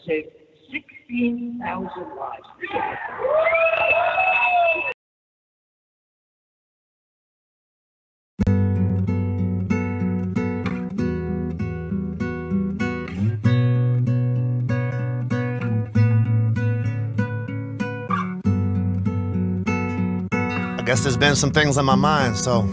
saved 16,000 lives. I guess there's been some things on my mind, so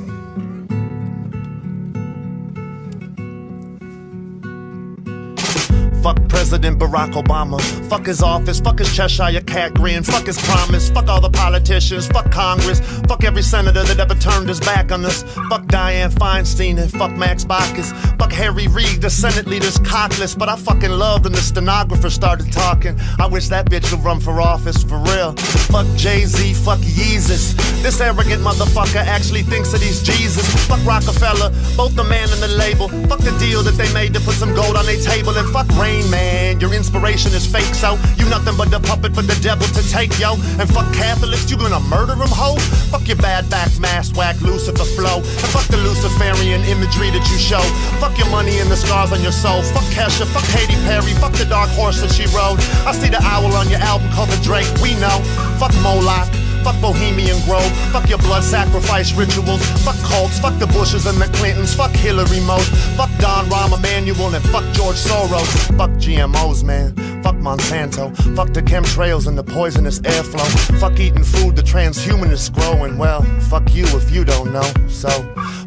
fuck President Barack Obama, fuck his office, fuck his Cheshire cat grin, fuck his promise, fuck all the politicians, fuck Congress, fuck every senator that ever turned his back on us, fuck Dianne Feinstein and fuck Max Baucus, fuck Harry Reid, the Senate leader's cockless, but I fucking loved when the stenographer started talking. I wish that bitch would run for office, for real. Fuck Jay-Z, fuck Yeezus, this arrogant motherfucker actually thinks that he's Jesus. Fuck Rockefeller, both the man and the label, fuck the deal that they made to put some gold on their table, and fuck Rain Man, your inspiration is fake, so you nothing but the puppet for the devil to take, yo. And fuck Catholics, you gonna murder them, ho? Fuck your bad back, mass whack, Lucifer flow, and fuck the Luciferian imagery that you show. Fuck your money and the scars on your soul. Fuck Kesha, fuck Katy Perry, fuck the dark horse that she rode. I see the owl on your album cover, Drake, we know. Fuck Moloch, fuck Bohemian Grove, fuck your blood sacrifice rituals, fuck cults, fuck the Bushes and the Clintons, fuck Hillary most, fuck Don Rahm Emanuel and fuck George Soros, fuck GMOs, man, fuck Monsanto, fuck the chemtrails and the poisonous airflow, fuck eating food the transhumanists grow, and well, fuck you if you don't know, so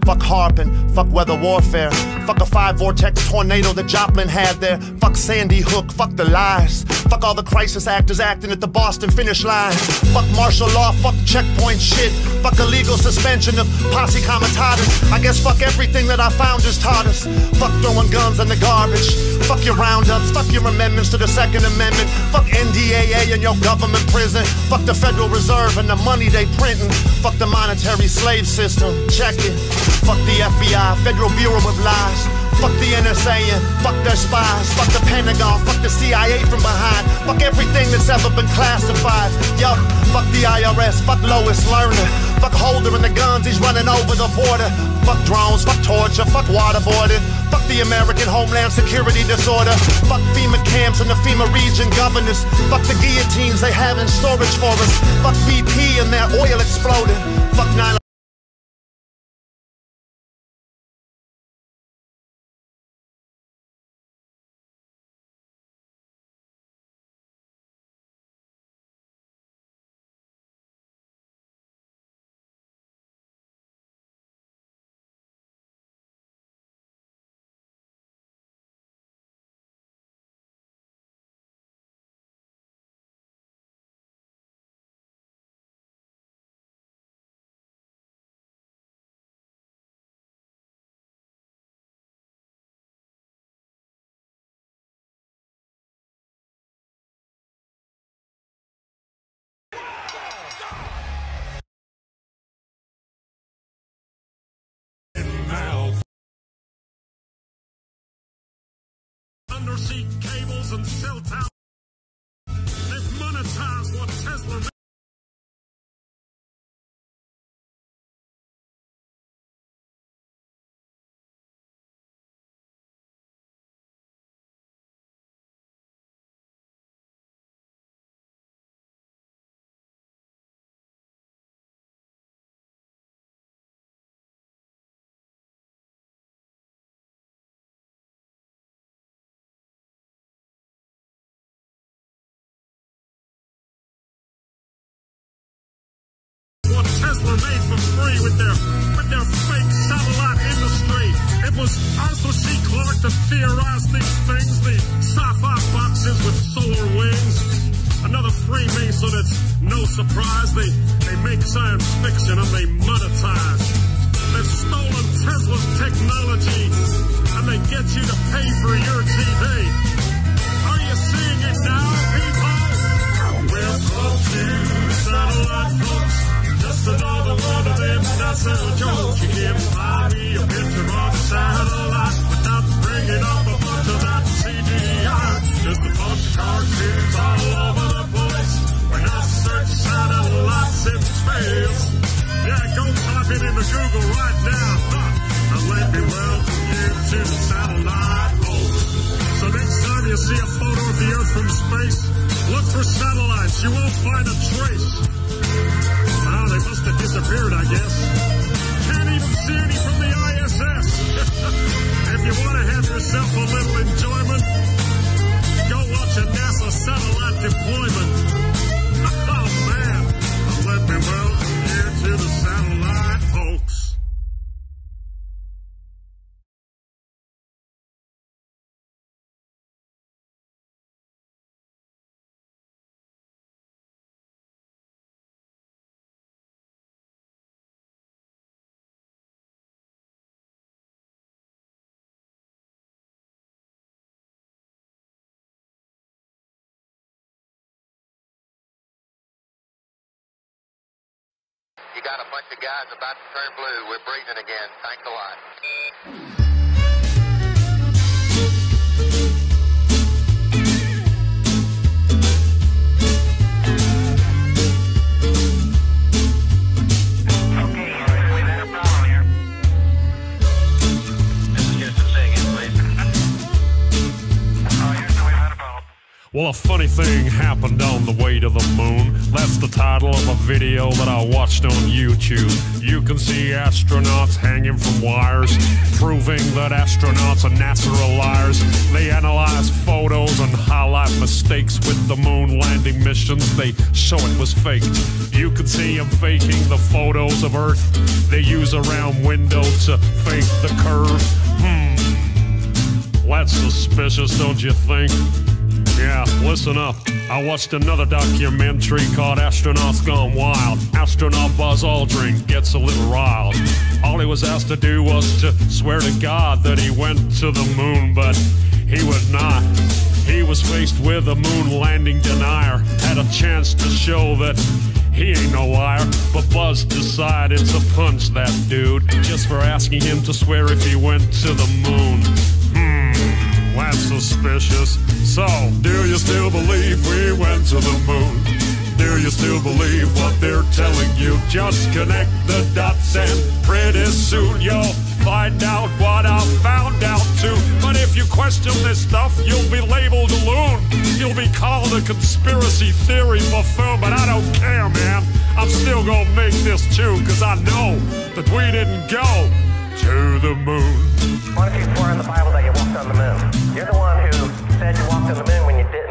fuck harping, fuck weather warfare, fuck a 5-vortex tornado that Joplin had there, fuck Sandy Hook, fuck the lies, fuck all the crisis actors acting at the Boston finish line, fuck martial law, fuck checkpoint shit, fuck illegal suspension of posse comitatus. I guess fuck everything that our founders taught us. Fuck throwing guns in the garbage, fuck your roundups, fuck your amendments to the Second Amendment, fuck NDAA and your government prison, fuck the Federal Reserve and the money they printing, fuck the monetary slave system, check it, fuck the FBI, Federal Bureau of Lies, fuck the NSA and fuck their spies, fuck the Pentagon, fuck the CIA from behind, fuck everything that's ever been classified, yup, fuck the IRS, fuck Lois Lerner, fuck Holder and the guns he's running over the border, fuck drones, fuck torture, fuck waterboarding, fuck the American Homeland Security disorder, fuck FEMA camps and the FEMA region governors, fuck the guillotines they have in storage for us, fuck BP and their oil exploded, fuck 9/11. Undersea cables and cell towers. They've monetized what Tesla made. What Tesla made for free with their fake satellite industry. It was Arthur C. Clarke that theorized these things, the sci-fi boxes with solar wings. Another Freemason, it's no surprise. They make science fiction and they monetize. They've stolen Tesla's technology and they get you to pay for your TV. Are you seeing it now, people? We're close to satellite folks. Just another one of them NASA jokes. You can't buy me a picture of a satellite without bringing up a bunch of that CGI. Just a bunch of cartoons all over the place. When I search satellites in space, yeah, go type it into Google right now. And let me welcome you to the satellite home. So next time got a bunch of guys about to turn blue. We're breathing again. Thanks a lot. Well, a funny thing happened on the way to the moon. That's the title of a video that I watched on YouTube. You can see astronauts hanging from wires, proving that astronauts and NASA are liars. They analyze photos and highlight mistakes with the moon landing missions. They show it was faked. You can see them faking the photos of Earth. They use a round window to fake the curve. That's suspicious, don't you think? Yeah, listen up. I watched another documentary called Astronauts Gone Wild. Astronaut Buzz Aldrin gets a little riled. All he was asked to do was to swear to God that he went to the moon, but he would not. He was faced with a moon landing denier. Had a chance to show that he ain't no liar, but Buzz decided to punch that dude just for asking him to swear if he went to the moon. That's suspicious. So, do you still believe we went to the moon? Do you still believe what they're telling you? Just connect the dots and pretty soon you'll find out what I found out too. But if you question this stuff, you'll be labeled a loon. You'll be called a conspiracy theory buffoon, but I don't care, man. I'm still gonna make this tune, cause I know that we didn't go to the moon. Why don't you swear in the Bible that you walked on the moon? You're the one who said you walked on the moon when you didn't.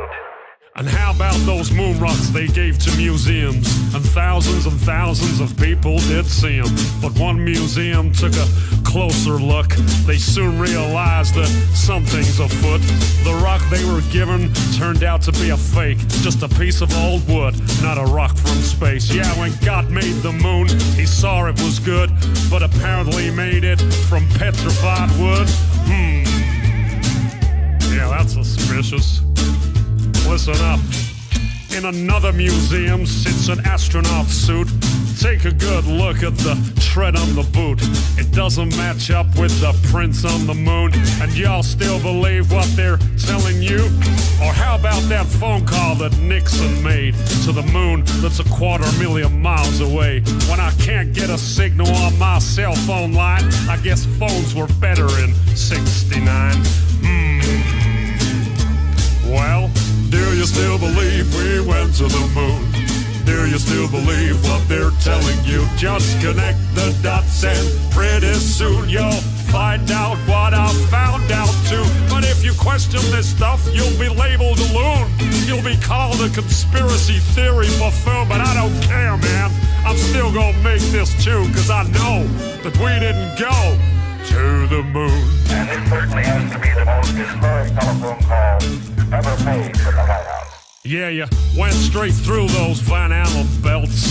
And how about those moon rocks they gave to museums? And thousands of people did see them. But one museum took a closer look. They soon realized that something's afoot. The rock they were given turned out to be a fake. Just a piece of old wood, not a rock from space. Yeah, when God made the moon, he saw it was good, but apparently made it from petrified wood. Yeah, that's suspicious. Listen up. In another museum sits an astronaut suit. Take a good look at the tread on the boot. It doesn't match up with the prints on the moon. And y'all still believe what they're telling you? Or how about that phone call that Nixon made to the moon that's 250,000 miles away? When I can't get a signal on my cell phone line, I guess phones were better in '69. Well, do you still believe we went to the moon? Do you still believe what they're telling you? Just connect the dots and pretty soon you'll find out what I found out too. But if you question this stuff, you'll be labeled a loon. You'll be called a conspiracy theory buffoon, but I don't care, man. I'm still gonna make this tune, cause I know that we didn't go to the moon. And this certainly has to be the most historic telephone call ever made from the White House. Yeah, you went straight through those Van Allen belts.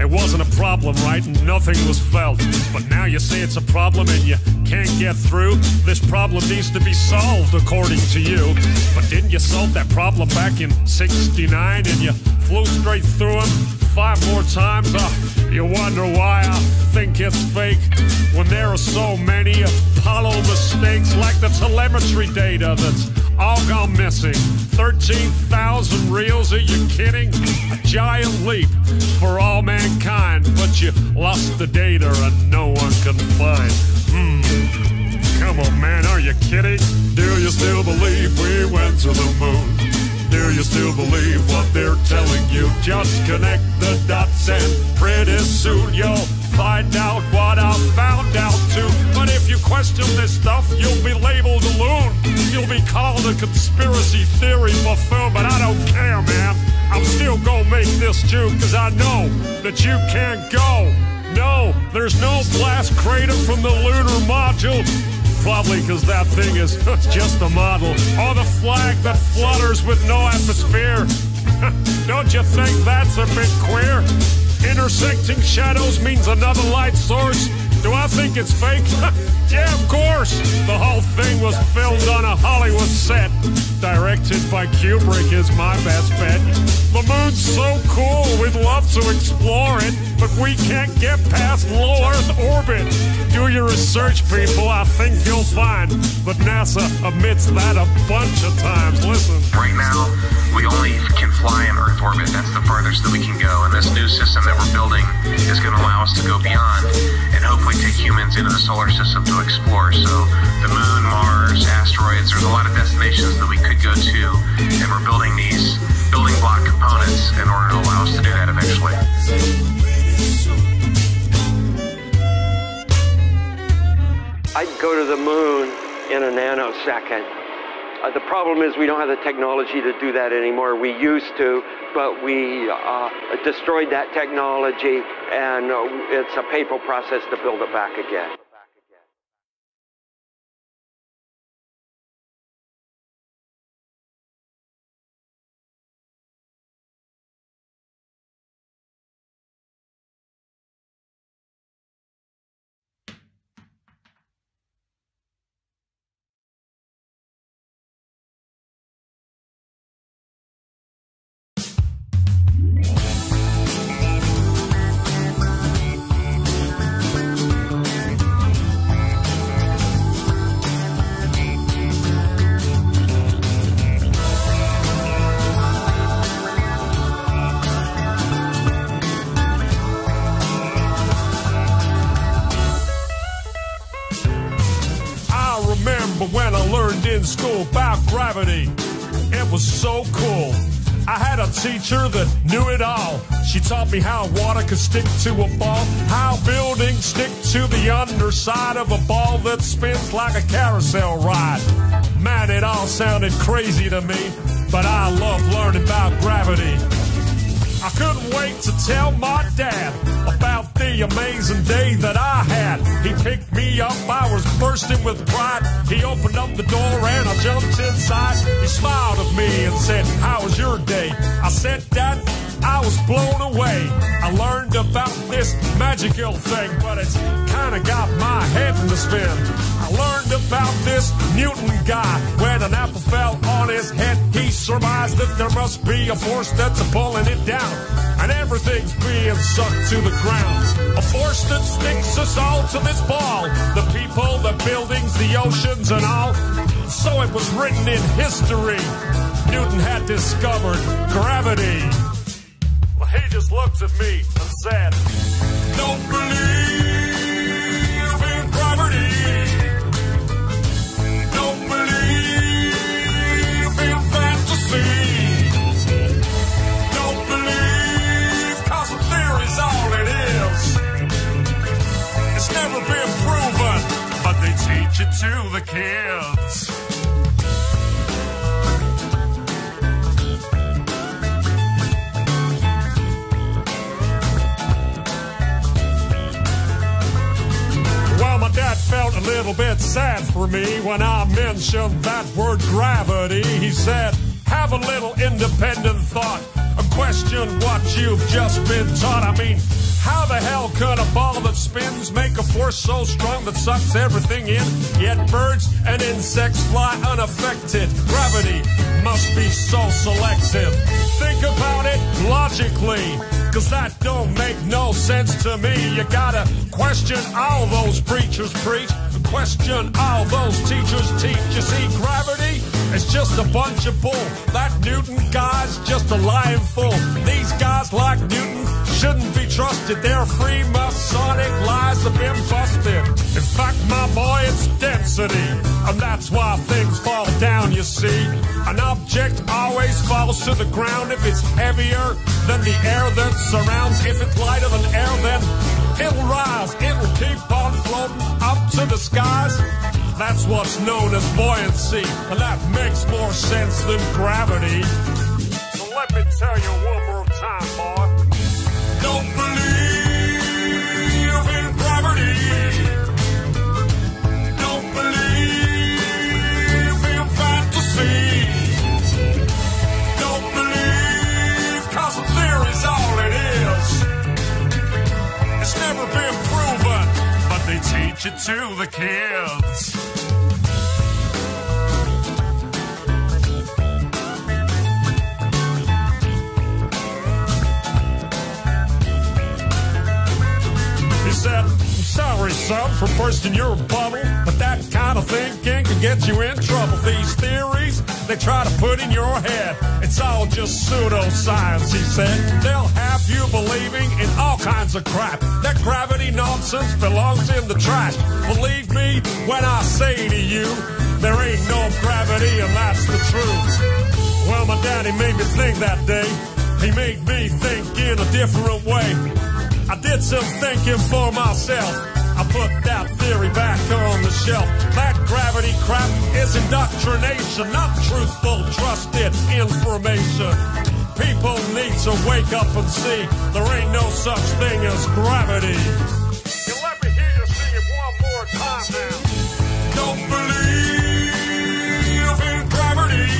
It wasn't a problem, right? Nothing was felt. But now you say it's a problem and you can't get through. This problem needs to be solved, according to you. But didn't you solve that problem back in '69 and you flew straight through them 5 more times? You wonder why I think it's fake when there are so many Apollo mistakes, like the telemetry data that's all gone missing. 13,000 reels, are you kidding? A giant leap for all mankind, but you lost the data and no one can find. Come on, man, are you kidding? Do you still believe we went to the moon? Do you still believe what they're telling you? Just connect the dots and pretty soon you'll find out what I found out too. But if you question this stuff, you'll be labeled a loon. You'll be called a conspiracy theory buffoon, but I don't care, man. I'm still gonna make this tune, cause I know that you can't go. No, there's no blast crater from the lunar module. Probably because that thing is just a model. Or the flag that flutters with no atmosphere. Don't you think that's a bit queer? Intersecting shadows means another light source. Do I think it's fake? Yeah, of course. The whole thing was filmed on a Hollywood set. Directed by Kubrick is my best bet. The moon's so cool, we'd love to explore it, but we can't get past low Earth orbit. Do your research, people. I think you'll find that NASA admits that a bunch of times. Listen. Right now, we only can fly in Earth orbit. That's the farthest that we can go. And this new system that we're building is going to allow us to go beyond and hopefully take humans into the solar system to explore. So the moon, Mars, asteroids, there's a lot of destinations that we could go to. And we're building these building block components in order to allow us to do that eventually. I'd go to the moon in a nanosecond. The problem is we don't have the technology to do that anymore. We used to, but we destroyed that technology, and it's a painful process to build it back again. When I learned in school about gravity, it was so cool. I had a teacher that knew it all. She taught me how water could stick to a ball, how buildings stick to the underside of a ball that spins like a carousel ride. Man, it all sounded crazy to me, but I love learning about gravity. I couldn't wait to tell my dad about the amazing day that I had. He picked me up, I was bursting with pride. He opened up the door and I jumped inside. He smiled at me and said, "How was your day?" I said, "Dad, I was blown away. I learned about this magical thing, but it's kinda got my head in the spin. I learned about this Newton guy. When an apple fell on his head, he surmised that there must be a force that's pulling it down, and everything's being sucked to the ground. A force that sticks us all to this ball, the people, the buildings, the oceans and all. So it was written in history. Newton had discovered gravity." Well, he just looked at me and said, "Don't believe in gravity. Don't believe in fantasy. Don't believe, 'cause the theory's all it is. It's never been proven, but they teach it to the kids." My dad felt a little bit sad for me when I mentioned that word gravity. He said, "Have a little independent thought, question what you've just been taught. I mean, how the hell can a ball that spins make a force so strong that sucks everything in, yet birds and insects fly unaffected? Gravity must be so selective. Think about it logically, 'cause that don't make no sense to me. You gotta question all those preachers preach, question all those teachers teach. You see, gravity is just a bunch of bull. That Newton guy's just a lying fool. These guys like Newton shouldn't be trusted. Their Freemasonic lies have been busted. In fact, my boy, it's density, and that's why things fall down, you see. An object always falls to the ground if it's heavier than the air that surrounds. If it's lighter than air, then it'll rise. It'll keep on floating up to the skies. That's what's known as buoyancy, and that makes more sense than gravity. So let me tell you one more time, boy. Don't believe in gravity. Don't believe in fantasy. Don't believe 'cause the theory's all it is. It's never been proven, but they teach it to the kids. He said, I'm sorry, son, for bursting your bubble, but that kind of thinking can get you in trouble. These theories they try to put in your head, it's all just pseudoscience, he said. They'll have you believing in all kinds of crap. That gravity nonsense belongs in the trash. Believe me when I say to you, there ain't no gravity, and that's the truth. Well, my daddy made me think that day. He made me think in a different way. I did some thinking for myself. I put that theory back on the shelf. That gravity crap is indoctrination, not truthful, trusted information. People need to wake up and see there ain't no such thing as gravity. You let me hear you sing it one more time now. Don't believe in gravity.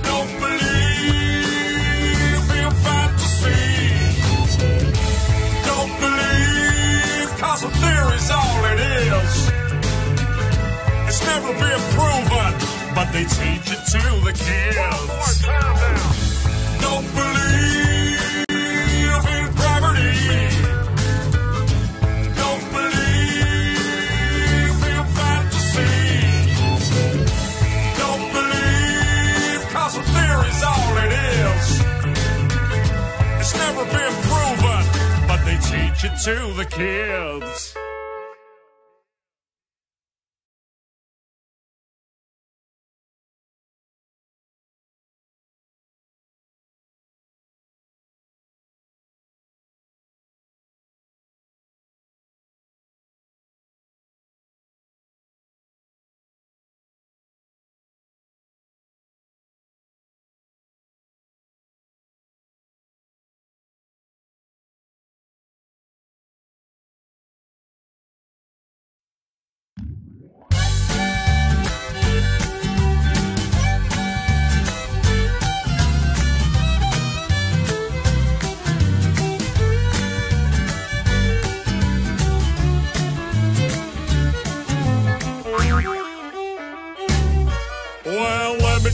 Don't believe in fantasy. Don't believe, cause a theory's all it is. It's never been proven, but they teach it to the kids. One more time now. Don't believe in gravity. Don't believe in fantasy. Don't believe, cause a theory's all it is. It's never been proven, but they teach it to the kids.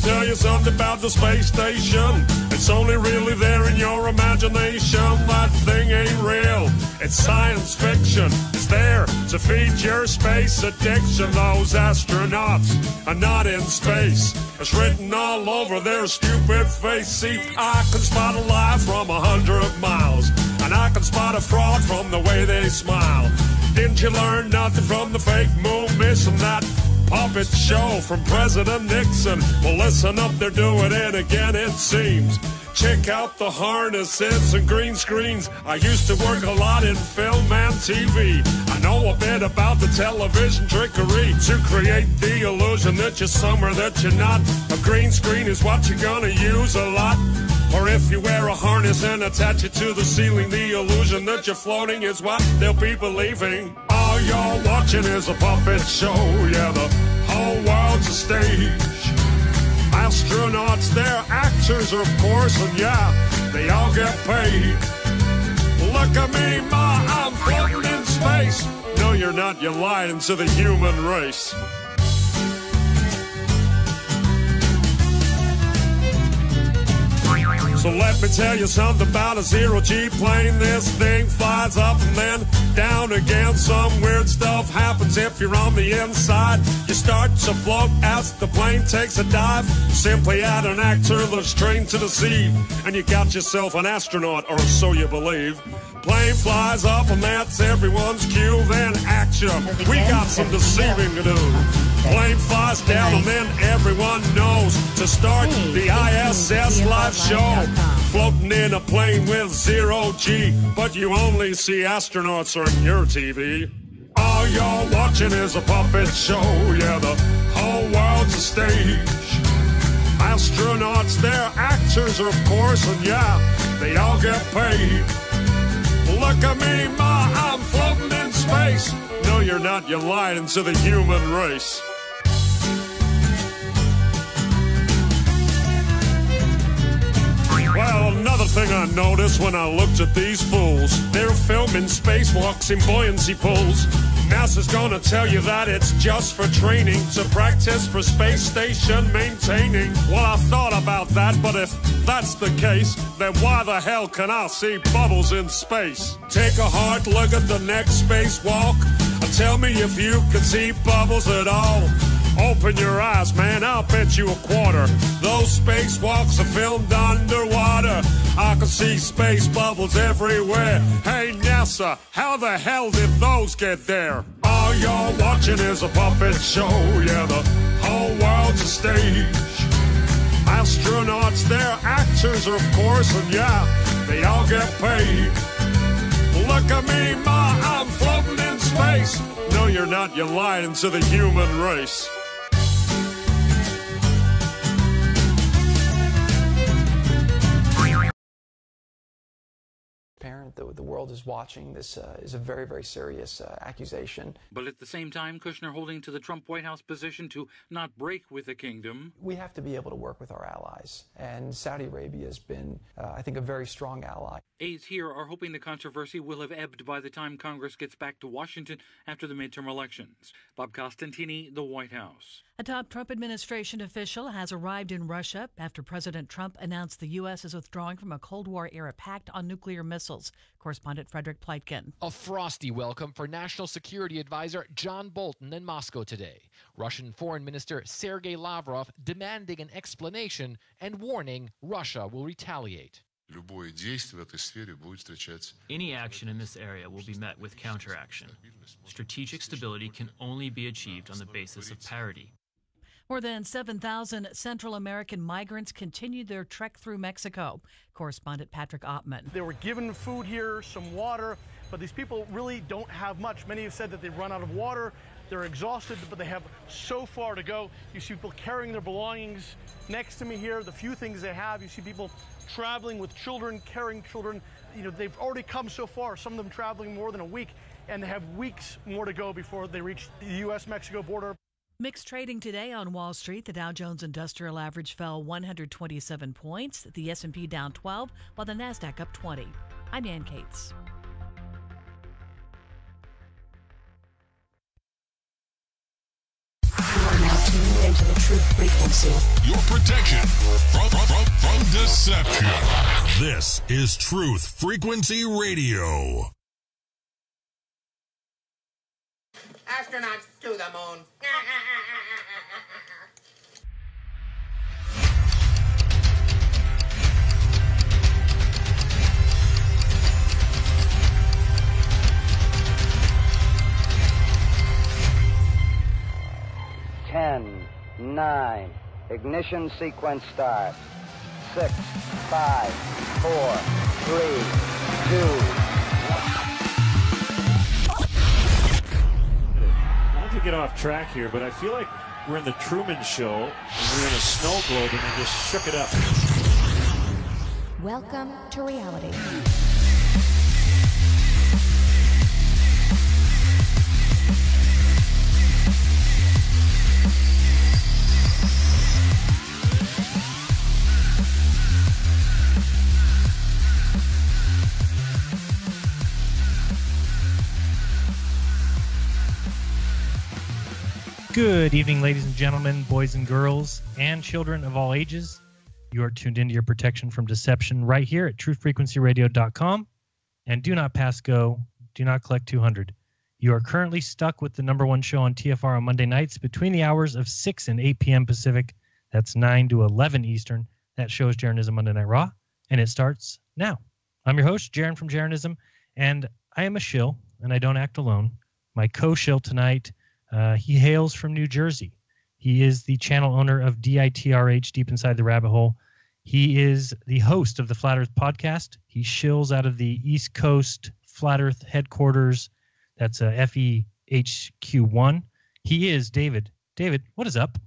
Tell you something about the space station. It's only really there in your imagination. That thing ain't real, it's science fiction. It's there to feed your space addiction. Those astronauts are not in space. It's written all over their stupid face. See, I can spot a lie from 100 miles, and I can spot a fraud from the way they smile. Didn't you learn nothing from the fake moon mission? That puppet show from President Nixon. Well, listen up, they're doing it again, it seems. Check out the harnesses and green screens. I used to work a lot in film and TV. I know a bit about the television trickery to create the illusion that you're somewhere that you're not. A green screen is what you're gonna use a lot. Or if you wear a harness and attach it to the ceiling, the illusion that you're floating is what they'll be believing. All you're watching is a puppet show, yeah, the whole world's a stage. Astronauts, they're actors, of course, and yeah, they all get paid. Look at me, ma, I'm floating in space. No, you're not, you're lying to the human race. So let me tell you something about a zero-G plane. This thing flies up and then down again. Some weird stuff happens if you're on the inside. You start to float as the plane takes a dive. Simply add an actor that's trained to deceive, and you got yourself an astronaut, or so you believe. Plane flies up and that's everyone's cue. Then action, we got some deceiving to do. Plane flies down and then everyone knows to start the ISS live show. Floating in a plane with zero-G, but you only see astronauts on your TV. All you're watching is a puppet show, yeah, the whole world's a stage. Astronauts, they're actors, of course, and yeah, they all get paid. Look at me, ma, I'm floating in space. No, you're not, you're lying to the human race. Well, another thing I I noticed when I looked at these fools? They're filming spacewalks in buoyancy pools. NASA's gonna tell you that it's just for training, to practice for space station maintaining. Well, I've thought about that, but if that's the case, then why the hell can I see bubbles in space? Take a hard look at the next spacewalk, and tell me if you can see bubbles at all. Open your eyes, man, I'll bet you a quarter those spacewalks are filmed underwater. I can see space bubbles everywhere. Hey, NASA, how the hell did those get there? All you're watching is a puppet show. Yeah, the whole world's a stage. Astronauts, they're actors, of course, and yeah, they all get paid. Look at me, Ma, I'm floating in space. No, you're not, you're lying to the human race. The world is watching. This is a very, very serious accusation. But at the same time, Kushner holding to the Trump White House position to not break with the kingdom. We have to be able to work with our allies, and Saudi Arabia has been, I think, a very strong ally. Aides here are hoping the controversy will have ebbed by the time Congress gets back to Washington after the midterm elections. Bob Costantini, the White House. A top Trump administration official has arrived in Russia after President Trump announced the U.S. is withdrawing from a Cold War-era pact on nuclear missiles. Correspondent Frederick Pleitgen. A frosty welcome for National Security Advisor John Bolton in Moscow today. Russian Foreign Minister Sergei Lavrov demanding an explanation and warning Russia will retaliate. Any action in this area will be met with counteraction. Strategic stability can only be achieved on the basis of parity. More than 7,000 Central American migrants continued their trek through Mexico. Correspondent Patrick Ottman. They were given food here, some water, but these people really don't have much. Many have said that they've run out of water. They're exhausted, but they have so far to go. You see people carrying their belongings next to me here, the few things they have. You see people traveling with children, carrying children. You know, they've already come so far, some of them traveling more than a week, and they have weeks more to go before they reach the U.S.-Mexico border. Mixed trading today on Wall Street. The Dow Jones Industrial Average fell 127 points. The S&P down 12, while the Nasdaq up 20. I'm Ann Cates. You are now tuned into the Truth Frequency. Your protection from deception. This is Truth Frequency Radio. Astronauts to the moon. Ten, 9, ignition sequence start. 6, 5, 4, 3, 2. Not to get off track here, but I feel like we're in the Truman Show, and we're in a snow globe, and we just shook it up. Welcome to reality. Good evening, ladies and gentlemen, boys and girls, and children of all ages. You are tuned into your protection from deception right here at truthfrequencyradio.com. And do not pass go. Do not collect 200. You are currently stuck with the #1 show on TFR on Monday nights between the hours of 6 and 8 p.m. Pacific. That's 9 to 11 Eastern. That show is Jeranism Monday Night Raw, and it starts now. I'm your host, Jeran from Jeranism, and I am a shill, and I don't act alone. My co-shill tonight, he hails from New Jersey. He is the channel owner of DITRH, Deep Inside the Rabbit Hole. He is the host of the Flat Earth podcast. He shills out of the East Coast Flat Earth headquarters. That's FEHQ1. He is David. David, what is up?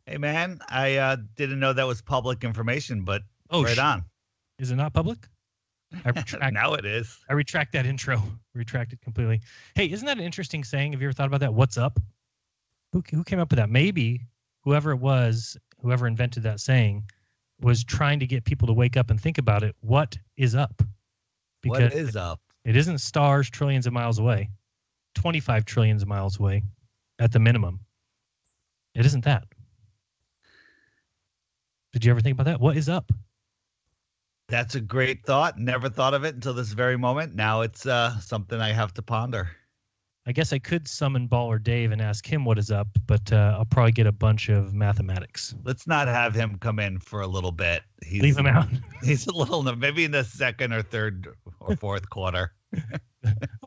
Hey, man. I didn't know that was public information, but right on. Is it not public? Now it is. I retract that intro. Retract it completely. Hey, isn't that an interesting saying? Have you ever thought about that? What's up? Who came up with that? Maybe whoever it was, whoever invented that saying, was trying to get people to wake up and think about it. What is up? What is up? It isn't stars trillions of miles away, 25 trillions of miles away at the minimum. It isn't that. Did you ever think about that? What is up? That's a great thought. Never thought of it until this very moment. Now it's something I have to ponder. I guess I could summon Baller Dave and ask him what is up, but I'll probably get a bunch of mathematics. Let's not have him come in for a little bit. Leave him out. He's a little, maybe in the second or third or fourth quarter.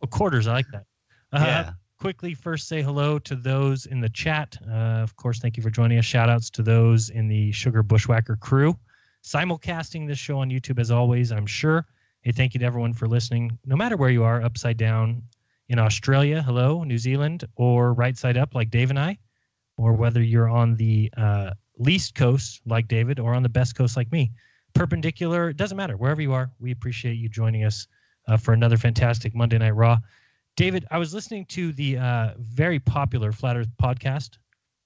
Quarters, I like that. Yeah. Quickly, first say hello to those in the chat. Of course, thank you for joining us. Shout outs to those in the Sugar Bushwhacker crew. Simulcasting this show on YouTube, as always, I'm sure. Hey, thank you to everyone for listening, no matter where you are, upside down in Australia, hello, New Zealand, or right side up like Dave and I, or whether you're on the least coast like David or on the best coast like me. Perpendicular, it doesn't matter. Wherever you are, we appreciate you joining us for another fantastic Monday Night Raw. David, I was listening to the very popular Flat Earth podcast.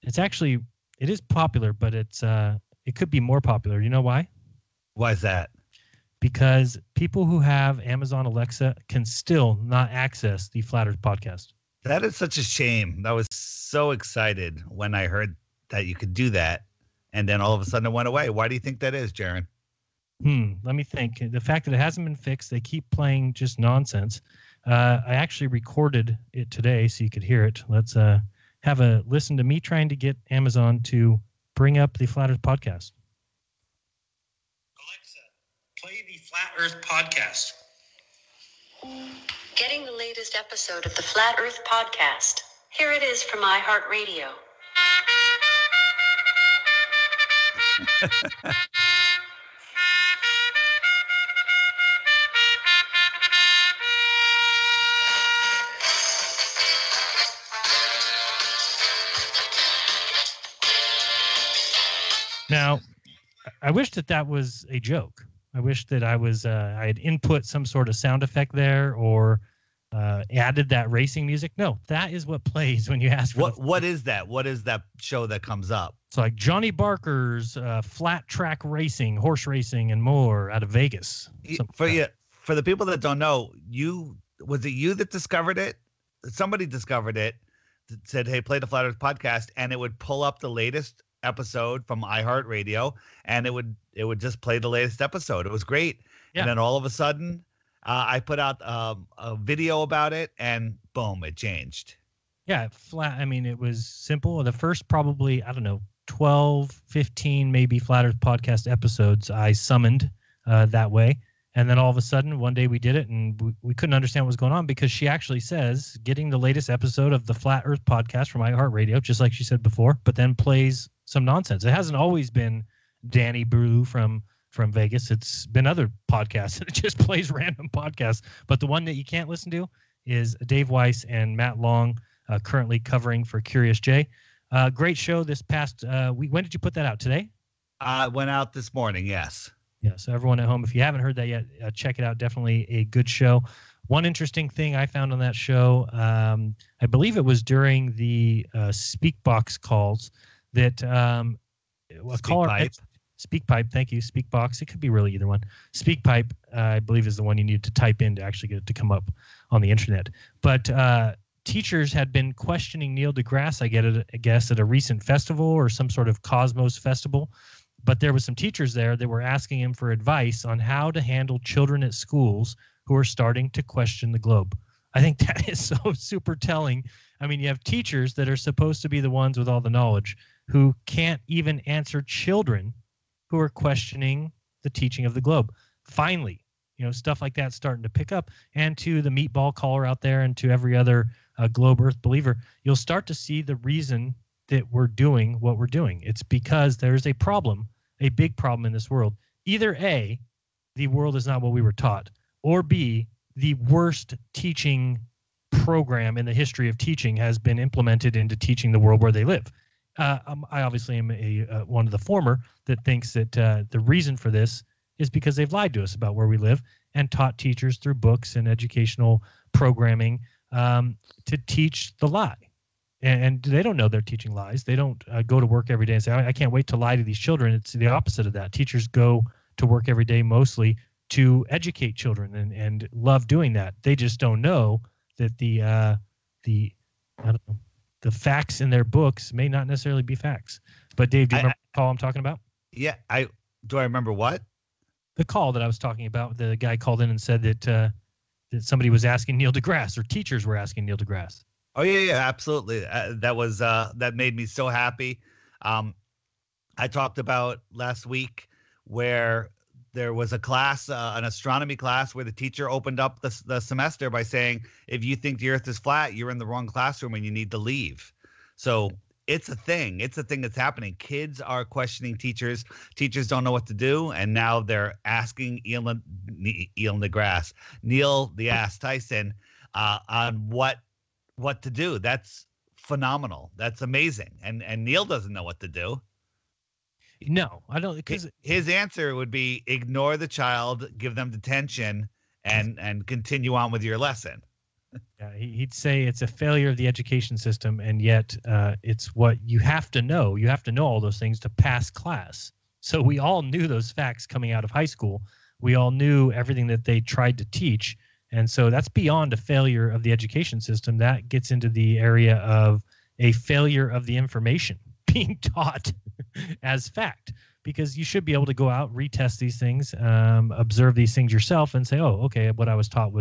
It is popular, but it could be more popular. You know why? Why is that? Because people who have Amazon Alexa can still not access the Flat Earth podcast. That is such a shame. I was so excited when I heard that you could do that, and then all of a sudden it went away. Why do you think that is, Jeran? Let me think. The fact that it hasn't been fixed, they keep playing just nonsense. I actually recorded it today so you could hear it. Let's have a listen to me trying to get Amazon to bring up the Flat Earth podcast. Play the Flat Earth podcast. Getting the latest episode of the Flat Earth podcast. Here it is from iHeartRadio. Now, I wish that was a joke. I wish that I had input some sort of sound effect there or added that racing music. No, that is what plays when you ask for what is that? What is that show that comes up? It's like Johnny Barker's flat track racing, horse racing, and more out of Vegas. For the people that don't know, was it you that discovered it? Somebody discovered it, said, "Hey, play the Flat Earth podcast," and it would pull up the latest episode from iHeartRadio, and it would just play the latest episode. It was great. Yeah. And then all of a sudden, I put out a video about it, and boom, it changed. Yeah, it was simple. The first probably, 12, 15, maybe Flat Earth podcast episodes I summoned that way. And then all of a sudden, one day we did it, and we couldn't understand what was going on because she actually says, getting the latest episode of the Flat Earth podcast from iHeartRadio, just like she said before, but then plays some nonsense. It hasn't always been Danny Brew from Vegas. It's been other podcasts. It just plays random podcasts. But the one that you can't listen to is Dave Weiss and Matt Long, currently covering for Curious Jay. Great show this past week. When did you put that out? Today? Went out this morning, yes. Yeah, so everyone at home, if you haven't heard that yet, check it out. Definitely a good show. One interesting thing I found on that show, I believe it was during the Speakbox calls that Speakpipe, thank you, Speakbox. It could be really either one. Speakpipe, I believe, is the one you need to type in to actually get it to come up on the internet. But teachers had been questioning Neil deGrasse, I guess, at a recent festival or some sort of Cosmos festival. But there was some teachers there that were asking him for advice on how to handle children at schools who are starting to question the globe. I think that is so super telling. I mean, you have teachers that are supposed to be the ones with all the knowledge who can't even answer children who are questioning the teaching of the globe. Finally, stuff like that starting to pick up. And to the meatball caller out there and to every other globe Earth believer, you'll start to see the reason that we're doing what we're doing. It's because there's a problem, a big problem in this world. Either A, the world is not what we were taught, or B, the worst teaching program in the history of teaching has been implemented into teaching the world where they live. I obviously am one of the former that thinks that the reason for this is because they've lied to us about where we live and taught teachers through books and educational programming to teach the lie. And they don't know they're teaching lies. They don't go to work every day and say, I can't wait to lie to these children. It's the opposite of that. Teachers go to work every day mostly to educate children and love doing that. They just don't know that the facts in their books may not necessarily be facts. But Dave, do you remember the call I'm talking about? Yeah, I remember what? The call that I was talking about. The guy called in and said that somebody was asking Neil deGrasse, or teachers were asking Neil deGrasse. Oh yeah, absolutely. That made me so happy. I talked about last week where there was a class, an astronomy class, where the teacher opened up the semester by saying, if you think the Earth is flat, you're in the wrong classroom and you need to leave. So it's a thing. It's a thing that's happening. Kids are questioning teachers. Teachers don't know what to do, and now they're asking Neil deGrasse Tyson on what to do. That's phenomenal. That's amazing. And Neil doesn't know what to do. No, I don't, because his answer would be ignore the child, give them detention, and continue on with your lesson. Yeah, he'd say it's a failure of the education system, and yet it's what you have to know. You have to know all those things to pass class. So we all knew those facts coming out of high school. We all knew everything that they tried to teach. And so that's beyond a failure of the education system. That gets into the area of a failure of the information being taught as fact, because you should be able to go out, retest these things, observe these things yourself and say, oh, okay, what I was taught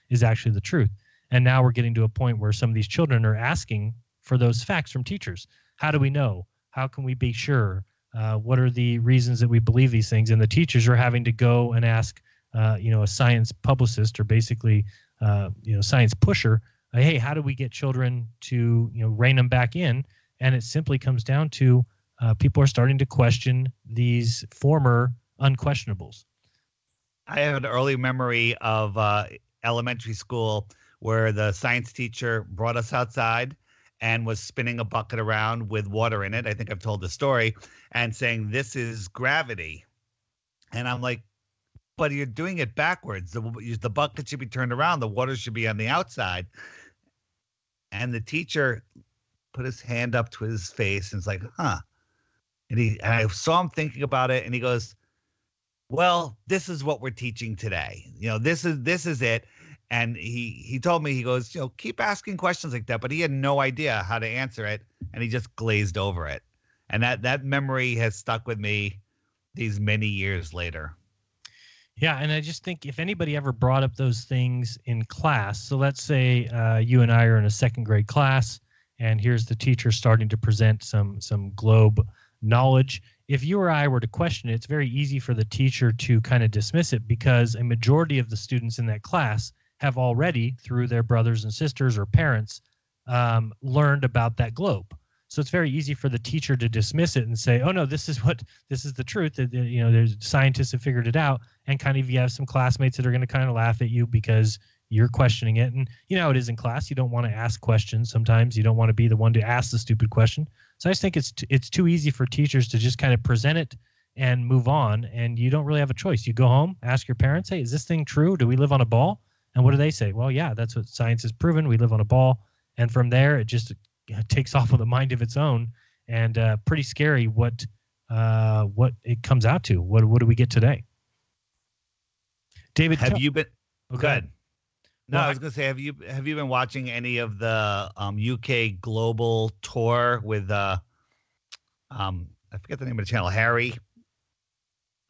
is actually the truth. And now we're getting to a point where some of these children are asking for those facts from teachers. How do we know? How can we be sure? What are the reasons that we believe these things? And the teachers are having to go and ask a science publicist, or basically, science pusher, hey, how do we get children to, rein them back in? And it simply comes down to people are starting to question these former unquestionables. I have an early memory of elementary school where the science teacher brought us outside and was spinning a bucket around with water in it. I think I've told the story, and saying, this is gravity. And I'm like, but you're doing it backwards. The bucket should be turned around. The water should be on the outside. And the teacher put his hand up to his face and was like, huh. And I saw him thinking about it, and he goes, well, this is what we're teaching today. This is it. And he told me, he goes, keep asking questions like that. But he had no idea how to answer it, and he just glazed over it. And that memory has stuck with me these many years later. Yeah, and I just think if anybody ever brought up those things in class, so let's say you and I are in a second grade class, and here's the teacher starting to present some globe knowledge. If you or I were to question it, it's very easy for the teacher to kind of dismiss it, because a majority of the students in that class have already, through their brothers and sisters or parents, learned about that globe. So it's very easy for the teacher to dismiss it and say, oh, no, this is the truth. There's scientists have figured it out. And kind of you have some classmates that are going to kind of laugh at you because you're questioning it. And how it is in class. You don't want to ask questions. Sometimes you don't want to be the one to ask the stupid question. So I just think it's too easy for teachers to just kind of present it and move on. And you don't really have a choice. You go home, ask your parents, hey, is this thing true? Do we live on a ball? And what do they say? Well, yeah, that's what science has proven. We live on a ball. And from there, it just takes off with a mind of its own, and pretty scary what it comes out to. What do we get today? David, have you been? Okay. Good. No, I was going to say, have you been watching any of the UK global tour with I forget the name of the channel, Harry?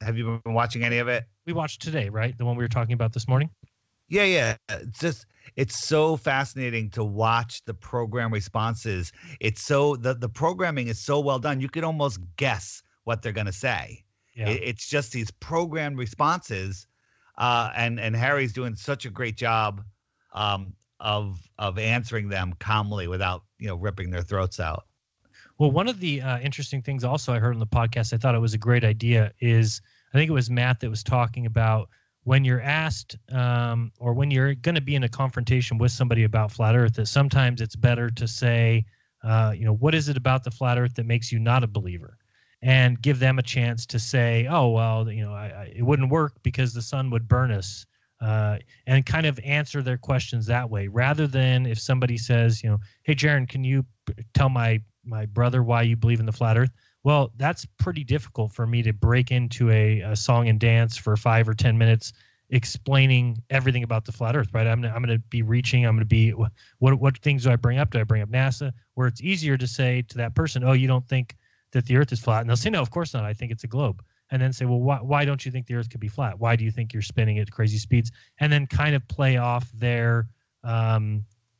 Have you been watching any of it? We watched today, right? The one we were talking about this morning. Yeah. It's so fascinating to watch the program responses. It's so the programming is so well done. You could almost guess what they're going to say. Yeah. It's just these programmed responses, and Harry's doing such a great job of answering them calmly without ripping their throats out. Well, one of the interesting things also I heard on the podcast, I thought it was a great idea, is I think it was Matt that was talking about when you're asked or when you're going to be in a confrontation with somebody about flat Earth, that sometimes it's better to say, what is it about the flat Earth that makes you not a believer? And give them a chance to say, oh, well, it wouldn't work because the sun would burn us and kind of answer their questions that way, rather than if somebody says, hey, Jeran, can you tell my brother why you believe in the flat Earth? Well, that's pretty difficult for me to break into a song and dance for 5 or 10 minutes explaining everything about the flat Earth, right? I'm going to be reaching. I'm going to be, what things do I bring up? Do I bring up NASA? Where it's easier to say to that person, oh, you don't think that the Earth is flat? And they'll say, no, of course not. I think it's a globe. And then say, well, why don't you think the Earth could be flat? Why do you think you're spinning at crazy speeds? And then kind of play off their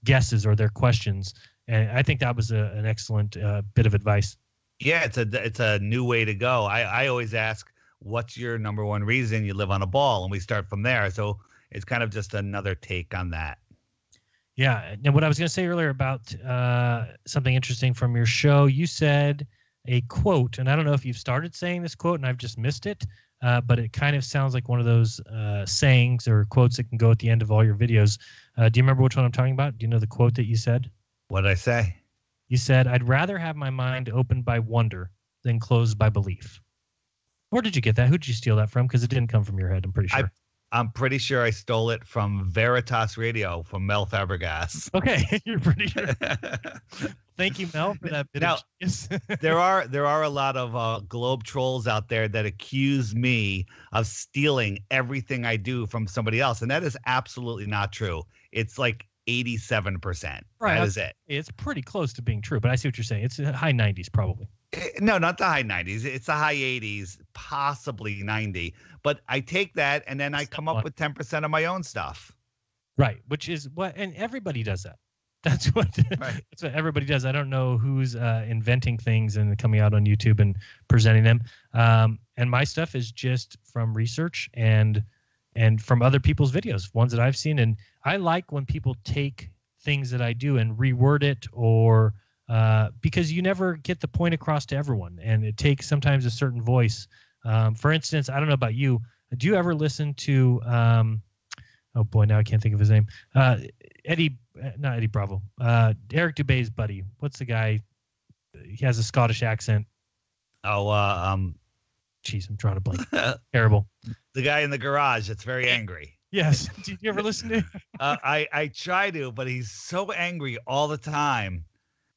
guesses or their questions. And I think that was an excellent bit of advice. Yeah, it's a new way to go. I always ask, what's your number one reason you live on a ball? And we start from there. So it's kind of just another take on that. Yeah. And what I was going to say earlier about something interesting from your show, you said a quote, and I don't know if you've started saying this quote and I've just missed it, but it kind of sounds like one of those sayings or quotes that can go at the end of all your videos. Do you remember which one I'm talking about? Do you know the quote that you said? What did I say? You said, I'd rather have my mind opened by wonder than closed by belief. Where did you get that? Who did you steal that from? Because it didn't come from your head, I'm pretty sure. I'm pretty sure I stole it from Veritas Radio from Mel Fabregas. Okay, you're pretty sure. Thank you, Mel, for that bit now, of genius. there are a lot of globe trolls out there that accuse me of stealing everything I do from somebody else, and that is absolutely not true. It's like 87%. Right, that is it. It's pretty close to being true, but I see what you're saying. It's high 90s probably. No, not the high 90s. It's the high 80s, possibly 90. But I take that and then I come up with 10% of my own stuff. Right, which is what, and everybody does that. That's what that's what everybody does. I don't know who's inventing things and coming out on YouTube and presenting them. And my stuff is just from research and from other people's videos, ones that I've seen. And I like when people take things that I do and reword it, or because you never get the point across to everyone, and it takes sometimes a certain voice. For instance, I don't know about you. Do you ever listen to? Oh boy, now I can't think of his name. Not Eddie Bravo. Eric Dubé's buddy. What's the guy? He has a Scottish accent. Jeez, I'm drawing a blank. Terrible. The guy in the garage that's very angry. Yes. Did you ever listen to him? I try to, but he's so angry all the time.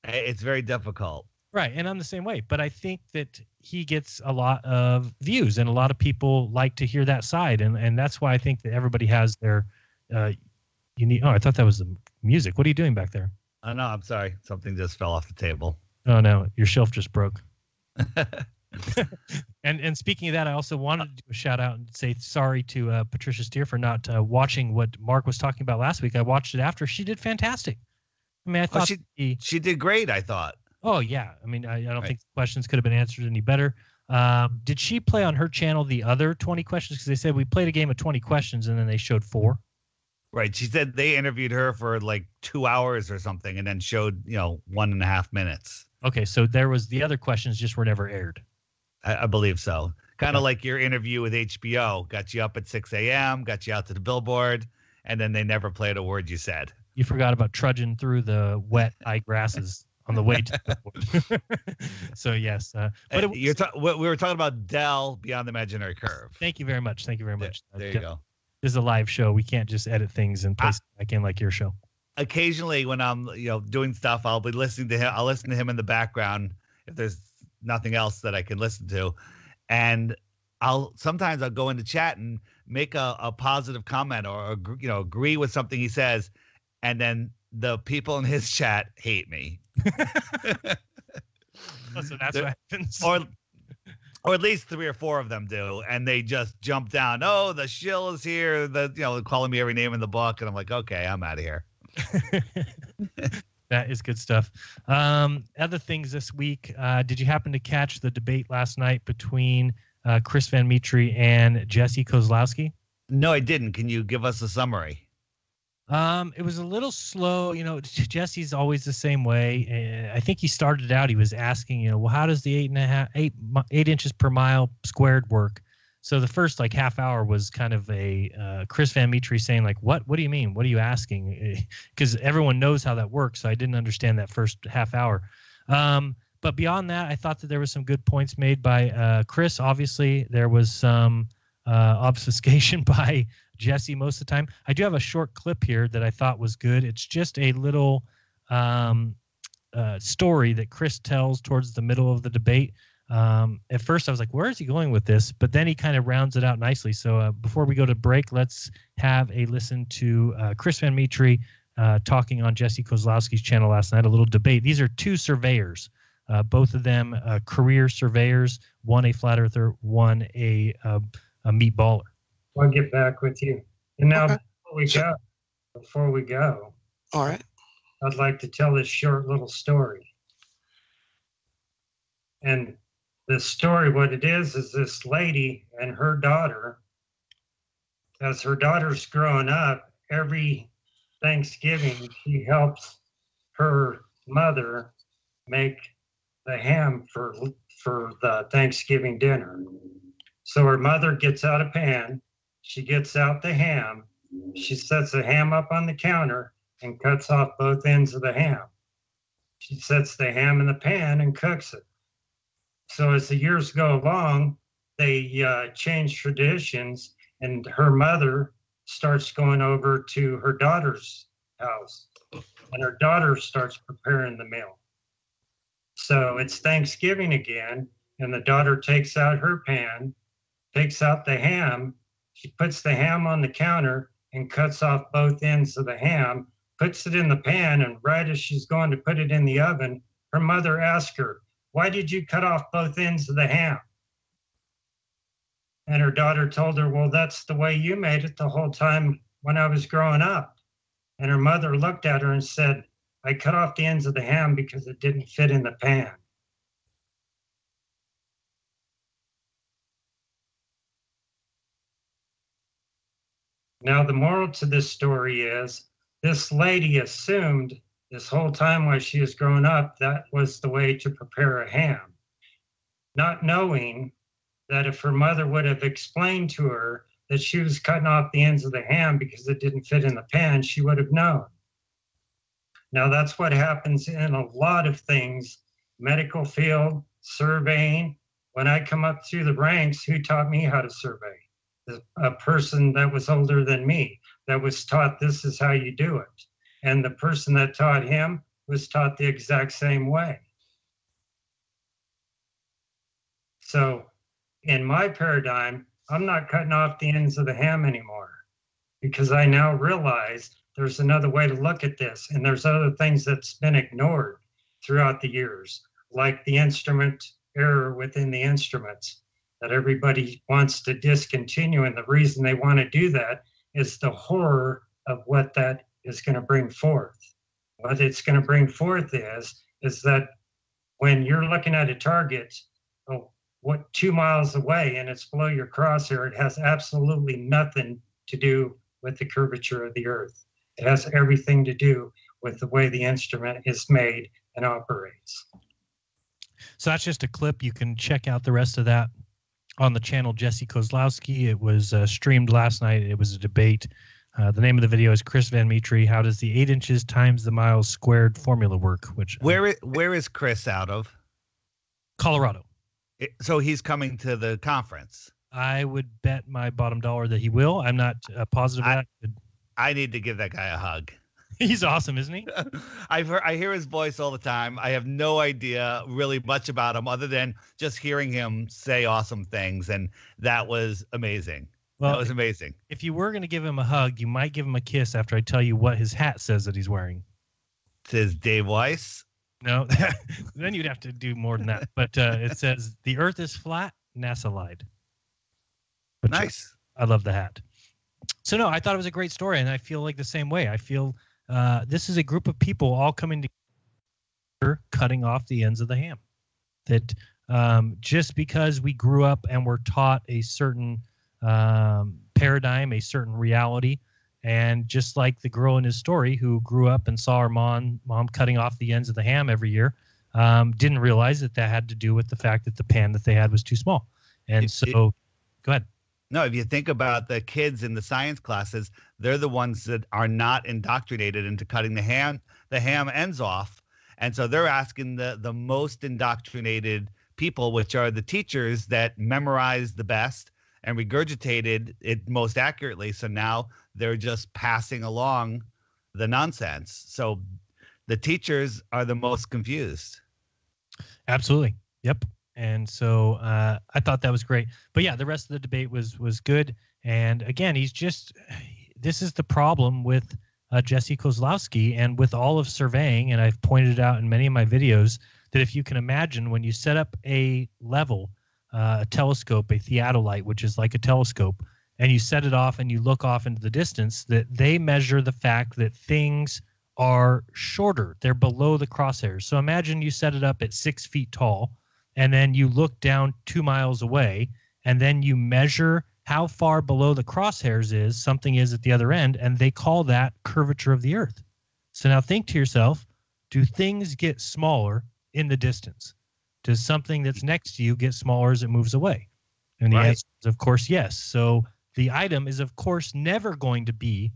It's very difficult. Right, and I'm the same way. But I think that he gets a lot of views, and a lot of people like to hear that side, and that's why I think that everybody has their unique. Oh, I thought that was the music. What are you doing back there? Oh no, I'm sorry. Something just fell off the table. Oh no, your shelf just broke. And speaking of that, I also wanted to do a shout out and say sorry to Patricia Steer for not watching what Mark was talking about last week. I watched it after. She did fantastic. I mean, I thought she did great. I thought. Oh yeah, I mean, I don't think the questions could have been answered any better. Did she play on her channel the other 20 questions? Because they said we played a game of 20 questions and then they showed 4. Right. She said they interviewed her for like 2 hours or something and then showed 1.5 minutes. Okay, so there was the other questions just were never aired. I believe so. Kind of like your interview with HBO. Got you up at 6 a.m., got you out to the billboard, and then they never played a word you said. You forgot about trudging through the wet high grasses on the way to the billboard. So, yes. But we were talking about Dell Beyond the Imaginary Curve. Thank you very much. Thank you very much. There you go. This is a live show. We can't just edit things and place it back in like your show. Occasionally when I'm doing stuff, I'll be listening to him. I'll listen to him in the background if there's nothing else that I can listen to, and sometimes I'll go into chat and make a positive comment or agree with something he says, and then the people in his chat hate me. So that's what happens. Or at least 3 or 4 of them do, and they just jump down. Oh, the shill is here. Calling me every name in the book, and I'm like, okay, I'm out of here. That is good stuff. Other things this week. Did you happen to catch the debate last night between Chris Van Metre and Jesse Kozlowski? No, I didn't. Can you give us a summary? It was a little slow. Jesse's always the same way. I think he started out, he was asking, well, how does the 8 inches per mile squared work? So the first half hour was kind of a Chris Van Metre saying what do you mean? What are you asking? Because everyone knows how that works. So I didn't understand that first half hour. But beyond that, I thought that there was some good points made by Chris. Obviously, there was some obfuscation by Jesse most of the time. I do have a short clip here that I thought was good. It's just a little story that Chris tells towards the middle of the debate. At first I was like, where is he going with this? But then he kind of rounds it out nicely. So before we go to break, let's have a listen to Chris Van Mitri talking on Jesse Kozlowski's channel last night, a little debate. These are two surveyors, both of them career surveyors, one a flat earther, one a meat baller. I'll get back with you. And now before we go, all right, I'd like to tell this short little story. And the story, what it is this lady and her daughter, as her daughter's growing up, every Thanksgiving, she helps her mother make the ham for the Thanksgiving dinner. So her mother gets out a pan, she gets out the ham, she sets the ham up on the counter and cuts off both ends of the ham. She sets the ham in the pan and cooks it. So as the years go along, they change traditions, and her mother starts going over to her daughter's house, and her daughter starts preparing the meal. So it's Thanksgiving again, and the daughter takes out her pan, takes out the ham, she puts the ham on the counter and cuts off both ends of the ham, puts it in the pan, and right as she's going to put it in the oven, her mother asks her, "Why did you cut off both ends of the ham?" And her daughter told her, "Well, that's the way you made it the whole time when I was growing up." And her mother looked at her and said, "I cut off the ends of the ham because it didn't fit in the pan." Now, the moral to this story is this lady assumed this whole time while she was growing up that was the way to prepare a ham, not knowing that if her mother would have explained to her that she was cutting off the ends of the ham because it didn't fit in the pan, she would have known. Now, that's what happens in a lot of things, medical field, surveying. When I come up through the ranks, who taught me how to survey? A person that was older than me, that was taught this is how you do it. And the person that taught him was taught the exact same way. So in my paradigm, I'm not cutting off the ends of the ham anymore, because I now realize there's another way to look at this. And there's other things that's been ignored throughout the years, like the instrument error within the instruments that everybody wants to discontinue. And the reason they want to do that is the horror of what that is going to bring forth. What it's going to bring forth is that when you're looking at a target, 2 miles away and it's below your crosshair, it has absolutely nothing to do with the curvature of the earth. It has everything to do with the way the instrument is made and operates. So that's just a clip. You can check out the rest of that on the channel Jesse Kozlowski. It was streamed last night. It was a debate. The name of the video is Chris Van Mitri, How Does the 8 inches times the miles squared formula work? Which where is Chris out of? Colorado. So he's coming to the conference. I would bet my bottom dollar that he will. I'm not positive of that. I need to give that guy a hug. He's awesome, isn't he? I hear his voice all the time. I have no idea really much about him other than just hearing him say awesome things, and that was amazing. Well, that was amazing. If you were going to give him a hug, you might give him a kiss after I tell you what his hat says that he's wearing. It says Dave Weiss. No, then you'd have to do more than that. But it says, "The Earth is flat, NASA lied." But nice. I love the hat. So, no, I thought it was a great story, and I feel like the same way. I feel this is a group of people all coming together, cutting off the ends of the ham. That just because we grew up and were taught a certain paradigm, a certain reality, and just like the girl in his story who grew up and saw her mom cutting off the ends of the ham every year, didn't realize that had to do with the fact that the pan that they had was too small. And go ahead. No, if you think about the kids in the science classes, they're the ones that are not indoctrinated into cutting the ham ends off. And so they're asking the most indoctrinated people, which are the teachers that memorize the best and regurgitated it most accurately. So now they're just passing along the nonsense. So the teachers are the most confused. Absolutely. Yep. And so I thought that was great. But yeah, the rest of the debate was good. And again, this is the problem with Jesse Kozlowski and with all of surveying. And I've pointed it out in many of my videos that if you can imagine, when you set up a level, a telescope, a theodolite, which is like a telescope, and you set it off and you look off into the distance, that they measure the fact that things are shorter. They're below the crosshairs. So imagine you set it up at 6 feet tall, and then you look down 2 miles away, and then you measure how far below the crosshairs something is at the other end, and they call that curvature of the Earth. So now think to yourself, do things get smaller in the distance? Does something that's next to you get smaller as it moves away? And the answer is, of course, yes. So the item is, of course, never going to be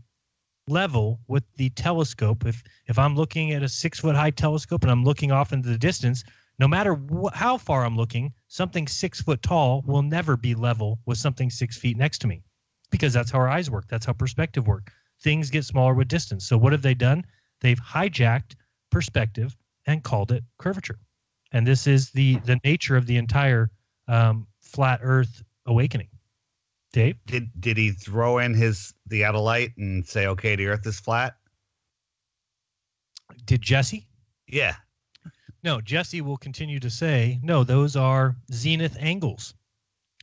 level with the telescope. If I'm looking at a 6-foot-high telescope and I'm looking off into the distance, no matter how far I'm looking, something 6 foot tall will never be level with something 6 feet next to me, because that's how our eyes work. That's how perspective works. Things get smaller with distance. So what have they done? They've hijacked perspective and called it curvature. And this is the nature of the entire flat Earth awakening. Dave? Did he throw in his theodolite and say, okay, the Earth is flat? Did Jesse? Yeah. No, Jesse will continue to say, no, those are zenith angles.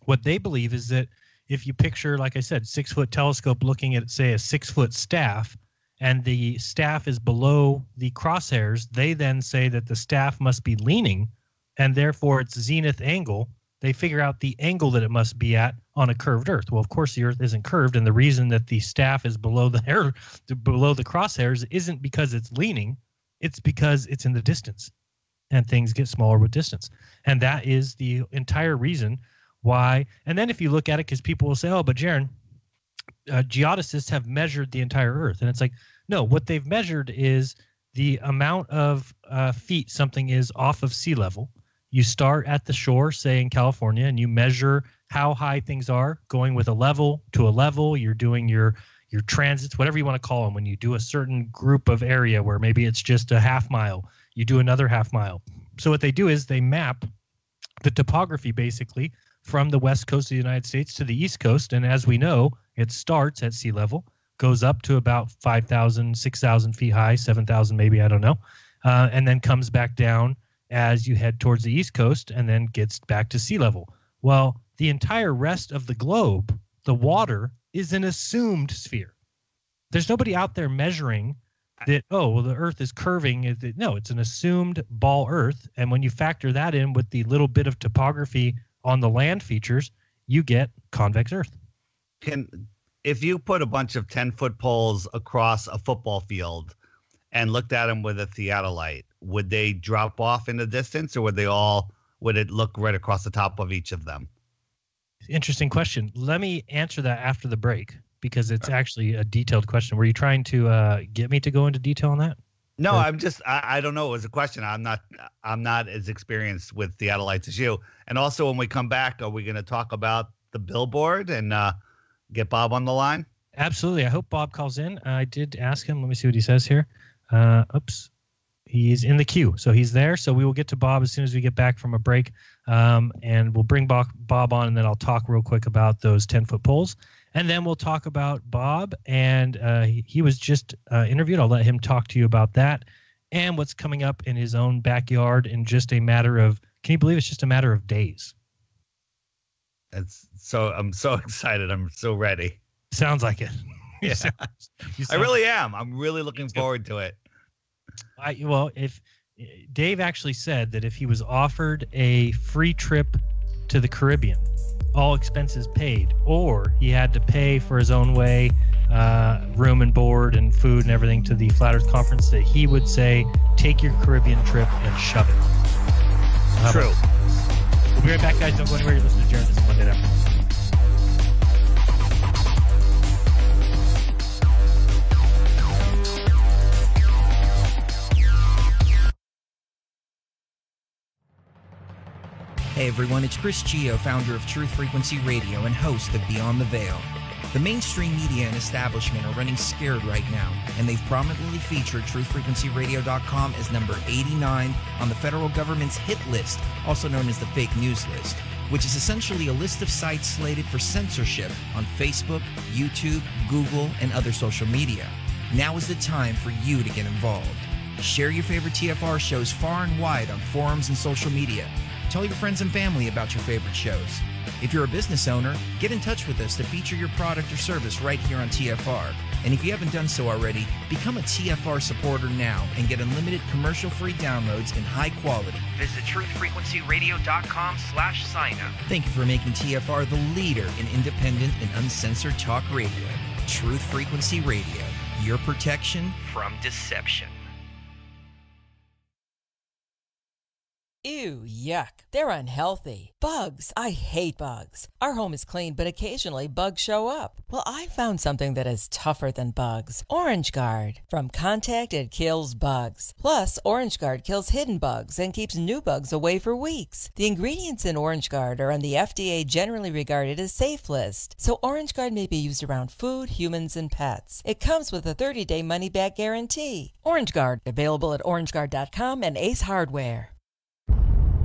What they believe is that if you picture, like I said, 6-foot telescope looking at, say, a 6-foot staff, and the staff is below the crosshairs, they then say that the staff must be leaning, and therefore its zenith angle. They figure out the angle that it must be at on a curved Earth. Well, of course, the Earth isn't curved, and the reason that the staff is below the crosshairs isn't because it's leaning; it's because it's in the distance, and things get smaller with distance. And that is the entire reason why. And then if you look at it, because people will say, "Oh, but Jeran, geodesists have measured the entire Earth," and it's like, no, what they've measured is the amount of feet something is off of sea level. You start at the shore, say in California, and you measure how high things are going with a level to a level. You're doing your transits, whatever you want to call them. When you do a certain group of area where maybe it's just a half mile, you do another half mile. So what they do is they map the topography basically from the west coast of the United States to the east coast. And as we know, it starts at sea level, goes up to about 5,000, 6,000 feet high, 7,000 maybe, I don't know, and then comes back down as you head towards the east coast and then gets back to sea level. Well, the entire rest of the globe, the water, is an assumed sphere. There's nobody out there measuring that, oh, well, the Earth is curving. No, it's an assumed ball Earth. And when you factor that in with the little bit of topography on the land features, you get convex Earth. If you put a bunch of 10-foot poles across a football field and looked at them with a theodolite, would they drop off in the distance, or would it look right across the top of each of them? Interesting question. Let me answer that after the break, because it's actually a detailed question. Were you trying to get me to go into detail on that? No, I don't know. It was a question. I'm not as experienced with theodolites as you. And also, when we come back, are we going to talk about the billboard and get Bob on the line? Absolutely. I hope Bob calls in. I did ask him. Let me see what he says here. Oops. He's in the queue, so he's there. So we will get to Bob as soon as we get back from a break, and we'll bring Bob on, and then I'll talk real quick about those 10-foot poles. And then we'll talk about Bob, and he was just interviewed. I'll let him talk to you about that and what's coming up in his own backyard in just a matter of, can you believe it's just a matter of days? I'm so excited. I'm so ready. Sounds like it. Yeah. I really am. I'm really looking forward to it. Well, if Dave actually said that if he was offered a free trip to the Caribbean, all expenses paid, or he had to pay for his own way, room and board and food and everything to the Flat Earth Conference, that he would say, take your Caribbean trip and shove it. True. We'll be right back, guys. Don't go anywhere. You're listening to Jeran. This is Monday Night. Hey, Hey everyone, it's Chris Gio, founder of Truth Frequency Radio and host of Beyond the Veil. The mainstream media and establishment are running scared right now, and they've prominently featured truthfrequencyradio.com as number 89 on the federal government's hit list, also known as the fake news list, which is essentially a list of sites slated for censorship on Facebook, YouTube, Google, and other social media. Now is the time for you to get involved. Share your favorite TFR shows far and wide on forums and social media. Tell your friends and family about your favorite shows. If you're a business owner, get in touch with us to feature your product or service right here on TFR. And if you haven't done so already, become a TFR supporter now and get unlimited commercial-free downloads in high quality. Visit truthfrequencyradio.com/signup. Thank you for making TFR the leader in independent and uncensored talk radio. Truth Frequency Radio, your protection from deception. Ew, yuck. They're unhealthy. Bugs. I hate bugs. Our home is clean, but occasionally bugs show up. Well, I found something that is tougher than bugs. Orange Guard. From contact, it kills bugs. Plus, Orange Guard kills hidden bugs and keeps new bugs away for weeks. The ingredients in Orange Guard are on the FDA generally regarded as safe list, so Orange Guard may be used around food, humans, and pets. It comes with a 30-day money-back guarantee. Orange Guard. Available at orangeguard.com and Ace Hardware.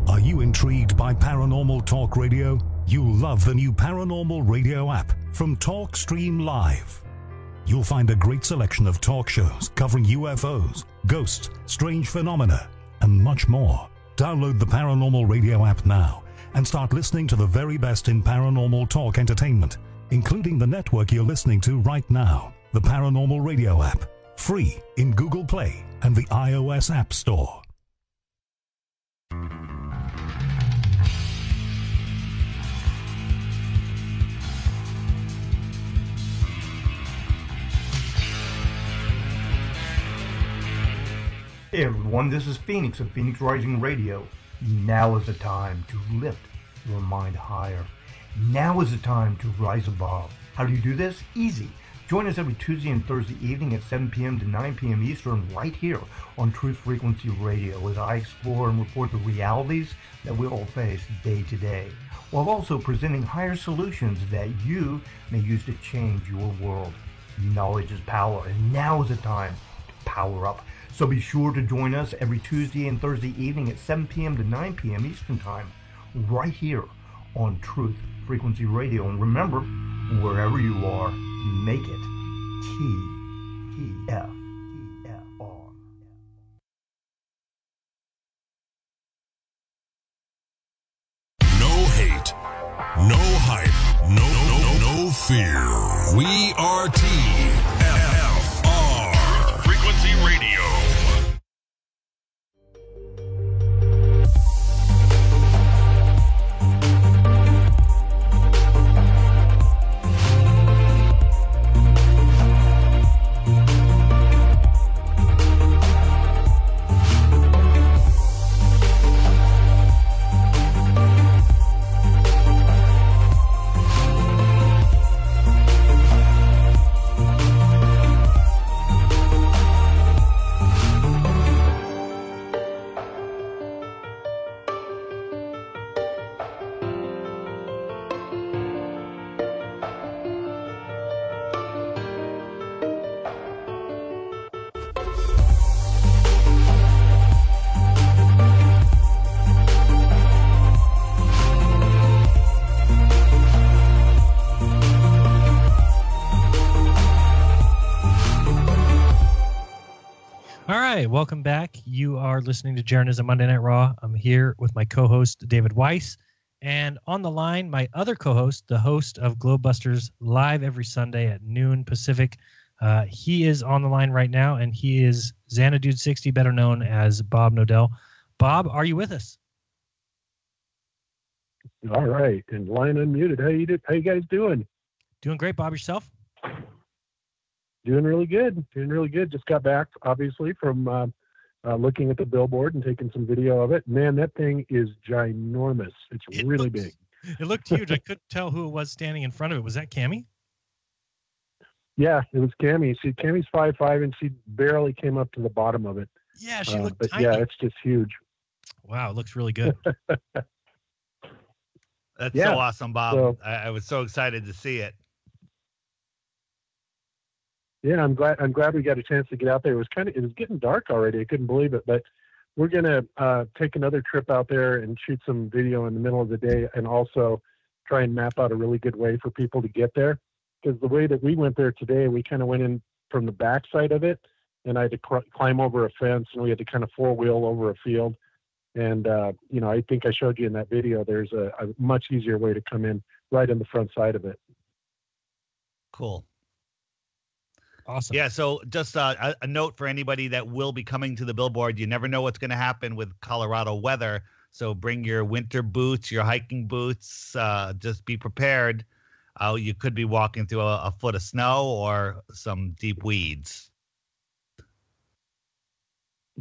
Are you intrigued by Paranormal Talk Radio? You'll love the new Paranormal Radio app from TalkStream Live. You'll find a great selection of talk shows covering UFOs, ghosts, strange phenomena, and much more. Download the Paranormal Radio app now and start listening to the very best in paranormal talk entertainment, including the network you're listening to right now. The Paranormal Radio app, free in Google Play and the iOS App Store. Hey everyone, this is Phoenix of Phoenix Rising Radio. Now is the time to lift your mind higher. Now is the time to rise above. How do you do this? Easy. Join us every Tuesday and Thursday evening at 7 p.m. to 9 p.m. Eastern right here on Truth Frequency Radio as I explore and report the realities that we all face day to day, while also presenting higher solutions that you may use to change your world. Knowledge is power, and now is the time to power up. So be sure to join us every Tuesday and Thursday evening at 7 p.m. to 9 p.m. Eastern Time, right here on Truth Frequency Radio. And remember, wherever you are, make it TFR. No hate, no hype, no fear. We are TFR. Frequency Radio. Welcome back. You are listening to Jeranism Monday Night Raw. I'm here with my co-host, David Weiss. And on the line, my other co-host, the host of Globebusters live every Sunday at noon Pacific. He is on the line right now, and he is Xanadude60, better known as Bob Nodell. Bob, are you with us? All right. And line unmuted. How you guys doing? Doing great, Bob. Yourself? Doing really good. Just got back, obviously, from looking at the billboard and taking some video of it. Man, that thing is ginormous. It's really big. It looked huge. I couldn't tell who it was standing in front of it. Was that Cammie? Yeah, it was Cammie. See, Cammie's 5'5", and she barely came up to the bottom of it. Yeah, she looked but tiny. Yeah, it's just huge. Wow, it looks really good. That's Yeah. so awesome, Bob. So- I was so excited to see it. Yeah, I'm glad we got a chance to get out there. It was getting dark already. I couldn't believe it, but we're gonna take another trip out there and shoot some video in the middle of the day, and also try and map out a really good way for people to get there. Because the way that we went there today, we kind of went in from the back side of it, and I had to climb over a fence, and we had to kind of four-wheel over a field. And I think I showed you in that video. There's a much easier way to come in right in the front side of it. Cool. Awesome. Yeah, so just a note for anybody that will be coming to the billboard. You never know what's going to happen with Colorado weather. So bring your winter boots, your hiking boots. Just be prepared. You could be walking through a foot of snow or some deep weeds.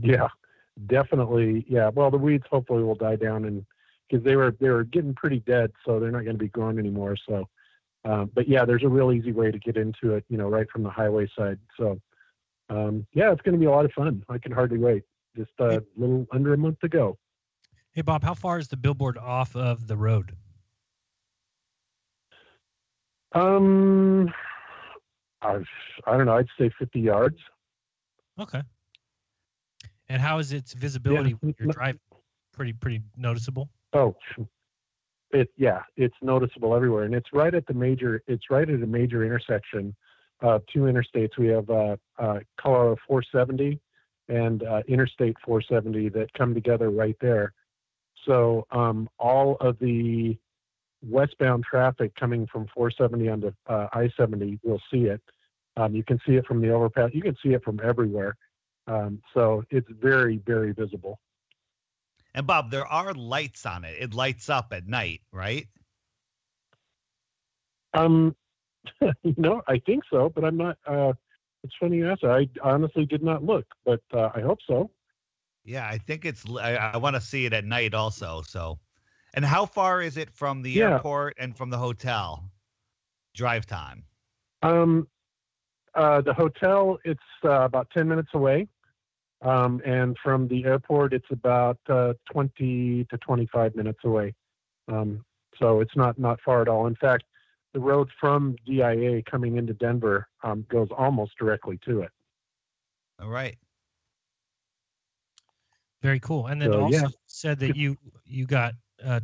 Yeah, definitely. Yeah. Well, the weeds hopefully will die down, and because they were getting pretty dead, so they're not going to be growing anymore. So, but yeah, there's a real easy way to get into it, right from the highway side. So, yeah, it's going to be a lot of fun. I can hardly wait. Just a little under a month to go. Hey, Bob, how far is the billboard off of the road? I don't know. I'd say 50 yards. Okay. And how is its visibility Yeah. when you're driving? Pretty noticeable. Oh, it's noticeable everywhere, and it's right at a major intersection of two interstates. We have Colorado 470 and Interstate 470 that come together right there. So all of the westbound traffic coming from 470 onto I-70 will see it. You can see it from the overpass. You can see it from everywhere. So it's very, very visible. And Bob, there are lights on it. It lights up at night, right? I think so, but I'm not. It's funny you ask that. I honestly did not look, but I hope so. Yeah, I think I want to see it at night also. So, and how far is it from the airport and from the hotel? Drive time. The hotel, it's about 10 minutes away. And from the airport, it's about 20 to 25 minutes away. So it's not far at all. In fact, the road from DIA coming into Denver goes almost directly to it. All right. Very cool. And then also said that you got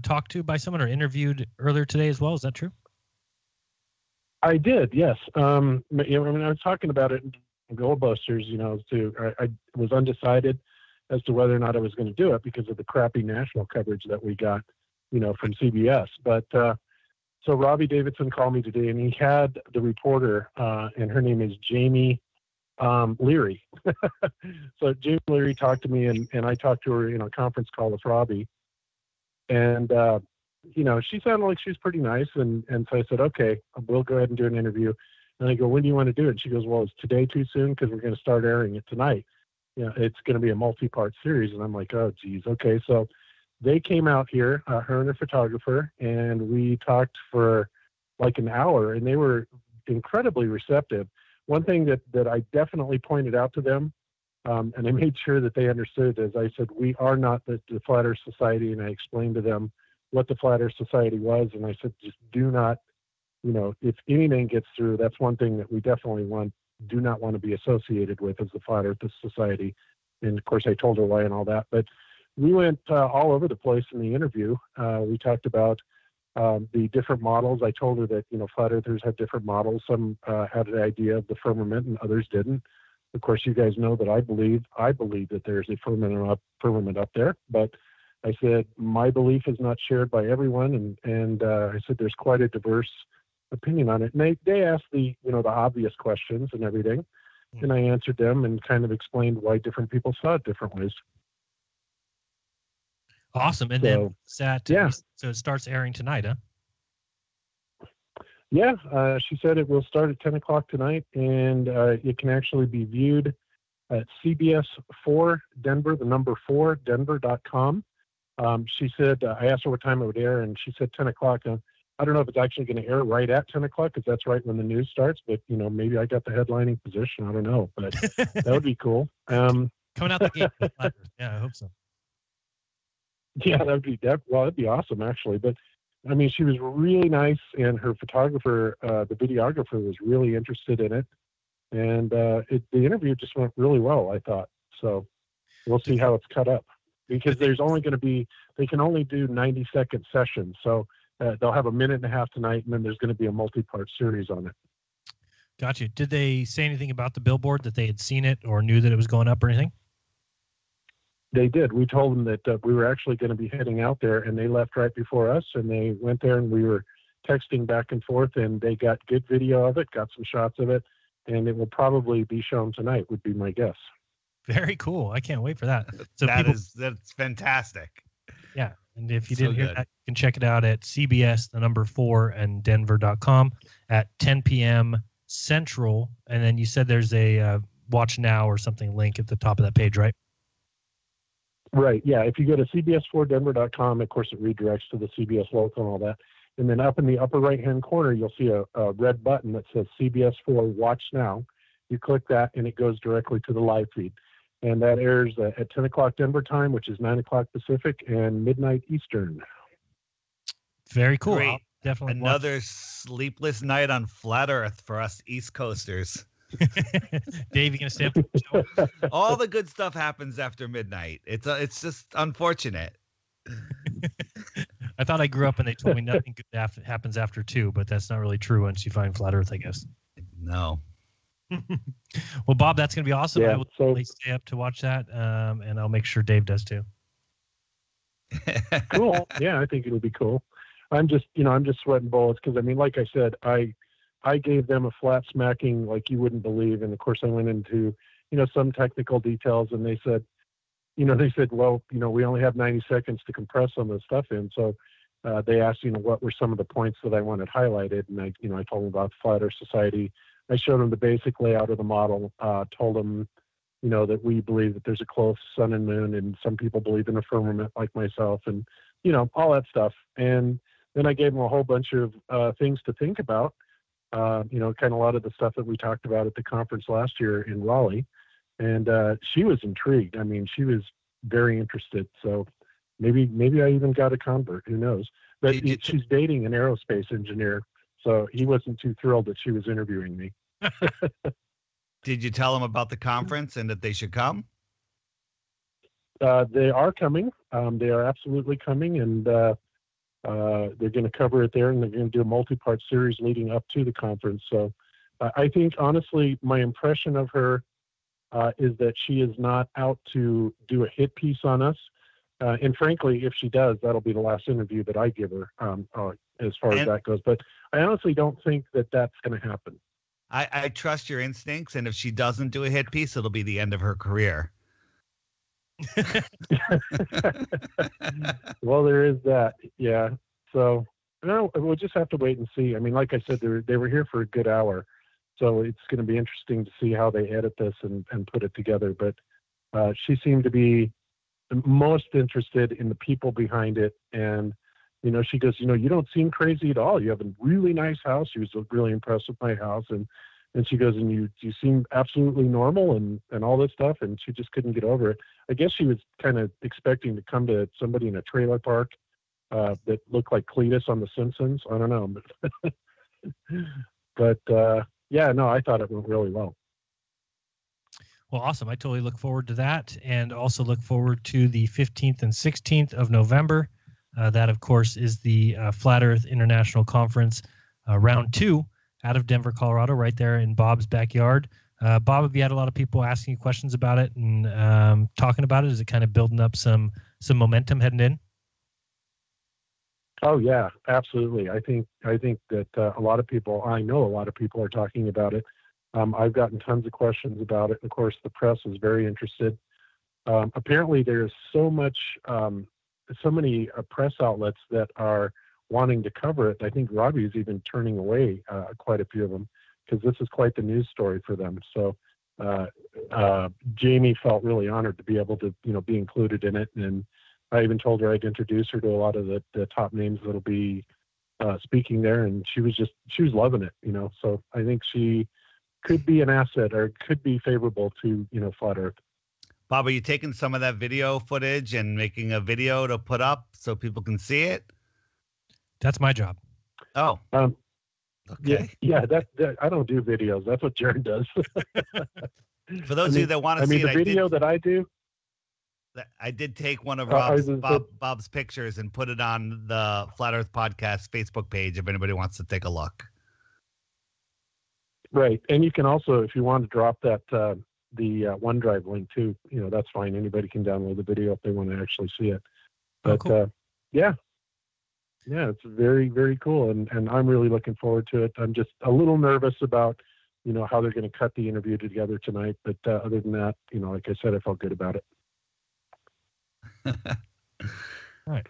talked to by someone or interviewed earlier today as well. Is that true? I did, yes. I was talking about it in Goldbusters, I was undecided as to whether or not I was going to do it because of the crappy national coverage that we got, from CBS. But so Robbie Davidson called me today, and he had the reporter, and her name is Jamie Leary. So Jamie Leary talked to me, and I talked to her in a conference call with Robbie. And, she sounded like she was pretty nice. And so I said, okay, we'll go ahead and do an interview. And I go, when do you want to do it? And she goes, well, is today too soon? Because we're going to start airing it tonight. It's going to be a multi-part series. And I'm like, oh, geez. Okay. So they came out here, her and her photographer, and we talked for like an hour, and they were incredibly receptive. One thing that I definitely pointed out to them, and I made sure that they understood, is I said, we are not the Flat Earth Society. And I explained to them what the Flat Earth Society was. And I said, just do not, if anything gets through, that's one thing that we definitely do not want to be associated with as the Flat Earth Society. And of course I told her why and all that, but we went all over the place in the interview. We talked about the different models. I told her that, Flat Earthers have different models. Some had an idea of the firmament and others didn't. Of course, you guys know that I believe that there's a firmament up there, but I said, my belief is not shared by everyone. And I said, there's quite a diverse opinion on it. And they asked the obvious questions and everything. And I answered them and kind of explained why different people saw it different ways. Awesome. And then so it starts airing tonight, huh? Yeah. She said it will start at 10 o'clock tonight, and it can actually be viewed at CBS 4 Denver, the number 4 Denver.com. She said, I asked her what time it would air, and she said 10 o'clock. I don't know if it's actually going to air right at 10 o'clock, because that's right when the news starts, but maybe I got the headlining position. I don't know, but that would be cool. Coming out the gate. Yeah, I hope so. Yeah, that'd be awesome, actually. But I mean, she was really nice, and her photographer, the videographer, was really interested in it. And the interview just went really well, I thought. So we'll see how it's cut up, because there's only going to be, they can only do 90-second sessions. So they'll have a minute and a half tonight, and then there's going to be a multi-part series on it. Gotcha. Did they say anything about the billboard, that they had seen it or knew that it was going up or anything? They did. We told them that we were actually going to be heading out there, and they left right before us, and they went there, and we were texting back and forth, and they got good video of it, got some shots of it, and it will probably be shown tonight, would be my guess. Very cool. I can't wait for that. So that's fantastic. Yeah. And if you didn't hear that, you can check it out at CBS, the number 4, and Denver.com at 10 p.m. Central. And then you said there's a watch now or something link at the top of that page, right? Right. Yeah. If you go to CBS4Denver.com, of course, it redirects to the CBS local and all that. And then up in the upper right-hand corner, you'll see a red button that says CBS4 Watch Now. You click that, and it goes directly to the live feed. And that airs at 10 o'clock Denver time, which is 9 o'clock Pacific and midnight Eastern. Very cool. Great. Definitely Another sleepless night on Flat Earth for us East Coasters. Dave, you gonna stay up for the show? All the good stuff happens after midnight. It's just unfortunate. I thought I grew up and they told me nothing good happens after 2, but that's not really true once you find Flat Earth, I guess. No. Well, Bob, that's going to be awesome. Yeah, I will totally stay up to watch that, and I'll make sure Dave does too. Cool. Yeah, I think it'll be cool. I'm just sweating bullets because, I mean, like I said, I gave them a flat smacking like you wouldn't believe. And, of course, I went into, some technical details, and they said, well, we only have 90 seconds to compress some of the stuff in. So they asked, what were some of the points that I wanted highlighted. And I told them about the Flat Earth Society. I showed them the basic layout of the model, told them, that we believe that there's a close sun and moon, and some people believe in a firmament like myself, and, all that stuff. And then I gave them a whole bunch of things to think about, kind of a lot of the stuff that we talked about at the conference last year in Raleigh. And she was intrigued. I mean, she was very interested. So maybe I even got a convert. Who knows? But she's dating an aerospace engineer, so he wasn't too thrilled that she was interviewing me. Did you tell them about the conference and that they should come? They are coming. They are absolutely coming, and they're going to cover it there, and they're going to do a multi-part series leading up to the conference. So I think, honestly, my impression of her is that she is not out to do a hit piece on us. And frankly, if she does, that'll be the last interview that I give her as far as that goes. But I honestly don't think that that's going to happen. I trust your instincts, and if she doesn't do a hit piece, it'll be the end of her career. Well, there is that. Yeah. So we'll just have to wait and see. I mean, like I said, they were here for a good hour. So it's going to be interesting to see how they edit this and put it together. But she seemed to be most interested in the people behind it. And, she goes, you don't seem crazy at all. You have a really nice house. She was really impressed with my house. And she goes, and you seem absolutely normal and all this stuff. And she just couldn't get over it. I guess she was kind of expecting to come to somebody in a trailer park that looked like Cletus on The Simpsons. I don't know. But yeah, no, I thought it went really well. Well, awesome. I totally look forward to that, and also look forward to the 15th and 16th of November. That, of course, is the Flat Earth International Conference, round 2 out of Denver, Colorado, right there in Bob's backyard. Bob, have you had a lot of people asking you questions about it and talking about it? Is it kind of building up some momentum heading in? Oh yeah, absolutely. I think that a lot of people, I know a lot of people are talking about it. I've gotten tons of questions about it. Of course, the press is very interested. Apparently, there's so many press outlets that are wanting to cover it. I think Robbie is even turning away quite a few of them because this is quite the news story for them. So Jamie felt really honored to be able to, be included in it, and I even told her I'd introduce her to a lot of the top names that'll be speaking there, and she was loving it, So I think she could be an asset, or could be favorable to, Flat Earth. Bob, are you taking some of that video footage and making a video to put up so people can see it? That's my job. Oh. Okay. Yeah. That I don't do videos. That's what Jeran does. For those of you that want to see the video that I do. I did take one of Bob's pictures and put it on the Flat Earth Podcast Facebook page if anybody wants to take a look. Right. And you can also, if you want to drop that, the OneDrive link too, that's fine. Anybody can download the video if they want to actually see it. But cool. Yeah, it's very, very cool. And I'm really looking forward to it. I'm just a little nervous about, how they're going to cut the interview together tonight. But other than that, like I said, I felt good about it. All right.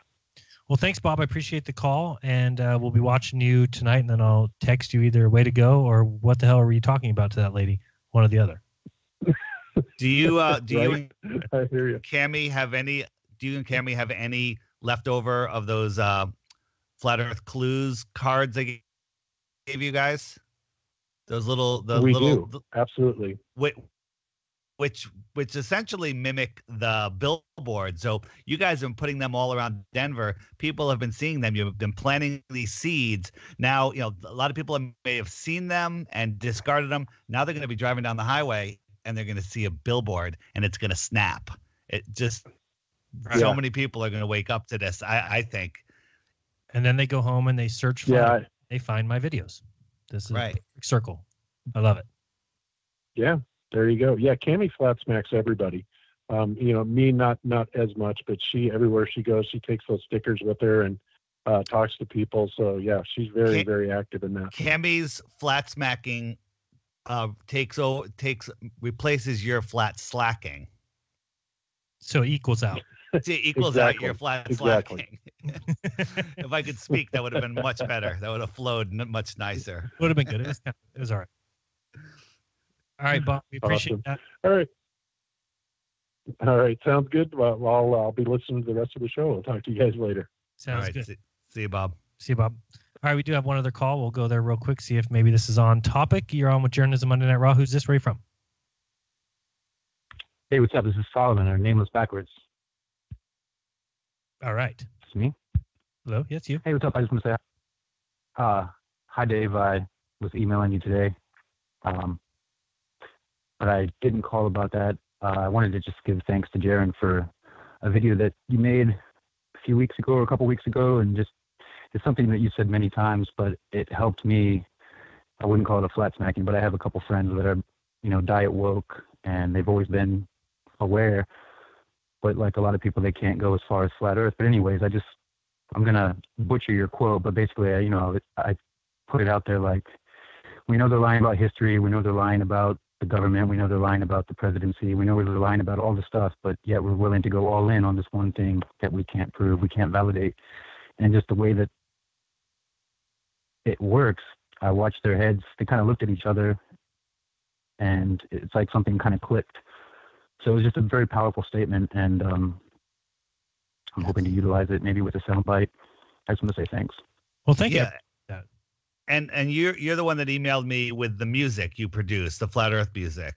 Well, thanks, Bob. I appreciate the call, and we'll be watching you tonight, and then I'll text you either way to go or what the hell are you talking about to that lady, one or the other. Do you I hear you. Cammy have any? Do you and Cammy have any leftover of those Flat Earth Clues cards I gave you guys? Those little, we do. Absolutely. Which essentially mimic the billboard. So you guys have been putting them all around Denver. People have been seeing them. You've been planting these seeds. Now, a lot of people may have seen them and discarded them. Now they're going to be driving down the highway and they're going to see a billboard and it's going to snap. It just, so many people are going to wake up to this, I think. And then they go home and they search for they find my videos. This is a perfect circle. I love it. Yeah. There you go. Yeah, Cammy flat smacks everybody. Me not as much, but she everywhere she goes, she takes those stickers with her and talks to people. So yeah, she's very very active in that. Cammy's flat smacking replaces your flat slacking. So it equals out. It equals out your flat slacking. If I could speak, that would have been much better. That would have flowed much nicer. Would have been good. It was all right. All right, Bob. We appreciate that. All right. Sounds good. Well, I'll be listening to the rest of the show. I'll talk to you guys later. Sounds good. See you, Bob. See you, Bob. All right, we do have one other call. We'll go there real quick, see if maybe this is on topic. You're on with Jeranism Monday Night Raw. Who's this? Where are you from? Hey, what's up? This is Solomon, or Nameless Backwards. All right. It's me. Hello. Yes, you. Hey, what's up? I just want to say hi, Dave. I was emailing you today. But I didn't call about that. I wanted to just give thanks to Jeran for a video that you made a few weeks ago or a couple weeks ago, and just it's something that you said many times, but it helped me. I wouldn't call it a flat smacking, but I have a couple friends that are, diet woke, and they've always been aware. But like a lot of people, they can't go as far as flat Earth. But anyways, I'm gonna butcher your quote, but basically, I put it out there like, we know they're lying about history, we know they're lying about the government, we know they're lying about the presidency, we know they're lying about all the stuff, but yet we're willing to go all in on this one thing that we can't prove, we can't validate. And just the way that it works, I watched their heads, they kind of looked at each other, and it's like something kind of clicked. So it was just a very powerful statement, and I'm hoping to utilize it maybe with a soundbite. I just want to say thanks. Well, thank you. And you're the one that emailed me with the music you produce, the Flat Earth music.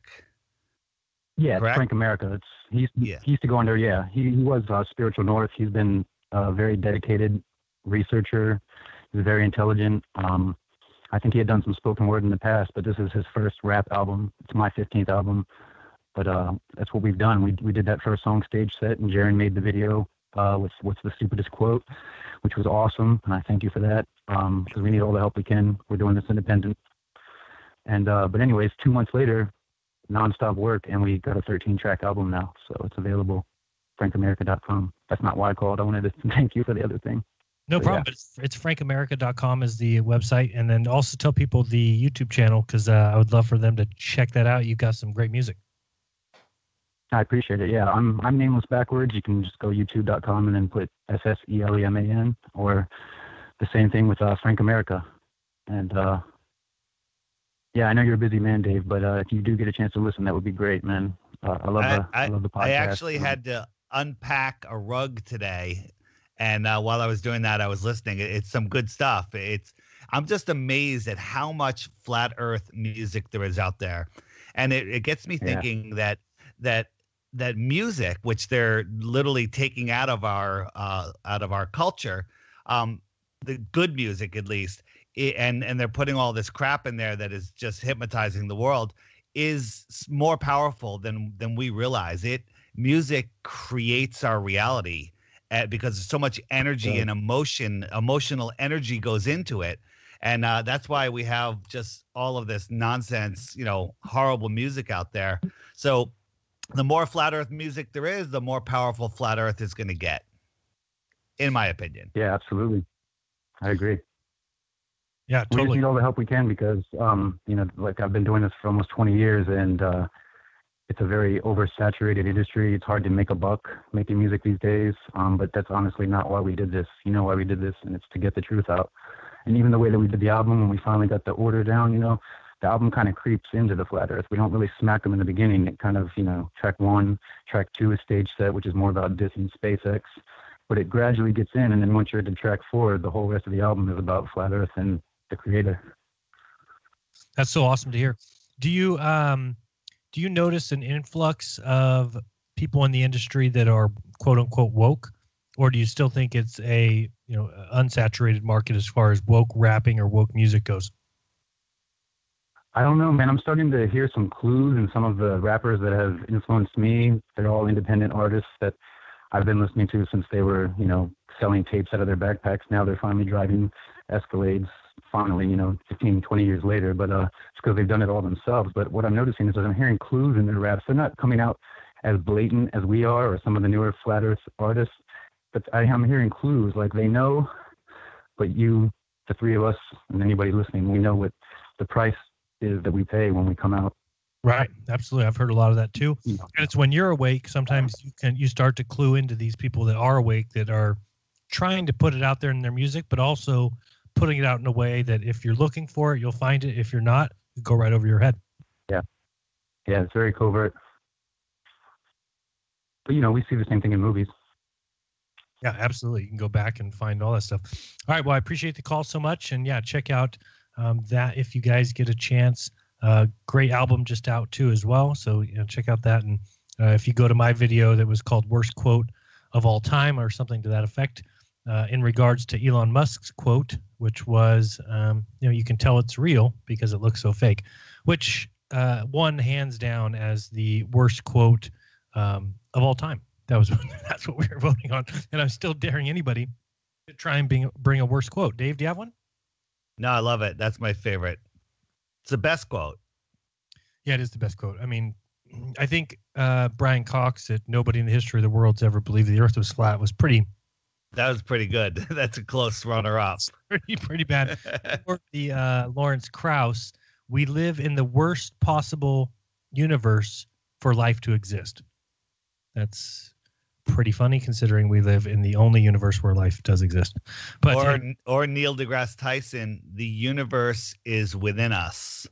Yeah, it's Frank America. He used to go under. Yeah, he was Spiritual North. He's been a very dedicated researcher. He's very intelligent. I think he had done some spoken word in the past, but this is his first rap album. It's my 15th album, but that's what we've done. We did that first song stage set, and Jeran made the video with What's the Stupidest Quote, which was awesome, and I thank you for that, because we need all the help we can. We're doing this independent. And but anyways, 2 months later, nonstop work, and we got a 13-track album now, so it's available, frankамerica.com. That's not why I called. I wanted to thank you for the other thing. No problem. Yeah. But it's frankамerica.com is the website, and then also tell people the YouTube channel, because I would love for them to check that out. You've got some great music. I appreciate it. Yeah, I'm Nameless Backwards. You can just go youtube.com and then put SSELEMAN, or the same thing with Frank America. And yeah, I know you're a busy man, Dave, but if you do get a chance to listen, that would be great, man. I love the podcast. I actually had to unpack a rug today, and while I was doing that, I was listening. It's some good stuff. I'm just amazed at how much flat Earth music there is out there, and it gets me thinking that music, which they're literally taking out of our culture, the good music at least, and they're putting all this crap in there that is just hypnotizing the world, is more powerful than we realize. Music creates our reality, because so much energy and emotional energy goes into it. And that's why we have just all of this nonsense, horrible music out there. So the more flat earth music there is, the more powerful flat earth is going to get, in my opinion. Yeah, absolutely. I agree. Yeah, totally. We just need all the help we can because, like I've been doing this for almost 20 years and it's a very oversaturated industry. It's hard to make a buck making music these days. But that's honestly not why we did this. You know why we did this, and it's to get the truth out. And even the way that we did the album, when we finally got the order down, the album kind of creeps into the flat earth. We don't really smack them in the beginning. It kind of, track 1, track 2 is stage set, which is more about dissing SpaceX. But it gradually gets in, and then once you're into track 4, the whole rest of the album is about flat earth and the creator. That's so awesome to hear. Do you notice an influx of people in the industry that are quote unquote woke, or do you still think it's a unsaturated market as far as woke rapping or woke music goes? I don't know, man. I'm starting to hear some clues in some of the rappers that have influenced me. They're all independent artists that I've been listening to since they were, selling tapes out of their backpacks. Now they're finally driving Escalades, finally, 15, 20 years later. But it's because they've done it all themselves. But what I'm noticing is that I'm hearing clues in their raps. They're not coming out as blatant as we are or some of the newer flat earth artists. But I'm hearing clues like they know, but you, the three of us, and anybody listening, we know what the price is that we pay when we come out. Right. Absolutely. I've heard a lot of that too. And it's when you're awake, sometimes you start to clue into these people that are awake, that are trying to put it out there in their music, but also putting it out in a way that if you're looking for it, you'll find it. If you're not, it go right over your head. Yeah. Yeah. It's very covert. But, we see the same thing in movies. Yeah, absolutely. You can go back and find all that stuff. All right. Well, I appreciate the call so much. And yeah, check out that if you guys get a chance. Great album just out too as well. So check out that. And if you go to my video that was called Worst Quote of All Time or something to that effect, in regards to Elon Musk's quote, which was, you can tell it's real because it looks so fake, which won hands down as the worst quote of all time. That's what we were voting on. And I'm still daring anybody to try and bring a worst quote. Dave, do you have one? No, I love it. That's my favorite. It's the best quote. Yeah, it is the best quote. I mean, I think Brian Cox, that nobody in the history of the world's ever believed the earth was flat, was pretty. That was pretty good. That's a close runner-up. Pretty bad. Or the Lawrence Krauss, we live in the worst possible universe for life to exist. That's pretty funny considering we live in the only universe where life does exist. But or Neil deGrasse Tyson, the universe is within us.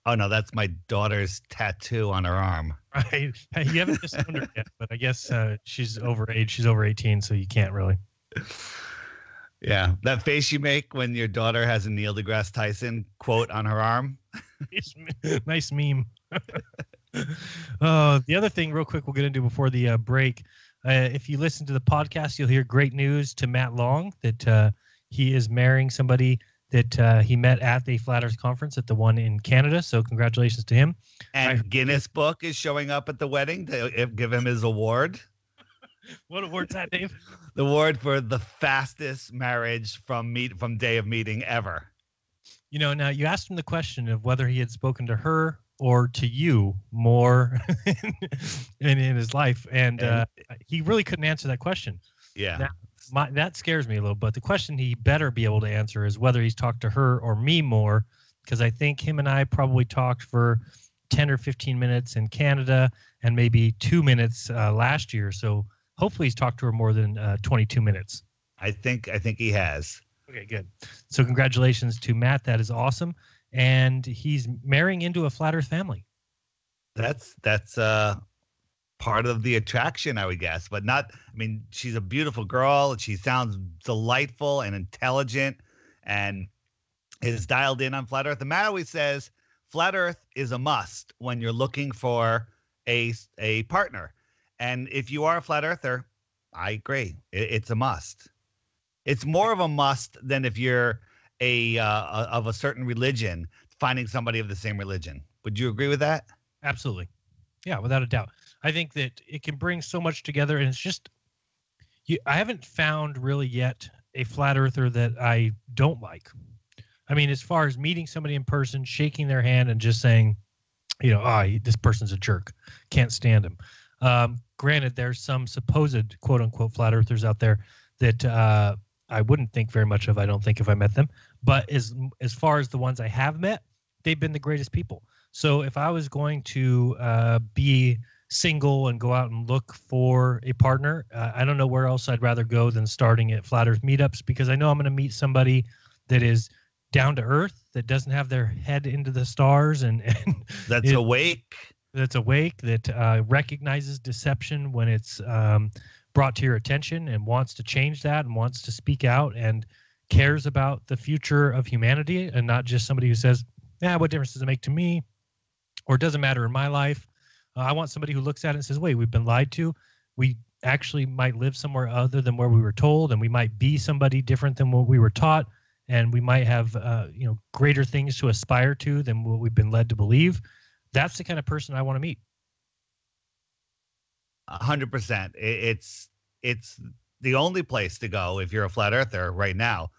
Oh no, that's my daughter's tattoo on her arm. Right. You haven't disowned her yet, but I guess she's over age. She's over 18, so you can't really. Yeah, that face you make when your daughter has a Neil deGrasse Tyson quote on her arm. Nice meme. The other thing, real quick, we'll get into before the break. If you listen to the podcast, you'll hear great news to Matt Long that he is marrying somebody that he met at the Flat Earth Conference at the one in Canada. So congratulations to him. And Guinness Book is showing up at the wedding to give him his award. What award's that, Dave? The award for the fastest marriage from day of meeting ever. Now you asked him the question of whether he had spoken to her or to you more in his life. And he really couldn't answer that question. Yeah. That scares me a little, but the question he better be able to answer is whether he's talked to her or me more, because I think him and I probably talked for 10 or 15 minutes in Canada and maybe 2 minutes last year. So hopefully he's talked to her more than 22 minutes. I think he has. Okay, good. So congratulations to Matt. That is awesome. And he's marrying into a Flat Earth family. That's part of the attraction, I would guess, but not. I mean, she's a beautiful girl. She sounds delightful and intelligent, and is dialed in on Flat Earth. And Matt always says Flat Earth is a must when you're looking for a partner. And if you are a Flat Earther, I agree. It's a must. It's more of a must than if you're of a certain religion, finding somebody of the same religion. Would you agree with that? Absolutely. Yeah, without a doubt. I think that it can bring so much together, and it's just I haven't found really yet a flat earther that I don't like. I mean, as far as meeting somebody in person, shaking their hand and just saying, this person's a jerk, can't stand him. Granted, there's some supposed quote unquote flat earthers out there that I wouldn't think very much of, I don't think, if I met them. But as far as the ones I have met, they've been the greatest people. So if I was going to be single and go out and look for a partner, I don't know where else I'd rather go than starting at Flat Earth meetups, because I know I'm going to meet somebody that is down to earth, that doesn't have their head into the stars, and that's awake. That's awake, that recognizes deception when it's brought to your attention and wants to change that and wants to speak out and cares about the future of humanity, and not just somebody who says, what difference does it make to me, or it doesn't matter in my life. I want somebody who looks at it and says, wait, we've been lied to. We actually might live somewhere other than where we were told, and we might be somebody different than what we were taught, and we might have greater things to aspire to than what we've been led to believe. That's the kind of person I want to meet. 100%. It's the only place to go if you're a flat earther right now.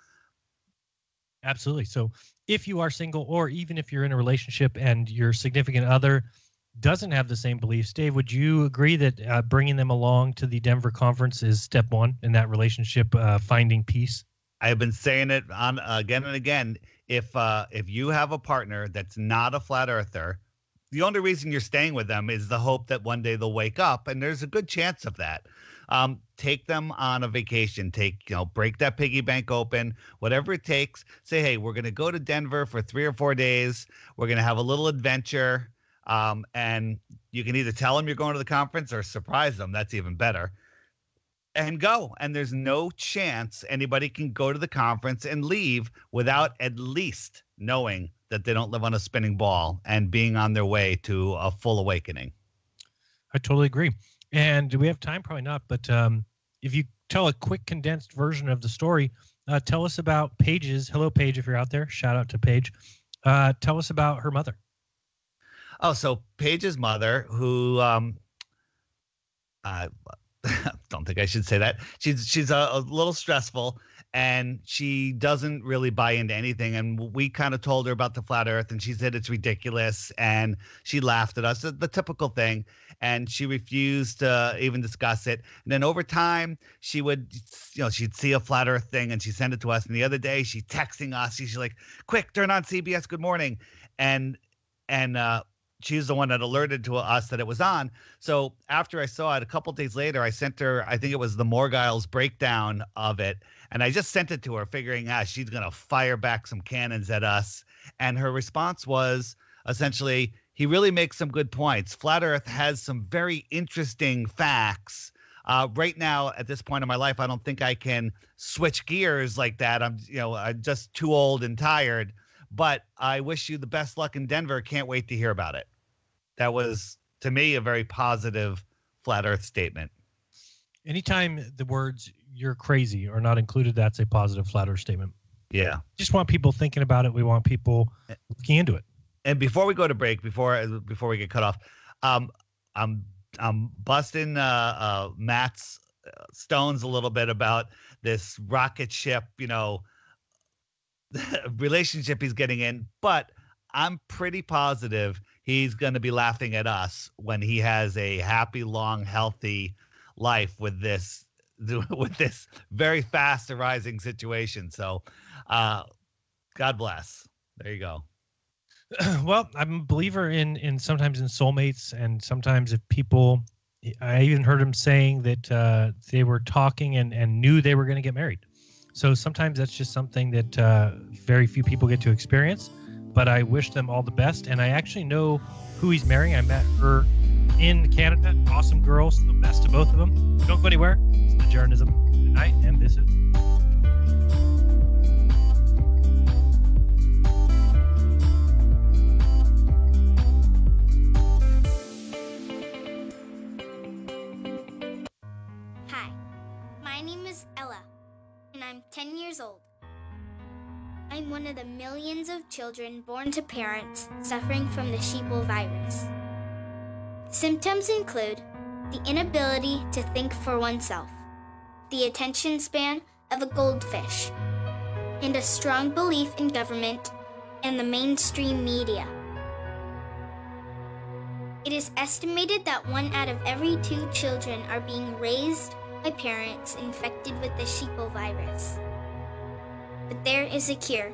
Absolutely. So if you are single, or even if you're in a relationship and your significant other doesn't have the same beliefs, Dave, would you agree that bringing them along to the Denver conference is step one in that relationship, finding peace? I've been saying it on again and again. If you have a partner that's not a flat earther, the only reason you're staying with them is the hope that one day they'll wake up, and there's a good chance of that. Take them on a vacation. Break that piggy bank open, whatever it takes. Say, hey, we're going to go to Denver for 3 or 4 days. We're going to have a little adventure. And you can either tell them you're going to the conference or surprise them. That's even better. And go. And there's no chance anybody can go to the conference and leave without at least knowing that they don't live on a spinning ball and being on their way to a full awakening. I totally agree. And do we have time? Probably not. But if you tell a quick condensed version of the story, tell us about Paige's. Hello, Paige, if you're out there. Shout out to Paige. Tell us about her mother. Oh, so Paige's mother, who I don't think I should say that. She's a little stressful, and she doesn't really buy into anything. And we kind of told her about the flat earth, and she said it's ridiculous, and she laughed at us, the typical thing. And she refused to even discuss it. And then over time, she would, she'd see a flat earth thing and she'd send it to us. And the other day, she's texting us. She's like, quick, turn on CBS Good Morning. And she's the one that alerted to us that it was on. So after I saw it, a couple days later, I sent her, I think it was the Morgiles breakdown of it. And I just sent it to her figuring, she's going to fire back some cannons at us. And her response was essentially, he really makes some good points. Flat Earth has some very interesting facts. Right now, at this point in my life, I don't think I can switch gears like that. I'm just too old and tired. But I wish you the best luck in Denver. Can't wait to hear about it. That was, to me, a very positive Flat Earth statement. Anytime the words "you're crazy" are not included, that's a positive Flat Earth statement. Yeah. Just want people thinking about it. We want people looking into it. And before we go to break, before we get cut off, I'm busting Matt's stones a little bit about this rocket ship, relationship he's getting in. But I'm pretty positive he's going to be laughing at us when he has a happy, long, healthy life with this very fast arising situation. So, God bless. There you go. Well, I'm a believer in sometimes in soulmates, and sometimes if people, I even heard him saying that they were talking and knew they were going to get married. So sometimes that's just something that very few people get to experience, but I wish them all the best. And I actually know who he's marrying. I met her in Canada. Awesome girl. So the best to both of them. Don't go anywhere. It's the Jeranism tonight, and this is... Hi, my name is Ella, and I'm 10 I'm one of the millions of children born to parents suffering from the sheeple virus. Symptoms include the inability to think for oneself, the attention span of a goldfish, and a strong belief in government and the mainstream media. It is estimated that 1 out of every 2 children are being raised by parents infected with the sheeple virus. But there is a cure.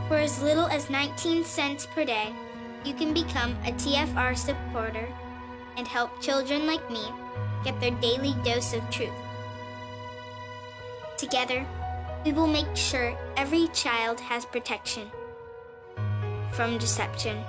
For as little as 19 cents per day, you can become a TFR supporter and help children like me get their daily dose of truth. Together, we will make sure every child has protection from deception.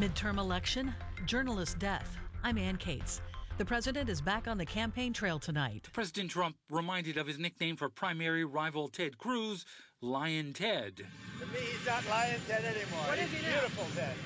Midterm election, journalist death. I'm Ann Cates. The president is back on the campaign trail tonight. President Trump reminded of his nickname for primary rival Ted Cruz, Lion Ted. To me, he's not Lion Ted anymore. What is he now? Beautiful Ted.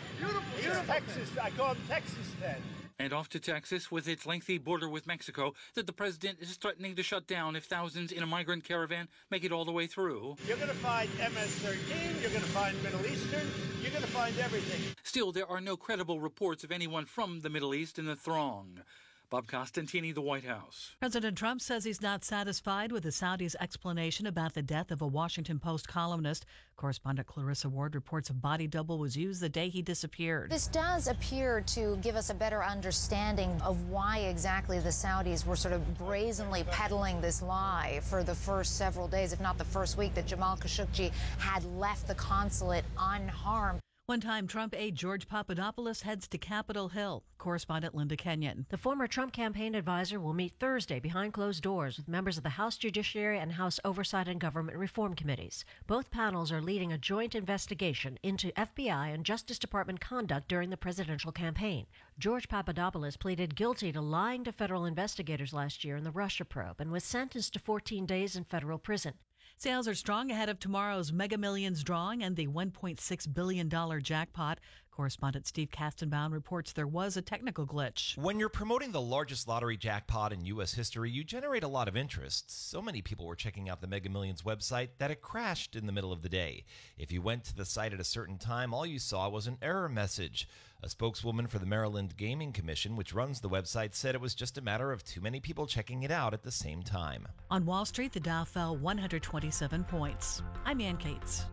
He's Texas. I call him Texas Ted. And off to Texas, with its lengthy border with Mexico, that the president is threatening to shut down if thousands in a migrant caravan make it all the way through. You're going to find MS-13, you're going to find Middle Eastern, you're going to find everything. Still, there are no credible reports of anyone from the Middle East in the throng. Bob Costantini, the White House. President Trump says he's not satisfied with the Saudis' explanation about the death of a Washington Post columnist. Correspondent Clarissa Ward reports a body double was used the day he disappeared. This does appear to give us a better understanding of why exactly the Saudis were sort of brazenly peddling this lie for the first several days, if not the first week, that Jamal Khashoggi had left the consulate unharmed. One-time Trump aide George Papadopoulos heads to Capitol Hill. Correspondent Linda Kenyon. The former Trump campaign advisor will meet Thursday behind closed doors with members of the House Judiciary and House Oversight and Government Reform Committees. Both panels are leading a joint investigation into FBI and Justice Department conduct during the presidential campaign. George Papadopoulos pleaded guilty to lying to federal investigators last year in the Russia probe and was sentenced to 14 days in federal prison. Sales are strong ahead of tomorrow's Mega Millions drawing and the $1.6 billion jackpot. Correspondent Steve Kastenbaum reports there was a technical glitch. When you're promoting the largest lottery jackpot in U.S. history, you generate a lot of interest. So many people were checking out the Mega Millions website that it crashed in the middle of the day. If you went to the site at a certain time, all you saw was an error message. A spokeswoman for the Maryland Gaming Commission, which runs the website, said it was just a matter of too many people checking it out at the same time. On Wall Street, the Dow fell 127 points. I'm Ann Cates.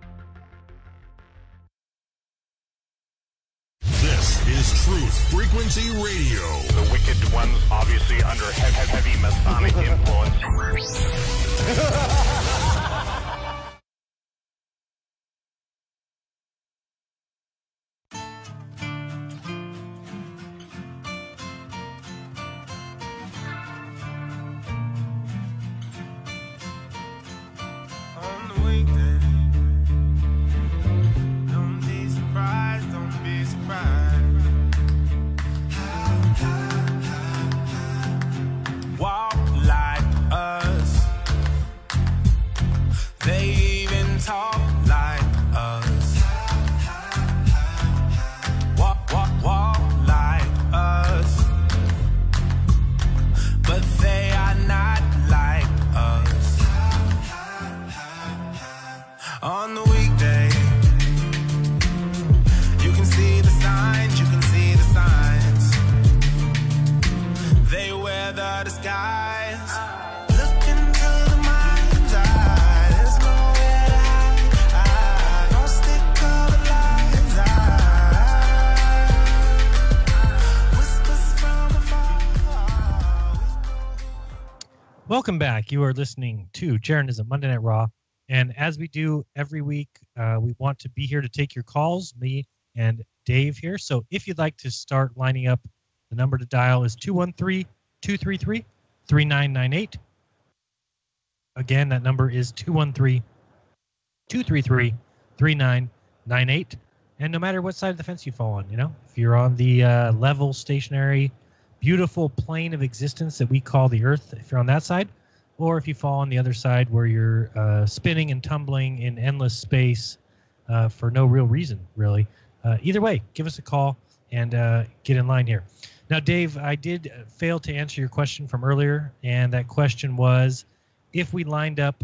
This is Truth Frequency Radio. The wicked ones obviously under heavy Masonic influence. Walk like us. They even talk like us. Walk like us. But they are not like us. On the weekday, you can see the signs, you can see the signs. They wear the disguise. Look into the mind's eye. There's nowhere to hide. Don't stick all the lines. Whispers from afar. Welcome back. You are listening to Jeranism Monday Night Raw. And as we do every week, we want to be here to take your calls, me and Dave here. So if you'd like to start lining up, the number to dial is 213-233-3998. Again, that number is 213-233-3998. And no matter what side of the fence you fall on, you know, if you're on the level, stationary, beautiful plane of existence that we call the Earth, if you're on that side, or if you fall on the other side where you're spinning and tumbling in endless space for no real reason, really. Either way, give us a call and get in line here. Now, Dave, I did fail to answer your question from earlier, and that question was if we lined up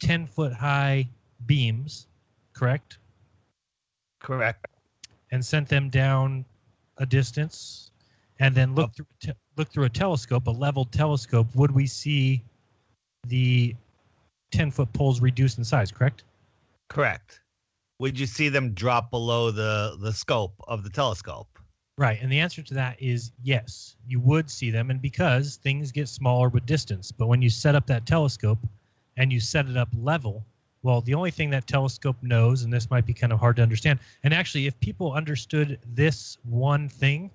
10-foot high beams, correct? Correct. And sent them down a distance, and then look through a telescope, a leveled telescope, would we see the 10-foot poles reduce in size, correct? Correct. Would you see them drop below the scope of the telescope? Right, and the answer to that is yes, you would see them, and because things get smaller with distance. But when you set up that telescope and you set it up level, well, the only thing that telescope knows, and this might be kind of hard to understand, and actually if people understood this one thing,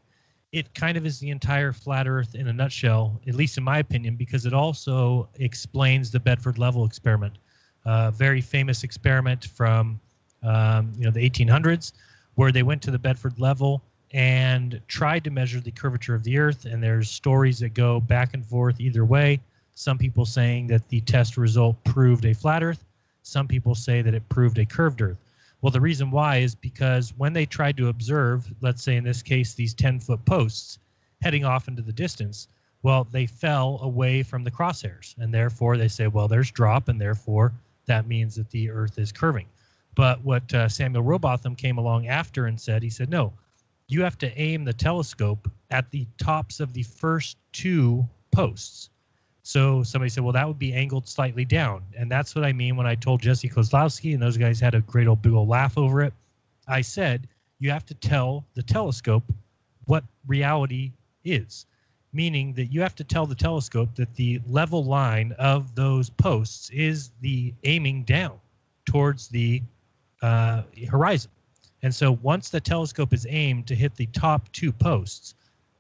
it kind of is the entire flat Earth in a nutshell, at least in my opinion, because it also explains the Bedford level experiment, very famous experiment from the 1800s, where they went to the Bedford level and tried to measure the curvature of the Earth, and there's stories that go back and forth either way. Some people saying that the test result proved a flat Earth. Some people say that it proved a curved Earth. Well, the reason why is because when they tried to observe, let's say in this case, these 10-foot posts heading off into the distance, well, they fell away from the crosshairs, and therefore they say, well, there's drop, and therefore that means that the Earth is curving. But what Samuel Rowbotham came along after and said, he said, no, you have to aim the telescope at the tops of the first two posts. So somebody said, well, that would be angled slightly down. And that's what I mean when I told Jesse Kozlowski, and those guys had a great old big old laugh over it. I said, you have to tell the telescope what reality is, meaning that you have to tell the telescope that the level line of those posts is the aiming down towards the horizon. And so once the telescope is aimed to hit the top two posts,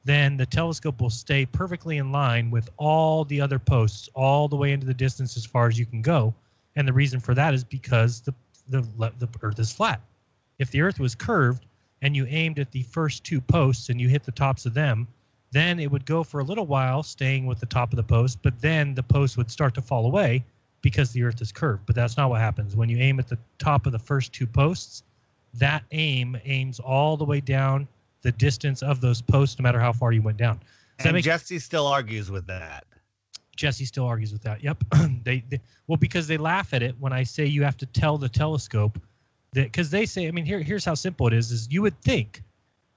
then the telescope will stay perfectly in line with all the other posts all the way into the distance as far as you can go. And the reason for that is because the Earth is flat. If the Earth was curved and you aimed at the first two posts and you hit the tops of them, then it would go for a little while staying with the top of the post, but then the post would start to fall away because the Earth is curved. But that's not what happens. When you aim at the top of the first two posts, that aims all the way down the distance of those posts, no matter how far you went down. And Jesse still argues with that. Jesse still argues with that. Yep. Well, because they laugh at it when I say you have to tell the telescope that, because they say, I mean, here's how simple it is you would think,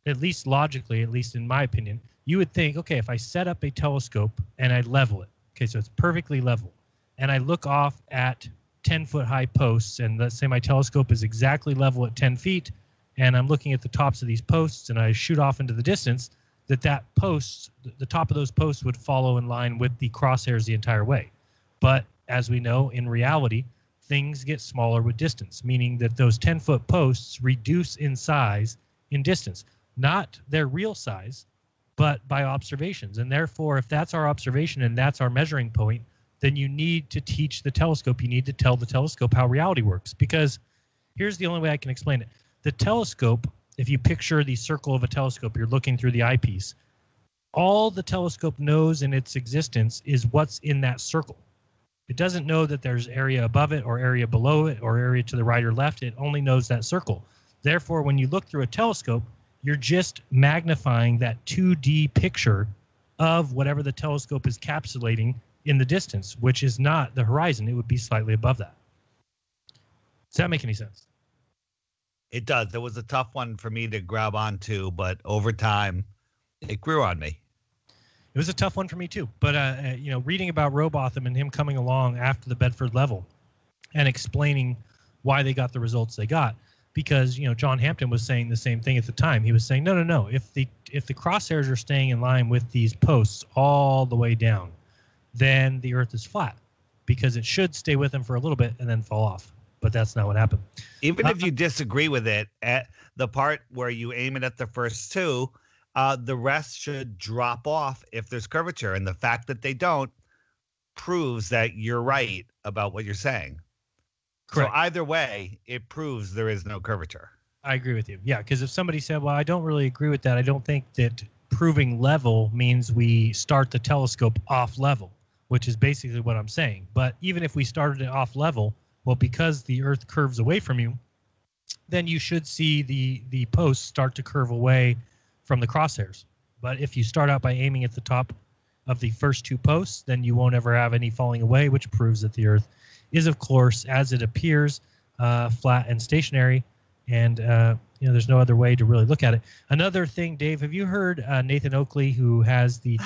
at least logically, at least in my opinion, you would think, okay, if I set up a telescope and I level it, okay, so it's perfectly level, and I look off at 10-foot high posts, and let's say my telescope is exactly level at 10 feet, and I'm looking at the tops of these posts, and I shoot off into the distance, that post, the top of those posts would follow in line with the crosshairs the entire way. But as we know, in reality, things get smaller with distance, meaning that those 10-foot posts reduce in size in distance, not their real size, but by observations. And therefore, if that's our observation and that's our measuring point, then you need to teach the telescope. You need to tell the telescope how reality works, because here's the only way I can explain it. The telescope, if you picture the circle of a telescope, you're looking through the eyepiece. All the telescope knows in its existence is what's in that circle. It doesn't know that there's area above it or area below it or area to the right or left. It only knows that circle. Therefore, when you look through a telescope, you're just magnifying that 2D picture of whatever the telescope is capsulating in the distance, which is not the horizon. It would be slightly above that. Does that make any sense? It does. It was a tough one for me to grab onto, but over time, it grew on me. It was a tough one for me too. But reading about Rowbotham and him coming along after the Bedford level and explaining why they got the results they got, because John Hampton was saying the same thing at the time. He was saying, no. If the crosshairs are staying in line with these posts all the way down, then the Earth is flat, because it should stay with them for a little bit and then fall off. But that's not what happened. Even if you disagree with it, at the part where you aim it at the first two, the rest should drop off if there's curvature. And the fact that they don't proves that you're right about what you're saying. Correct. So either way, it proves there is no curvature. I agree with you. Yeah, because if somebody said, well, I don't really agree with that, I don't think that proving level means we start the telescope off level, which is basically what I'm saying. But even if we started it off level, well, because the Earth curves away from you, then you should see the posts start to curve away from the crosshairs. But if you start out by aiming at the top of the first 2 posts, then you won't ever have any falling away, which proves that the Earth is, of course, as it appears, flat and stationary. And there's no other way to really look at it. Another thing, Dave, have you heard Nathan Oakley, who has the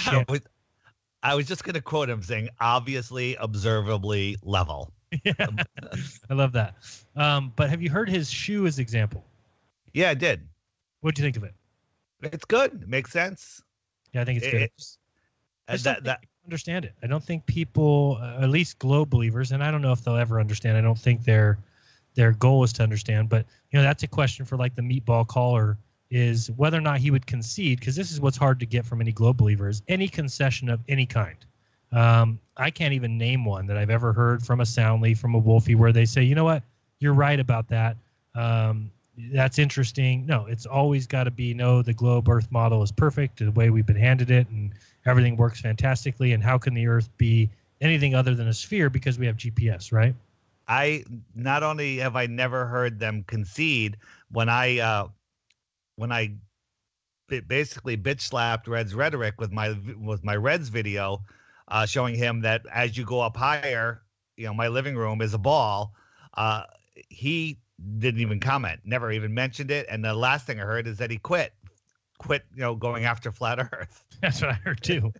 I was just going to quote him saying, obviously, observably level. Yeah, I love that. But have you heard his shoe as example? Yeah, I did. What'd you think of it? It's good. It makes sense. Yeah, I think it's good. I just don't think people understand it. I don't think people, at least globe believers, and I don't know if they'll ever understand. I don't think their goal is to understand. But that's a question for like the meatball caller, is whether or not he would concede, because this is what's hard to get from any globe believers, any concession of any kind. I can't even name one that I've ever heard from a Soundly, from a Wolfie, where they say, you know what, you're right about that. That's interesting. No, it's always got to be, no, the globe Earth model is perfect, the way we've been handed it, and everything works fantastically. And how can the Earth be anything other than a sphere because we have GPS, right? Not only have I never heard them concede, when I basically bitch slapped Red's rhetoric with my Reds video, showing him that as you go up higher, my living room is a ball. He didn't even comment, never even mentioned it. And the last thing I heard is that he quit, going after flat Earth. That's what I heard too.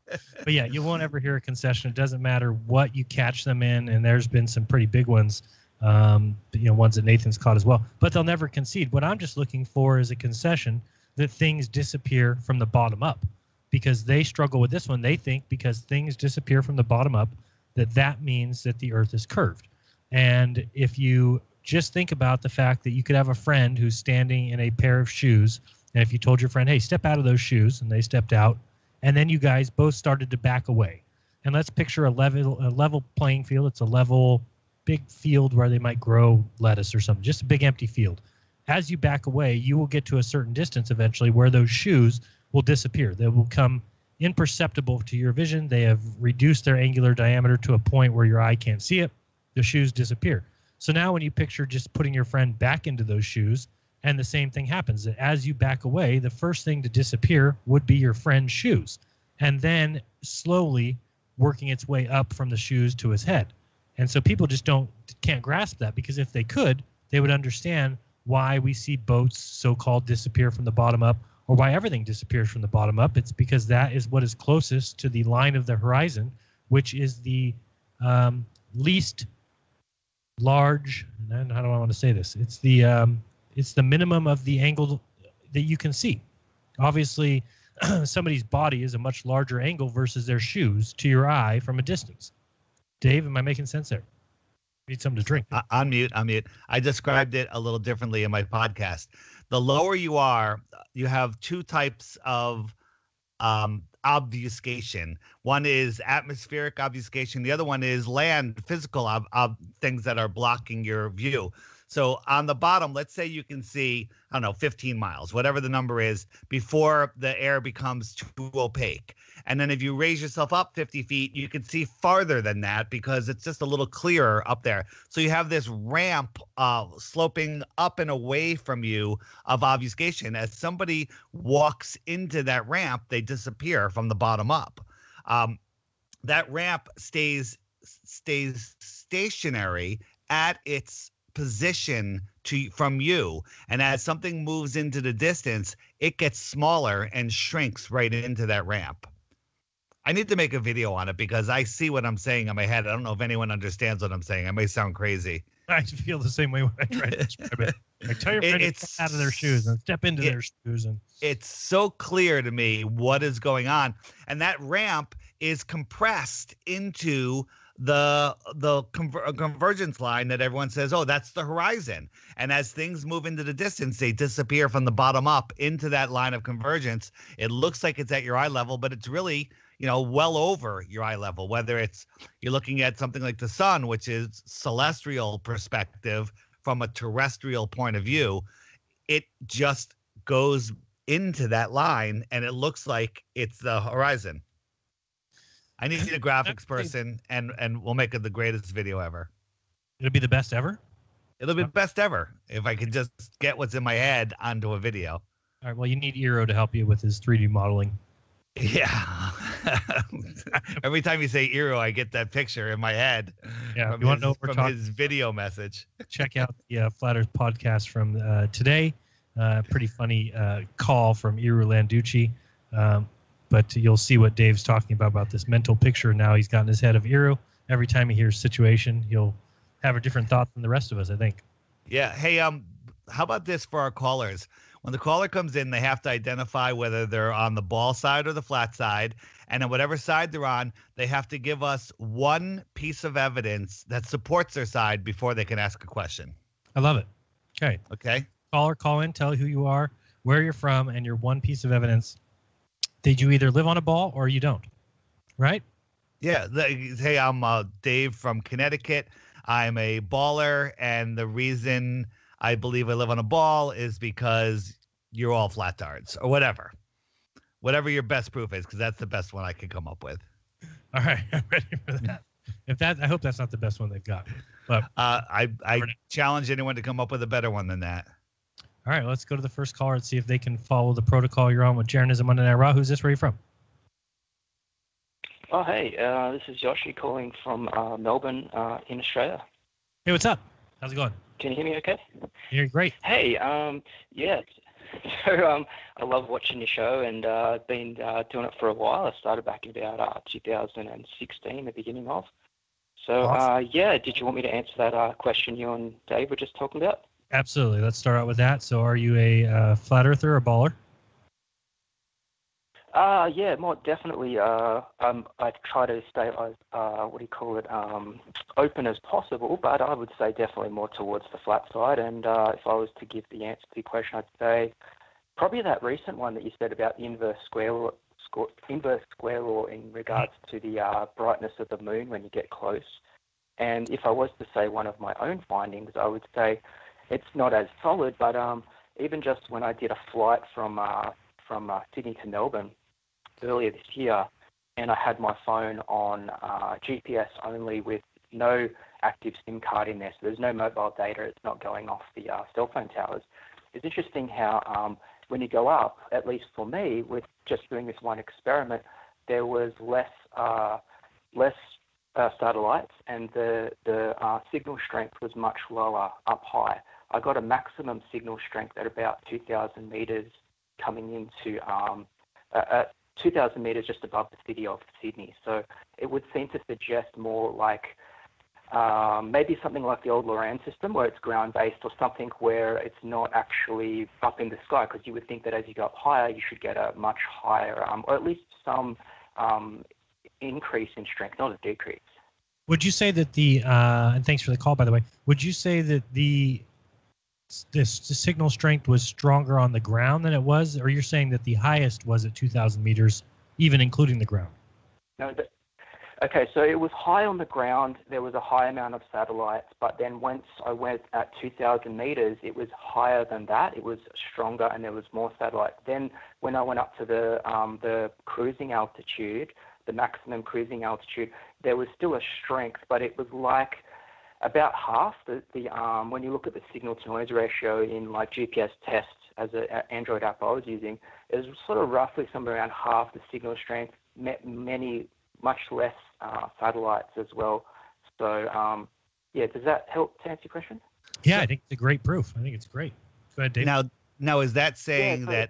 But yeah, you won't ever hear a concession. It doesn't matter what you catch them in. And there's been some pretty big ones, ones that Nathan's caught as well, but they'll never concede. What I'm just looking for is a concession that things disappear from the bottom up, because they struggle with this one. They think because things disappear from the bottom up, that means that the Earth is curved. And if you just think about the fact that you could have a friend who's standing in a pair of shoes, and if you told your friend, hey, step out of those shoes, and they stepped out, and then you guys both started to back away. And let's picture a level playing field. It's a level, big field where they might grow lettuce or something, just a big empty field. As you back away, you will get to a certain distance eventually where those shoes will disappear. They will become imperceptible to your vision. They have reduced their angular diameter to a point where your eye can't see it. The shoes disappear. So now when you picture just putting your friend back into those shoes, and the same thing happens, that as you back away, the first thing to disappear would be your friend's shoes, and then slowly working its way up from the shoes to his head. And so people just can't grasp that, because if they could, they would understand why we see boats so-called disappear from the bottom up, or why everything disappears from the bottom up. It's because that is what is closest to the line of the horizon, which is the least large, and how do I want to say this? It's the minimum of the angle that you can see. Obviously, somebody's body is a much larger angle versus their shoes to your eye from a distance. Dave, am I making sense there? Need something to drink. On mute. I described it a little differently in my podcast. The lower you are, you have 2 types of obfuscation. One is atmospheric obfuscation. The other one is land, physical things that are blocking your view. So on the bottom, let's say you can see, 15 miles, whatever the number is, before the air becomes too opaque. And then if you raise yourself up 50 feet, you can see farther than that because it's just a little clearer up there. So you have this ramp sloping up and away from you of obfuscation. As somebody walks into that ramp, they disappear from the bottom up. That ramp stays stationary at its position from you, and as something moves into the distance, it gets smaller and shrinks right into that ramp. I need to make a video on it because I see what I'm saying in my head. I don't know if anyone understands what I'm saying. I may sound crazy. I feel the same way when I try to describe it. I tell your friend to step out of their shoes and step into their shoes. And it's so clear to me what is going on, and that ramp is compressed into the convergence line that everyone says, oh, that's the horizon. And as things move into the distance, they disappear from the bottom up into that line of convergence. It looks like it's at your eye level, but it's really, well over your eye level, whether it's you're looking at something like the sun, which is celestial perspective from a terrestrial point of view. It just goes into that line and it looks like it's the horizon. I need a graphics person, and we'll make it the greatest video ever. It'll be the best ever? It'll be the best ever if I can just get what's in my head onto a video. All right. Well, you need Eero to help you with his 3D modeling. Yeah. Every time you say Eero, I get that picture in my head. Yeah. From, You want to know what we're talking his video message. Check out the Flat Earth podcast from today. Pretty funny call from Eero Landucci. But you'll see what Dave's talking about this mental picture now he's got in his head of Eero. Every time he hears situation, he'll have a different thought than the rest of us, I think. Yeah. Hey, how about this for our callers? When the caller comes in, they have to identify whether they're on the ball side or the flat side. And on whatever side they're on, they have to give us one piece of evidence that supports their side before they can ask a question. I love it. Okay. Okay. Caller, call in, tell who you are, where you're from, and your one piece of evidence that you either live on a ball or you don't. Right? Yeah. Hey, I'm Dave from Connecticut. I'm a baller, and the reason I believe I live on a ball is because you're all flat-tards or whatever. Whatever your best proof is, because that's the best one I could come up with. All right, I'm ready for that. I hope that's not the best one they've got. But I challenge anyone to come up with a better one than that. All right, let's go to the first caller and see if they can follow the protocol you're on with Jeranism Monday Night Raw. Who's this? Where are you from? Oh, hey, this is Yoshi calling from Melbourne in Australia. Hey, what's up? How's it going? Can you hear me okay? You're great. Hey, yeah. So I love watching your show, and I've been doing it for a while. I started back in about 2016, the beginning of. So, Awesome. yeah, did you want me to answer that question you and Dave were just talking about? Absolutely. Let's start out with that. So are you a flat earther or baller? Yeah, more definitely. I try to stay as open as possible, but I would say definitely more towards the flat side. And if I was to give the answer to the question, I'd say probably that recent one that you said about the inverse square law in regards to the brightness of the moon when you get close. And if I was to say one of my own findings, I would say it's not as solid, but even just when I did a flight from Sydney to Melbourne earlier this year, and I had my phone on GPS only with no active SIM card in there, so there's no mobile data, it's not going off the cell phone towers. It's interesting how when you go up, at least for me, with just doing this one experiment, there was less satellites, and the signal strength was much lower up high. I got a maximum signal strength at about 2,000 meters coming into 2,000 meters just above the city of Sydney. So it would seem to suggest more like maybe something like the old Loran system where it's ground-based, or something where it's not actually up in the sky, because you would think that as you go up higher, you should get a much higher, or at least some increase in strength, not a decrease. Would you say that and thanks for the call, by the way, would you say that the signal strength was stronger on the ground than it was, or you're saying that the highest was at 2,000 meters, even including the ground? No, okay, so it was high on the ground. There was a high amount of satellites, but then once I went at 2,000 meters, it was higher than that. It was stronger, and there was more satellites. Then when I went up to the cruising altitude, the maximum cruising altitude, there was still a strength, but it was like about half when you look at the signal to noise ratio in like GPS tests as an Android app I was using, it was sort of roughly somewhere around half the signal strength, much less satellites as well. So yeah, does that help to answer your question? Yeah, I think it's a great proof. I think it's great. Go ahead, Dave. Now is that saying that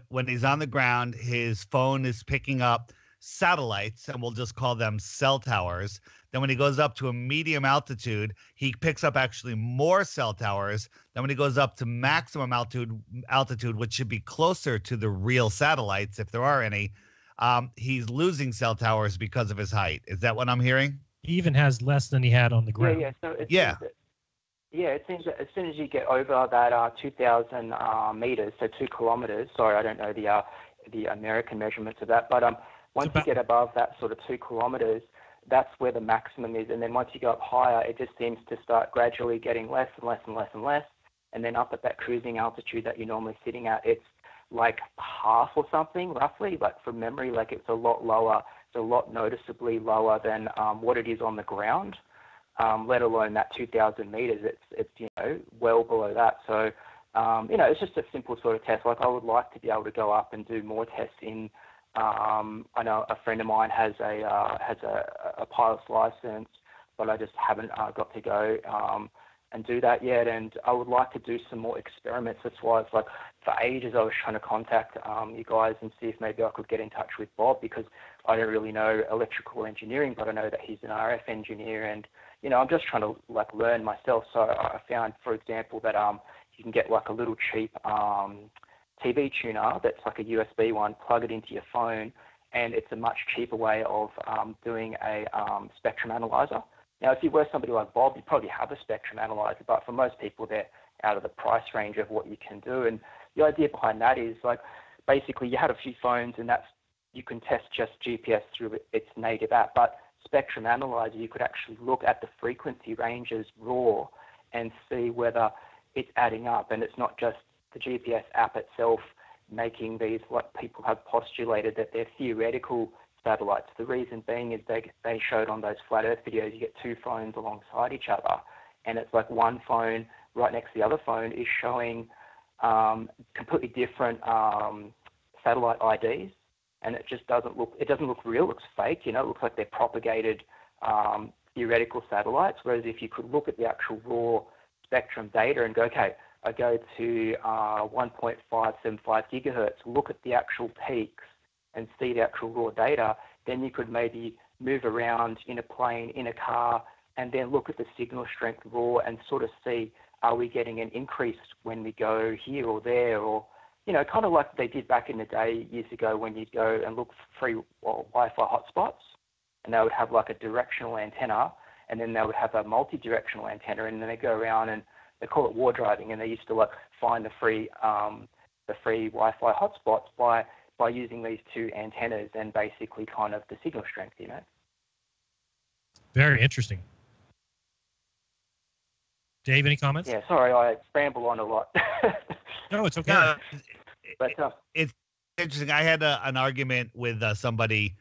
when he's on the ground, his phone is picking up satellites, and we'll just call them cell towers? Then when he goes up to a medium altitude, he picks up actually more cell towers. Then when he goes up to maximum altitude, which should be closer to the real satellites, if there are any, he's losing cell towers because of his height. Is that what I'm hearing? He even has less than he had on the ground. Yeah. So it seems that as soon as you get over that 2,000 meters, so 2 kilometers. Sorry, I don't know the American measurements of that, but once you get above that sort of 2 kilometers, that's where the maximum is. And then once you go up higher, it just seems to start gradually getting less and less and less and less. And then up at that cruising altitude that you're normally sitting at, it's like half or something, roughly. Like from memory, like it's a lot lower. It's a lot noticeably lower than what it is on the ground, let alone that 2,000 meters. It's well below that. So it's just a simple sort of test. Like I would like to be able to go up and do more tests in. I know a friend of mine has a pilot's license, but I just haven't got to go and do that yet. And I would like to do some more experiments. That's why it's like for ages I was trying to contact you guys and see if maybe I could get in touch with Bob, because I don't really know electrical engineering, but I know that he's an RF engineer, and I'm just trying to like learn myself. So I found, for example, that you can get like a little cheap TV tuner that's like a USB one, plug it into your phone, and it's a much cheaper way of doing a spectrum analyzer. Now, if you were somebody like Bob, you probably have a spectrum analyzer, but for most people, they're out of the price range of what you can do. And the idea behind that is like basically you had a few phones, and you can test just GPS through its native app, but spectrum analyzer, you could actually look at the frequency ranges raw and see whether it's adding up, and it's not just the GPS app itself making these, what people have postulated, that they're theoretical satellites. The reason being is they showed on those flat Earth videos, you get two phones alongside each other, and it's like one phone right next to the other phone is showing completely different satellite IDs, and it just doesn't look real. It looks fake. It looks like they're propagated theoretical satellites. Whereas if you could look at the actual raw spectrum data and go, okay, I go to 1.575 gigahertz, look at the actual peaks and see the actual raw data, then you could maybe move around in a plane, in a car, and then look at the signal strength raw and sort of see, are we getting an increase when we go here or there, or, kind of like they did back in the day years ago when you'd go and look for free Wi-Fi hotspots, and they would have like a directional antenna, and then they would have a multi-directional antenna, and then they go around and they call it war driving, and they used to like find the free Wi-Fi hotspots by using these two antennas and basically kind of the signal strength, Very interesting. Dave, any comments? Yeah, sorry, I ramble on a lot. No, it's okay. No, but it's interesting. I had an argument with somebody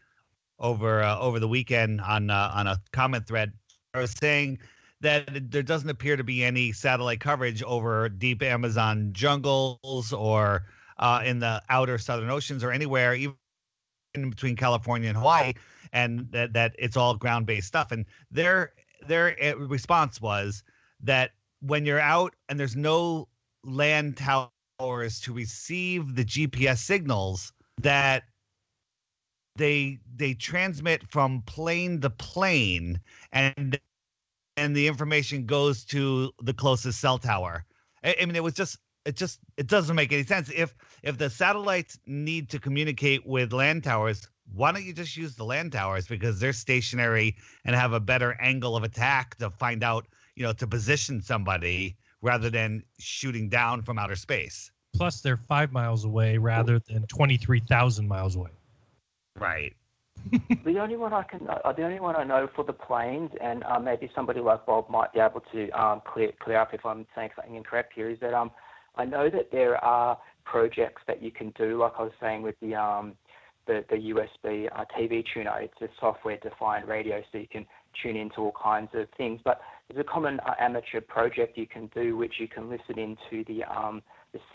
over the weekend on a comment thread. I was saying that there doesn't appear to be any satellite coverage over deep Amazon jungles or in the outer southern oceans or anywhere, even in between California and Hawaii, and that it's all ground-based stuff. And their response was that when you're out and there's no land towers to receive the GPS signals, that they transmit from plane to plane, and the information goes to the closest cell tower. I mean, it doesn't make any sense. If the satellites need to communicate with land towers, why don't you just use the land towers, because they're stationary and have a better angle of attack to find out, to position somebody rather than shooting down from outer space. Plus, they're 5 miles away rather than 23,000 miles away. Right. The only one I know for the planes, and maybe somebody like Bob might be able to clear up if I'm saying something incorrect here, is that I know that there are projects that you can do, like I was saying with the USB TV tuner. It's a software-defined radio, so you can tune into all kinds of things. But there's a common amateur project you can do, which you can listen into the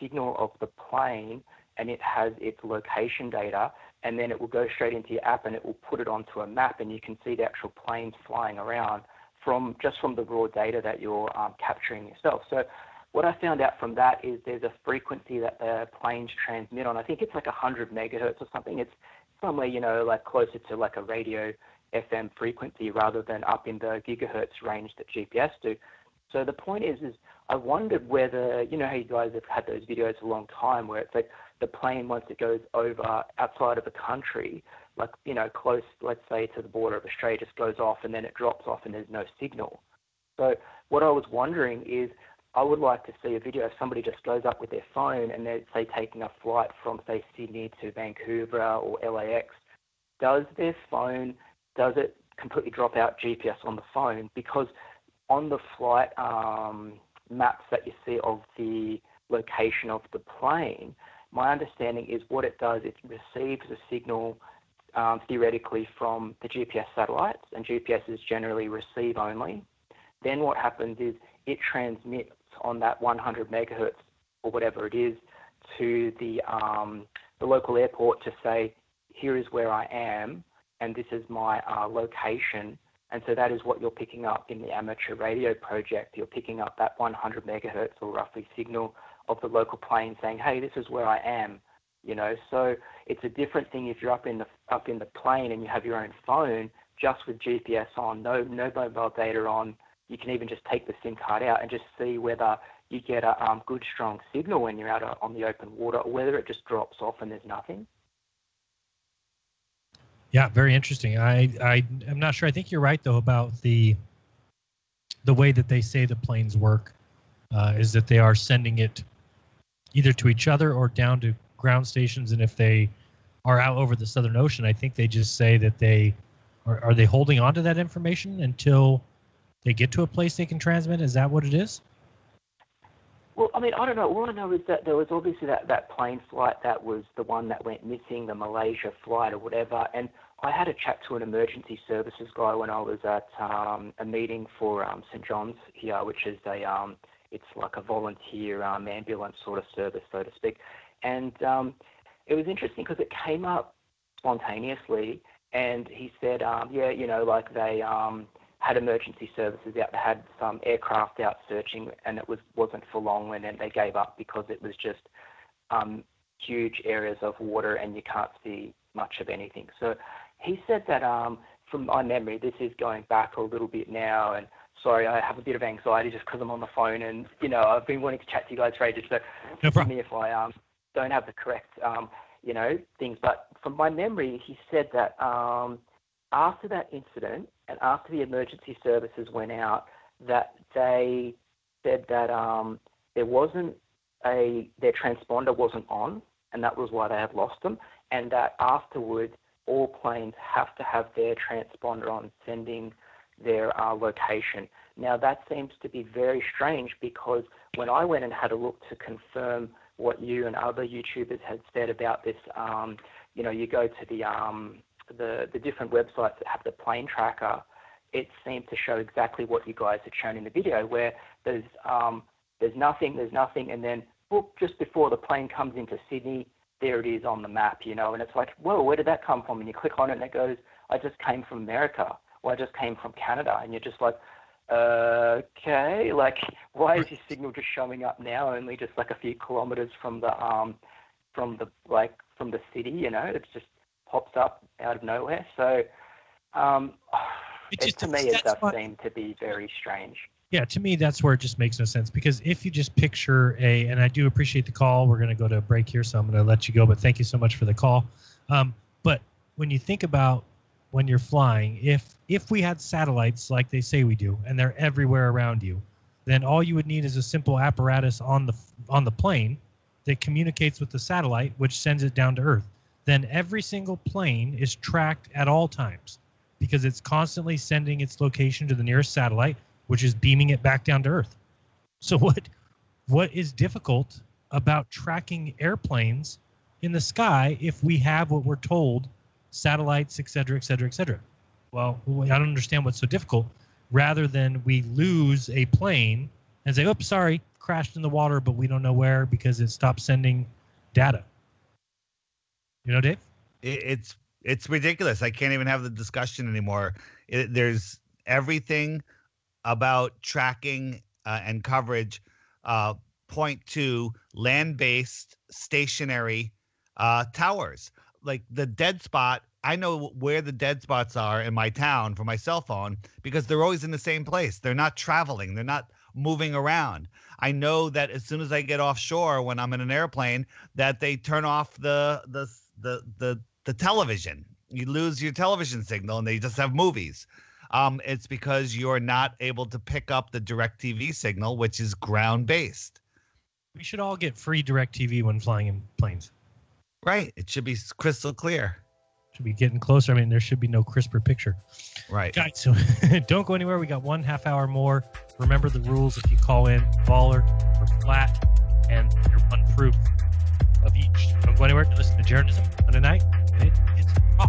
signal of the plane, and it has its location data, and then it will go straight into your app and it will put it onto a map, and you can see the actual planes flying around from the raw data that you're capturing yourself. So what I found out from that is there's a frequency that the planes transmit on. I think it's like 100 megahertz or something. It's somewhere, like closer to like a radio FM frequency rather than up in the gigahertz range that GPS do. So the point is I wondered whether, how you guys have had those videos a long time where it's like the plane, once it goes over outside of a country, like, close, let's say to the border of Australia, just goes off and then it drops off and there's no signal. So what I was wondering is, I would like to see a video if somebody just goes up with their phone and they're, say, taking a flight from, say, Sydney to Vancouver or LAX. Does it completely drop out GPS on the phone? Because on the flight maps that you see of the location of the plane, my understanding is what it does, it receives a signal theoretically from the GPS satellites, and GPS is generally receive only. Then what happens is it transmits on that 100 megahertz or whatever it is to the local airport to say, here is where I am, and this is my location. And so that is what you're picking up in the amateur radio project. You're picking up that 100 megahertz or roughly signal of the local plane saying, hey, this is where I am. You know, so it's a different thing if you're up in the plane and you have your own phone just with GPS on, no mobile data on. You can even just take the SIM card out and just see whether you get a good strong signal when you're out on the open water, or whether it just drops off and there's nothing. Yeah, very interesting. I'm not sure. I think you're right though about the way that they say the planes work is that they are sending it either to each other or down to ground stations. And if they are out over the Southern Ocean, I think they just say that they are they holding on to that information until they get to a place they can transmit. Is that what it is? Well, I mean, I don't know. All I know is that there was obviously that plane flight that was the one that went missing, the Malaysia flight or whatever. And I had a chat to an emergency services guy when I was at a meeting for St. John's here, which is it's like a volunteer ambulance sort of service, so to speak. And it was interesting because it came up spontaneously, and he said, yeah, you know, like they had emergency services out. They had some aircraft out searching, and it wasn't for long, and then they gave up because it was just huge areas of water and you can't see much of anything. So he said that from my memory, this is going back a little bit now, and sorry, I have a bit of anxiety just because I'm on the phone, and you know, I've been wanting to chat to you guys for ages, so forgive me if I don't have the correct you know, things. But from my memory, he said that after that incident and after the emergency services went out, that they said that their transponder wasn't on, and that was why they had lost them, and that afterwards all planes have to have their transponder on, sending their location. Now that seems to be very strange, because when I went and had a look to confirm what you and other YouTubers had said about this, you know, you go to the different websites that have the plane tracker, it seemed to show exactly what you guys had shown in the video, where there's nothing, and then whoop, just before the plane comes into Sydney, there it is on the map, you know, and it's like, whoa, where did that come from? And you click on it and it goes, I just came from America, or I just came from Canada, and you're just like, okay, like, why is your signal just showing up now, only just like a few kilometers from the city, you know? It just pops up out of nowhere. So, to me, it does seem to be very strange. Yeah, to me, that's where it just makes no sense, because if you just picture and I do appreciate the call, we're going to go to a break here, so I'm going to let you go, but thank you so much for the call. But when you think about when you're flying, if we had satellites like they say we do, and they're everywhere around you, then all you would need is a simple apparatus on the plane that communicates with the satellite, which sends it down to Earth. Then every single plane is tracked at all times, because it's constantly sending its location to the nearest satellite, which is beaming it back down to Earth. So what is difficult about tracking airplanes in the sky if we have what we're told, satellites, et cetera, et cetera, et cetera? Well, I don't understand what's so difficult, rather than we lose a plane and say, oops, sorry, crashed in the water, but we don't know where because it stopped sending data. You know, Dave? It's ridiculous. I can't even have the discussion anymore. There's everything about tracking and coverage point to land-based stationary towers. Like the dead spot, I know where the dead spots are in my town for my cell phone because they're always in the same place. They're not traveling. They're not moving around. I know that as soon as I get offshore when I'm in an airplane, that they turn off the television. You lose your television signal and they just have movies. It's because you're not able to pick up the DirecTV signal, which is ground-based. We should all get free DirecTV when flying in planes. Right. It should be crystal clear. Should be getting closer. I mean, there should be no crisper picture. Right. Guys, so don't go anywhere. We got 1/2 hour more. Remember the rules. If you call in baller or flat, and you're one proof of each. Don't go anywhere to listen to Jeranism Monday night. It is raw.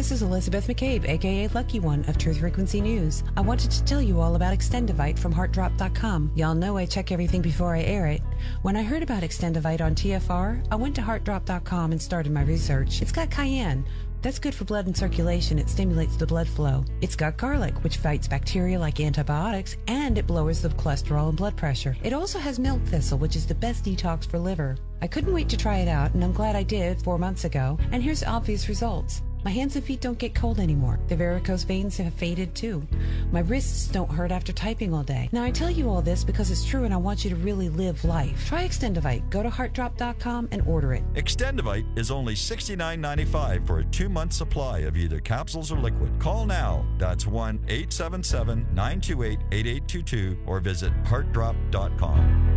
this is Elizabeth McCabe, aka Lucky One of Truth Frequency News. I wanted to tell you all about Extendivite from HeartDrop.com. Y'all know I check everything before I air it. When I heard about Extendivite on TFR, I went to HeartDrop.com and started my research. It's got cayenne. That's good for blood and circulation. It stimulates the blood flow. It's got garlic, which fights bacteria like antibiotics, and it lowers the cholesterol and blood pressure. It also has milk thistle, which is the best detox for liver. I couldn't wait to try it out, and I'm glad I did 4 months ago. And here's obvious results. My hands and feet don't get cold anymore. The varicose veins have faded too. My wrists don't hurt after typing all day. Now I tell you all this because it's true and I want you to really live life. Try Extendivite. Go to heartdrop.com and order it. Extendivite is only $69.95 for a 2-month supply of either capsules or liquid. Call now. That's 1-877-928-8822 or visit heartdrop.com.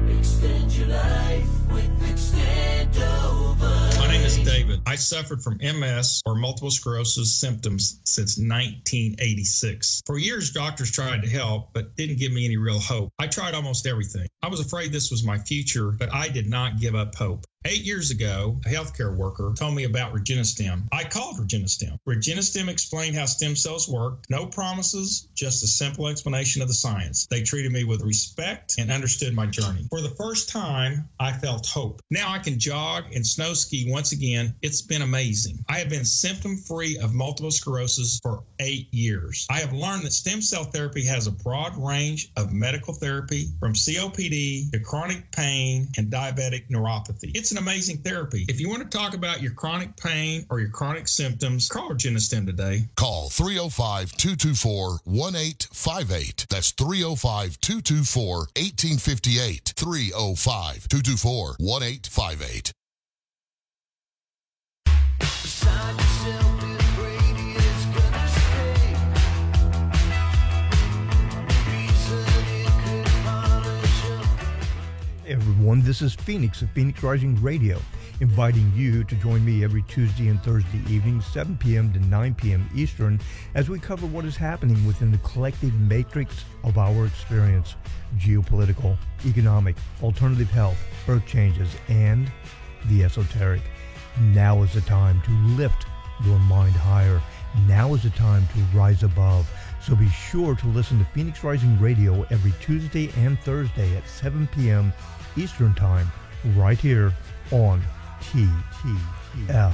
Extend your life with Extendovite. My name is David. I suffered from MS or multiple sclerosis symptoms since 1986. For years, doctors tried to help, but didn't give me any real hope. I tried almost everything. I was afraid this was my future, but I did not give up hope. 8 years ago, a healthcare worker told me about Regenistem. I called Regenistem. Regenistem explained how stem cells work. No promises, just a simple explanation of the science. They treated me with respect and understood my journey. For the first time, I felt hope. Now I can jog and snow ski once again. It's been amazing. I have been symptom-free of multiple sclerosis for 8 years. I have learned that stem cell therapy has a broad range of medical therapy from COPD to chronic pain and diabetic neuropathy. It's an amazing therapy. If you want to talk about your chronic pain or your chronic symptoms, call Regenistem today. Call 305-224-1858. That's 305-224-1858. 305-224-1858. Everyone, this is Phoenix of Phoenix Rising Radio, inviting you to join me every Tuesday and Thursday evening, 7 p.m. to 9 p.m. Eastern, as we cover what is happening within the collective matrix of our experience: geopolitical, economic, alternative health, earth changes, and the esoteric. Now is the time to lift your mind higher. Now is the time to rise above. So be sure to listen to Phoenix Rising Radio every Tuesday and Thursday at 7 p.m. Eastern Time, right here on TFR.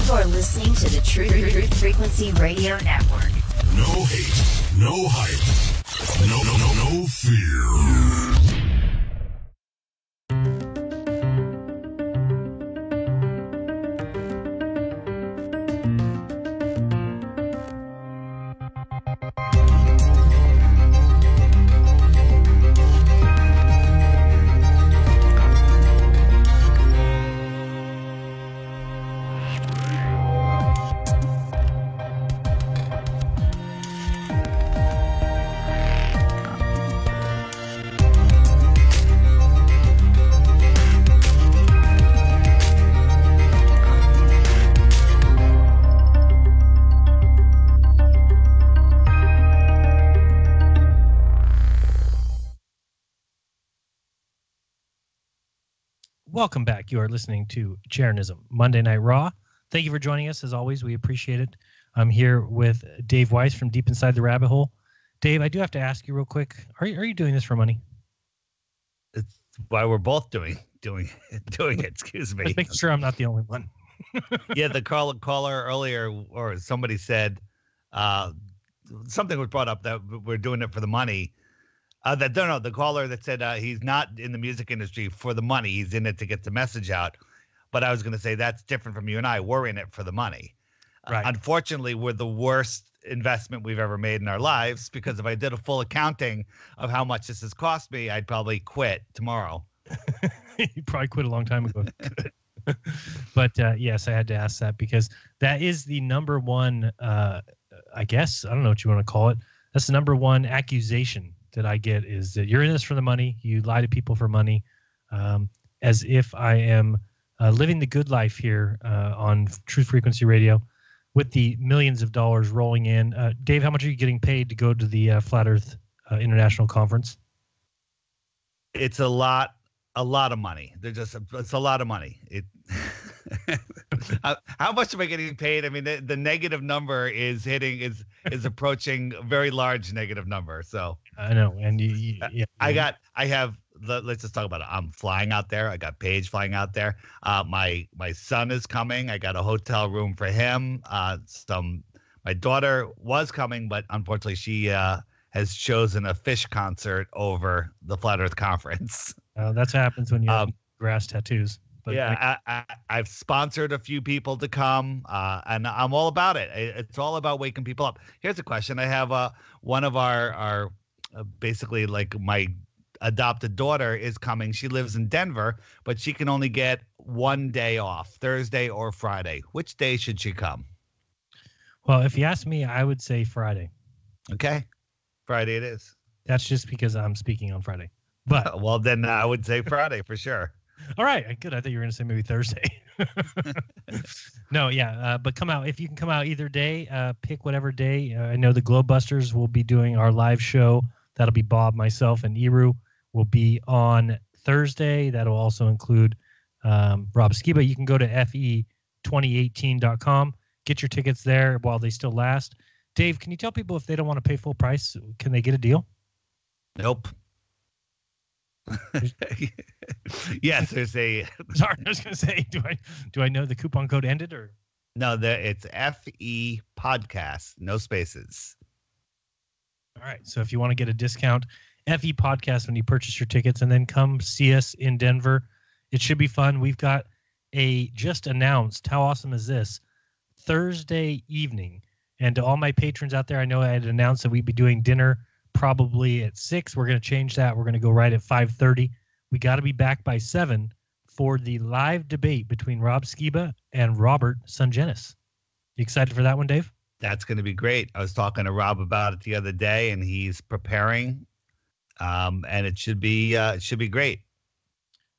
You're listening to the Truth Frequency Radio Network. No hate, no hype, no fear. Welcome back. You are listening to Jeranism Monday Night Raw. Thank you for joining us. As always, we appreciate it. I'm here with Dave Weiss from Deep Inside the Rabbit Hole. Dave, I do have to ask you real quick. Are you doing this for money? It's why we're both doing it. Excuse me. Just making sure I'm not the only one. Yeah, the caller earlier, or somebody said something was brought up that we're doing it for the money. The caller that said he's not in the music industry for the money. He's in it to get the message out. But I was going to say that's different from you and I. We're in it for the money. Right. Unfortunately, we're the worst investment we've ever made in our lives, because if I did a full accounting of how much this has cost me, I'd probably quit tomorrow. You probably quit a long time ago. But yes, I had to ask that because that is the number one, I guess, I don't know what you want to call it. That's the number one accusation that I get, is that you're in this for the money. You lie to people for money, as if I am living the good life here on Truth Frequency Radio with the millions of dollars rolling in. Dave, how much are you getting paid to go to the Flat Earth International Conference? It's a lot of money. It's a lot of money. How much am I getting paid? I mean, the negative number is approaching a very large negative number. So I know, and let's just talk about it. I'm flying out there. I got Paige flying out there. My son is coming. I got a hotel room for him. My daughter was coming, but unfortunately she has chosen a Fish concert over the Flat Earth Conference. That's what happens when you have grass tattoos. But I've sponsored a few people to come, and I'm all about it. It's all about waking people up. Here's a question. I have one of our basically like my adopted daughter is coming. She lives in Denver, but she can only get one day off, Thursday or Friday. Which day should she come? Well, if you ask me, I would say Friday. Okay. Friday it is. That's just because I'm speaking on Friday. But well, then I would say Friday for sure. All right, good. I thought you were going to say maybe Thursday. No, yeah, but come out. If you can come out either day, pick whatever day. I know the Globebusters will be doing our live show. That'll be Bob, myself, and Iru. Will be on Thursday. That'll also include Rob Skiba. You can go to fe2018.com. Get your tickets there while they still last. Dave, can you tell people if they don't want to pay full price, can they get a deal? Nope. Yes, there's a. Sorry, I was going to say, do I know the coupon code ended or? No, it's FE Podcast, no spaces. All right, so if you want to get a discount, FE Podcast when you purchase your tickets, and then come see us in Denver. It should be fun. We've got just announced. How awesome is this? Thursday evening, and to all my patrons out there, I know I had announced that we'd be doing dinner probably at 6. We're going to change that. We're going to go right at 5:30. We got to be back by 7 for the live debate between Rob Skiba and Robert Sungenis. You excited for that one, Dave? That's going to be great. I was talking to Rob about it the other day, and he's preparing, and it should be great.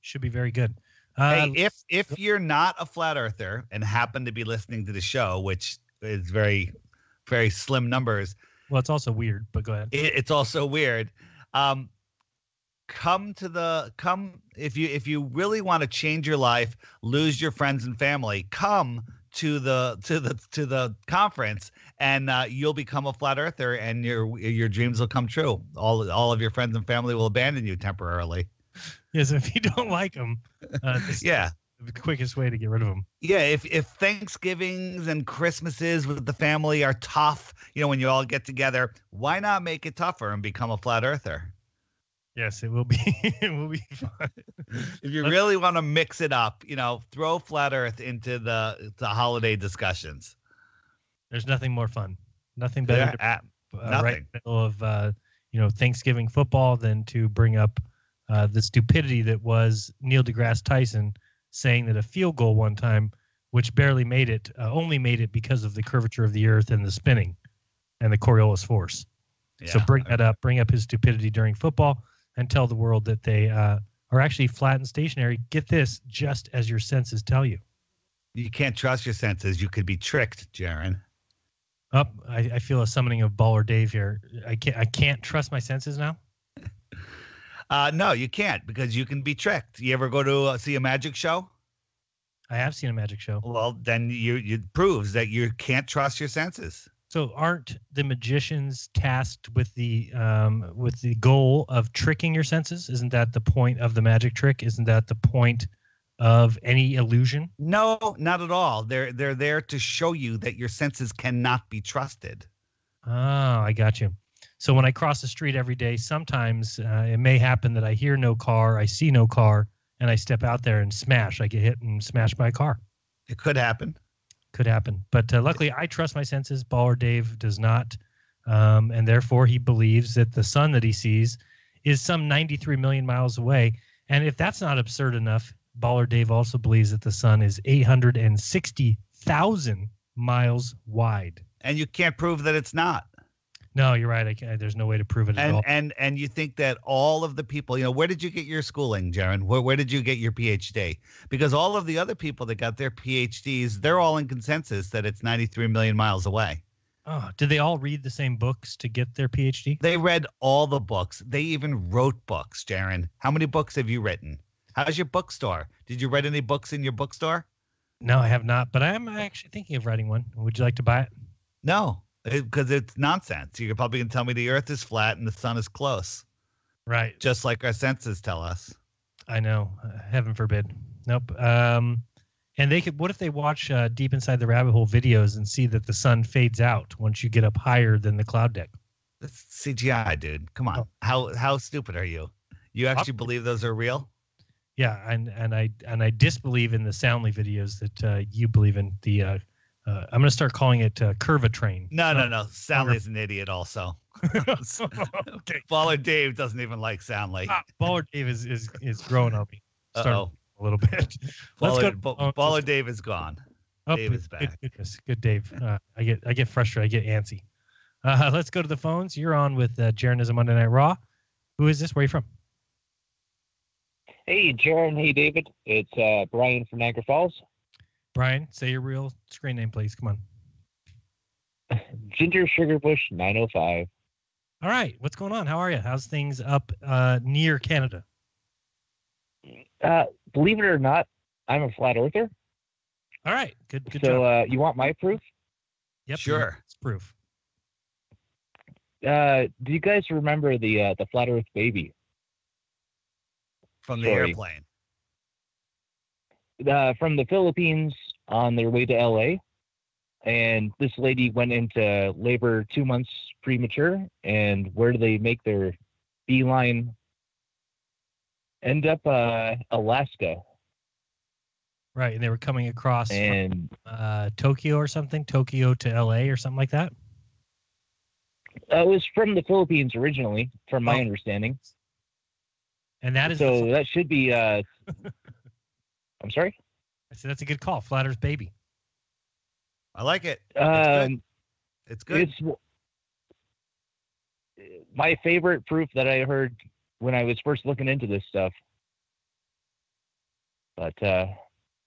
Should be very good. Hey, if you're not a flat earther and happen to be listening to the show, which is very, very slim numbers. Well, it's also weird, but go ahead. It's also weird. Come if you really want to change your life, lose your friends and family, come to the conference, and you'll become a flat earther, and your dreams will come true. All of your friends and family will abandon you temporarily. Yes, if you don't like them, yeah, the quickest way to get rid of them. Yeah, if Thanksgivings and Christmases with the family are tough, when you all get together, why not make it tougher and become a flat earther? Yes, it will be. It will be fun. If you really want to mix it up, throw flat Earth into the holiday discussions. There's nothing more fun. Nothing better. Nothing. Right in the middle of Thanksgiving football than to bring up the stupidity that was Neil deGrasse Tyson saying that a field goal one time, which barely made it, only made it because of the curvature of the Earth and the spinning and the Coriolis force. Yeah. So bring up his stupidity during football. And tell the world that they are actually flat and stationary. Get this, just as your senses tell you. You can't trust your senses. You could be tricked, Jeran. Oh, I feel a summoning of Baller Dave here. I can't trust my senses now? No, you can't, because you can be tricked. You ever go to see a magic show? I have seen a magic show. Well, then it proves that you can't trust your senses. So aren't the magicians tasked with the goal of tricking your senses? Isn't that the point of the magic trick? Isn't that the point of any illusion? No, not at all. They're there to show you that your senses cannot be trusted. Oh, I got you. So when I cross the street every day, sometimes it may happen that I hear no car, I see no car, and I step out there and smash. I get hit and smash my car. It could happen. Could happen. But luckily, I trust my senses. Baller Dave does not. And therefore, he believes that the sun that he sees is some 93 million miles away. And if that's not absurd enough, Baller Dave also believes that the sun is 860,000 miles wide. And you can't prove that it's not. No, you're right. There's no way to prove it at all. And you think that all of the people, where did you get your schooling, Jeran? Where did you get your PhD? Because all of the other people that got their PhDs, they're all in consensus that it's 93 million miles away. Oh, did they all read the same books to get their PhD? They read all the books. They even wrote books, Jeran. How many books have you written? How's your bookstore? Did you write any books in your bookstore? No, I have not, but I am actually thinking of writing one. Would you like to buy it? No, because it's nonsense. You're probably going to tell me the earth is flat and the sun is close. Right. Just like our senses tell us. I know. Heaven forbid. Nope. And they could. What if they watch Deep Inside the Rabbit Hole videos and see that the sun fades out once you get up higher than the cloud deck? That's CGI, dude. Come on. Oh. How stupid are you? You actually believe those are real? Yeah, and I disbelieve in the Soundly videos that you believe in. The I'm going to start calling it Curvatrain. No. Soundly's an idiot also. Okay. Baller Dave doesn't even like Soundly. Baller Dave is growing on me. Uh-oh. A little bit. Baller Dave is gone. Oh, Dave is back. Good Dave. I get frustrated. I get antsy. Let's go to the phones. You're on with Jeranism Monday Night Raw. Who is this? Where are you from? Hey, Jeran. Hey, David. It's Brian from Niagara Falls. Brian, say your real screen name, please. Come on. Ginger Sugarbush 905. All right. What's going on? How are you? How's things up near Canada? Believe it or not, I'm a flat earther. All right. Good job. So you want my proof? Yep. Sure. It's proof. Do you guys remember the flat Earth baby? From the airplane. From the Philippines on their way to LA. And this lady went into labor 2 months premature. And where do they make their beeline? End up Alaska. Right. And they were coming across from, Tokyo or something? Tokyo to LA or something like that? It was from the Philippines originally, from my understanding. And that is so that should be. I'm sorry. I said that's a good call. Flat Earth baby. I like it. It's good. It's my favorite proof that I heard when I was first looking into this stuff. But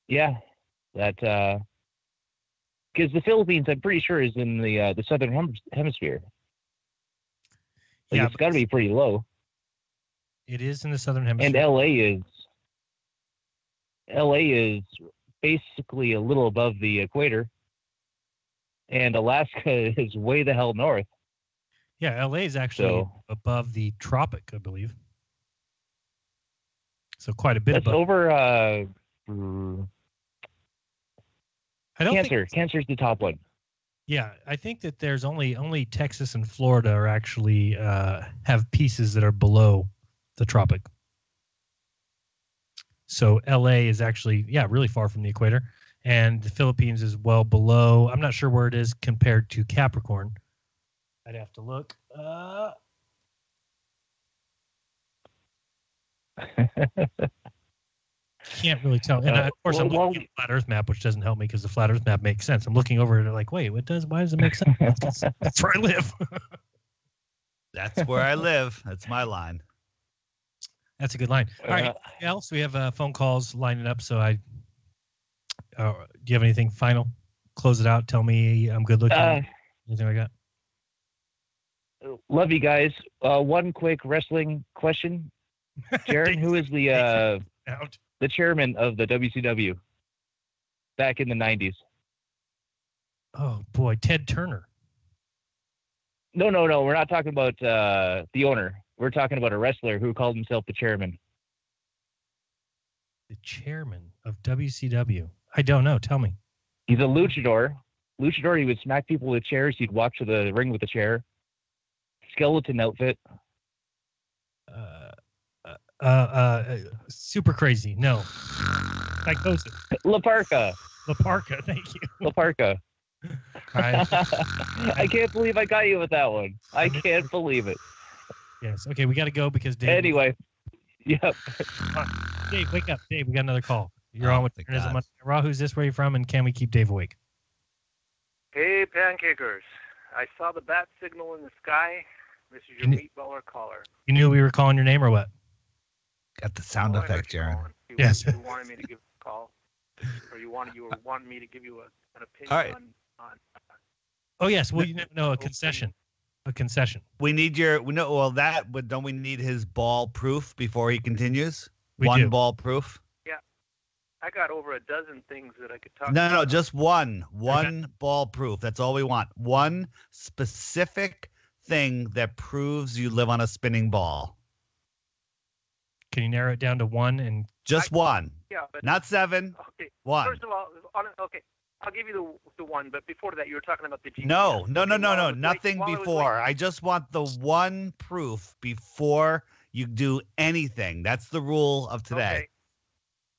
yeah, that because the Philippines, I'm pretty sure, is in the southern hemisphere. Like, yeah, it's got to be pretty low. It is in the southern hemisphere. And LA is basically a little above the equator, and Alaska is way the hell north. Yeah, LA is actually above the tropic, I believe. So quite a bit That's above. Over Cancer. Cancer's the top one. Yeah, I think that there's only Texas and Florida are actually have pieces that are below the tropic. So LA is actually, really far from the equator, and the Philippines is well below. I'm not sure where it is compared to Capricorn. I'd have to look. Can't really tell. And of course, I'm looking at the flat Earth map, which doesn't help me because the flat Earth map makes sense. I'm looking over it and like, wait, why does it make sense? That's where I live. That's where I live. That's my line. That's a good line. All right. Anything else? We have phone calls lining up. So do you have anything final? Close it out. Tell me I'm good looking. Anything like that? Love you guys. One quick wrestling question. Jeran, who is the chairman of the WCW back in the 90s? Oh, boy. Ted Turner. No. We're not talking about the owner. We're talking about a wrestler who called himself the chairman. The chairman of WCW? I don't know. Tell me. He's a luchador. Luchador, he would smack people with chairs. He'd walk to the ring with a chair. Skeleton outfit. Super crazy. No. Psychosis. La Parka. Thank you. La Parka. I can't believe I got you with that one. I can't believe it. Yes. Okay, we got to go because Dave. Anyway. Yep. Dave, wake up. Dave, we got another call. You're on with Raw. Who's this? Where are you from? And can we keep Dave awake? Hey, Pancakers. I saw the bat signal in the sky. This is your meatballer caller. You knew we were calling your name or what? Got the sound effect, Jeran. Yes. You wanted me to give a call, or you were wanting me to give you an opinion All right. on. Oh yes. Well, a concession. A concession. We need but don't we need his ball proof before he continues? We One do. ball proof. Yeah, I got over a dozen things that I could talk. No, about. just one ball proof. That's all we want. One specific thing that proves you live on a spinning ball. Can you narrow it down to one and just one? Yeah, but not seven. Okay. One. First of all, I'll give you the one. But before that, you were talking about the GPS. No. Okay, Nothing before. I just want the one proof before you do anything. That's the rule of today. Okay.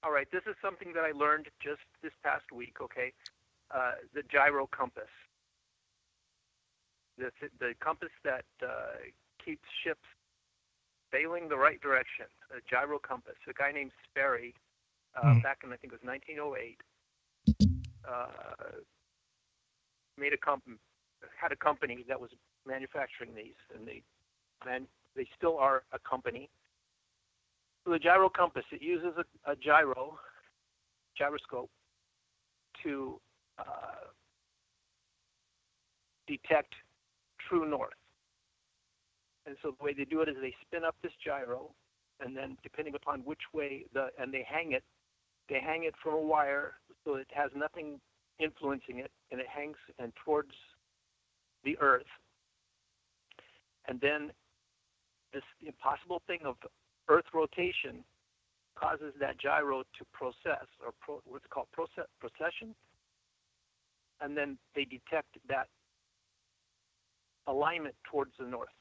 All right. This is something that I learned just this past week. Okay. The gyro compass. The compass that keeps ships sailing the right direction. A gyro compass. A guy named Sperry, back in I think it was 1908, had a company that was manufacturing these, and they still are a company. So the gyro compass, it uses a gyroscope to detect true north. And so the way they do it is they spin up this gyro, and then depending upon which way and they hang it from a wire so it has nothing influencing it, and it hangs and towards the earth. And then this impossible thing of earth rotation causes that gyro to process, or what's called precession, and then they detect that alignment towards the north.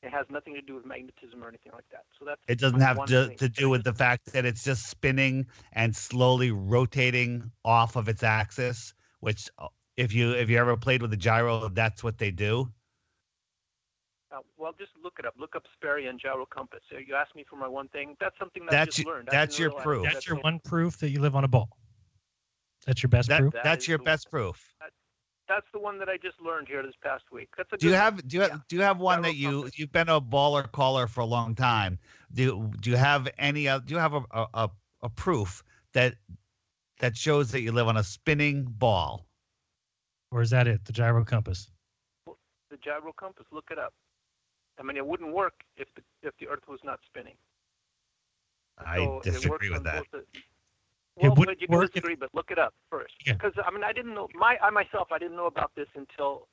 It has nothing to do with magnetism or anything like that. So that's it doesn't have to do with the fact that it's just spinning and slowly rotating off of its axis, which if you ever played with a gyro, that's what they do. Well, just look it up. Look up Sperry and gyro compass. So you asked me for my one thing. That's something that I just learned. That's your proof. That's your one proof that you live on a ball. That's your best proof. That's your best proof. That's the one that I just learned here this past week. That's a do you have one that you've been a baller caller for a long time? Do you have any? Do you have a proof that shows that you live on a spinning ball? Or is that it? The gyro compass. The gyro compass. Look it up. I mean, it wouldn't work if the Earth was not spinning. I disagree with that. Well, but you can disagree, but look it up first. Because, I mean, I didn't know, I myself didn't know about this until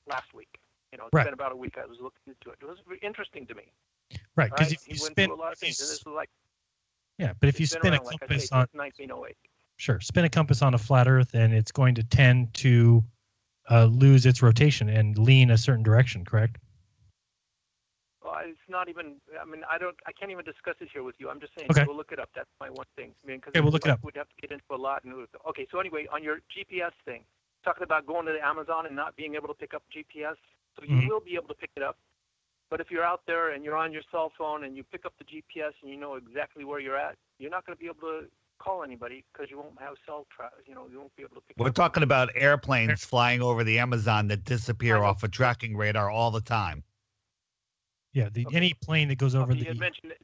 last week. It's been about a week I was looking into it. It was interesting to me. Right, because if you went spin... through a lot of things, and this was like... Yeah, but if you spin a compass on... 1908. Sure, spin a compass on a flat Earth, and it's going to tend to lose its rotation and lean a certain direction, correct? Well, it's not even. I mean, I can't even discuss it here with you. I'm just saying, okay. Go look it up. That's my one thing. I mean, because we'll look it up. We'd have to get into a lot. Okay, so anyway, on your GPS thing, talking about going to the Amazon and not being able to pick up GPS, so you will be able to pick it up. But if you're out there and you're on your cell phone and you pick up the GPS and you know exactly where you're at, you're not going to be able to call anybody because you won't have cell traffic. You won't be able to pick We're talking about airplanes flying over the Amazon that disappear off a tracking radar all the time. Yeah, any plane that goes over You had mentioned it.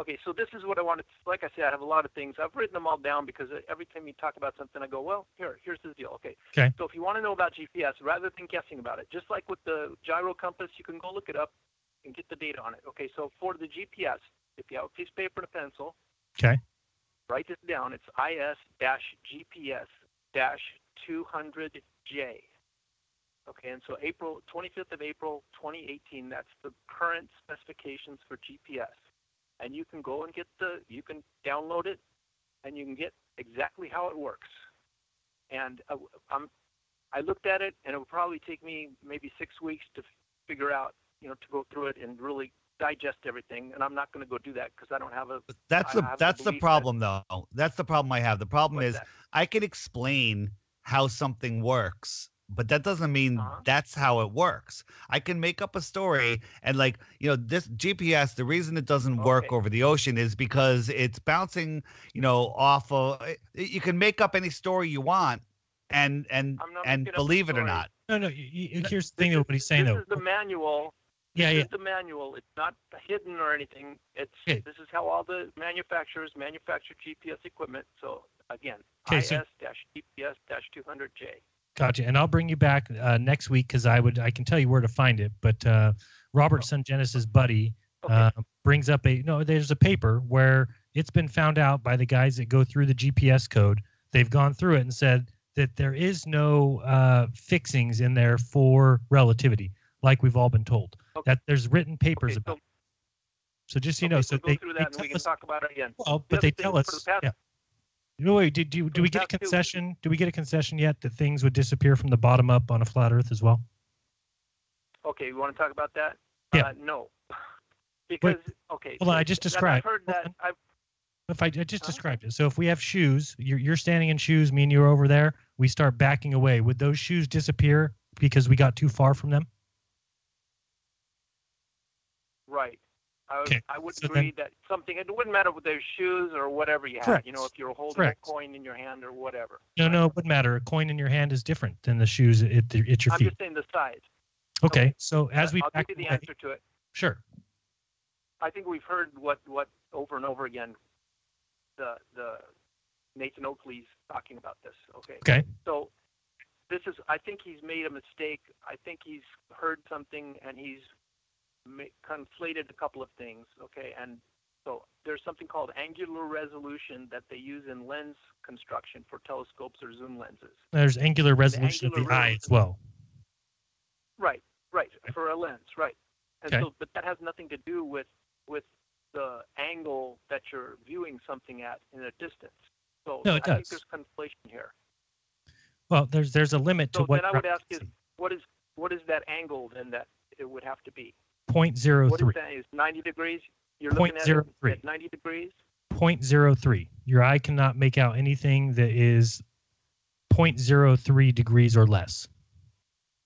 Okay, so this is what I wanted. Like I said, I have a lot of things. I've written them all down because every time you talk about something, I go, well, here's the deal. Okay. So if you want to know about GPS, rather than guessing about it, just like with the gyro compass, you can go look it up and get the data on it. Okay, so for the GPS, if you have a piece of paper and a pencil, write this down. It's IS-GPS-200J. Okay, and so 25th of April, 2018, that's the current specifications for GPS. And you can go and you can download it, and you can get exactly how it works. And I looked at it, and it would probably take me maybe 6 weeks to figure out, to go through it and really digest everything. And I'm not going to go do that because I don't have a. That's the problem, though. That's the problem I have. The problem is I can explain how something works, but that doesn't mean that's how it works. I can make up a story and this GPS, the reason it doesn't work over the ocean is because it's bouncing, off of, you can make up any story you want and believe it or not. No. Here's the thing. What he's saying, this though. Is the manual. Yeah. This is the manual. It's not hidden or anything. This is how all the manufacturers manufacture GPS equipment. So again, IS-GPS-200J. Gotcha. And I'll bring you back next week because I can tell you where to find it. But Robert Sungenis' buddy brings up there's a paper where it's been found out by the guys that go through the GPS code. They've gone through it and said that there is no fixings in there for relativity, like we've all been told. That there's written papers about it. So just so you know, so we'll go through that and we can talk about it again. Well, but they tell us. Yeah. Wait, do we get a concession? Do we get a concession yet that things would disappear from the bottom up on a flat Earth as well? Okay, you want to talk about that? Yeah. No. Because Hold on, I just described. I've heard that. I just described it. So if we have shoes, you're standing in shoes, me and you're over there, we start backing away. Would those shoes disappear because we got too far from them? Right. I would agree that something, it wouldn't matter with their shoes or whatever you have, if you're holding a coin in your hand or whatever. No, it wouldn't matter. A coin in your hand is different than the shoes at your feet. I'm just saying the size. Okay, so as we I'll give you the answer to it. Sure. I think we've heard what over and over again, the Nathan Oakley's talking about this. Okay. So I think he's made a mistake. I think he's heard something and he's conflated a couple of things, and so there's something called angular resolution that they use in lens construction for telescopes or zoom lenses. There's angular resolution of the eye as well. Right, for a lens, right. And so, but that has nothing to do with the angle that you're viewing something at in a distance. So no, it does. I think there's conflation here. Well, there's a limit to what. Then I would ask is what is that angle then that it would have to be? 0.03. What is that? Is 90 degrees? You're looking at it at 90 degrees? 0.03. Your eye cannot make out anything that is 0.03 degrees or less.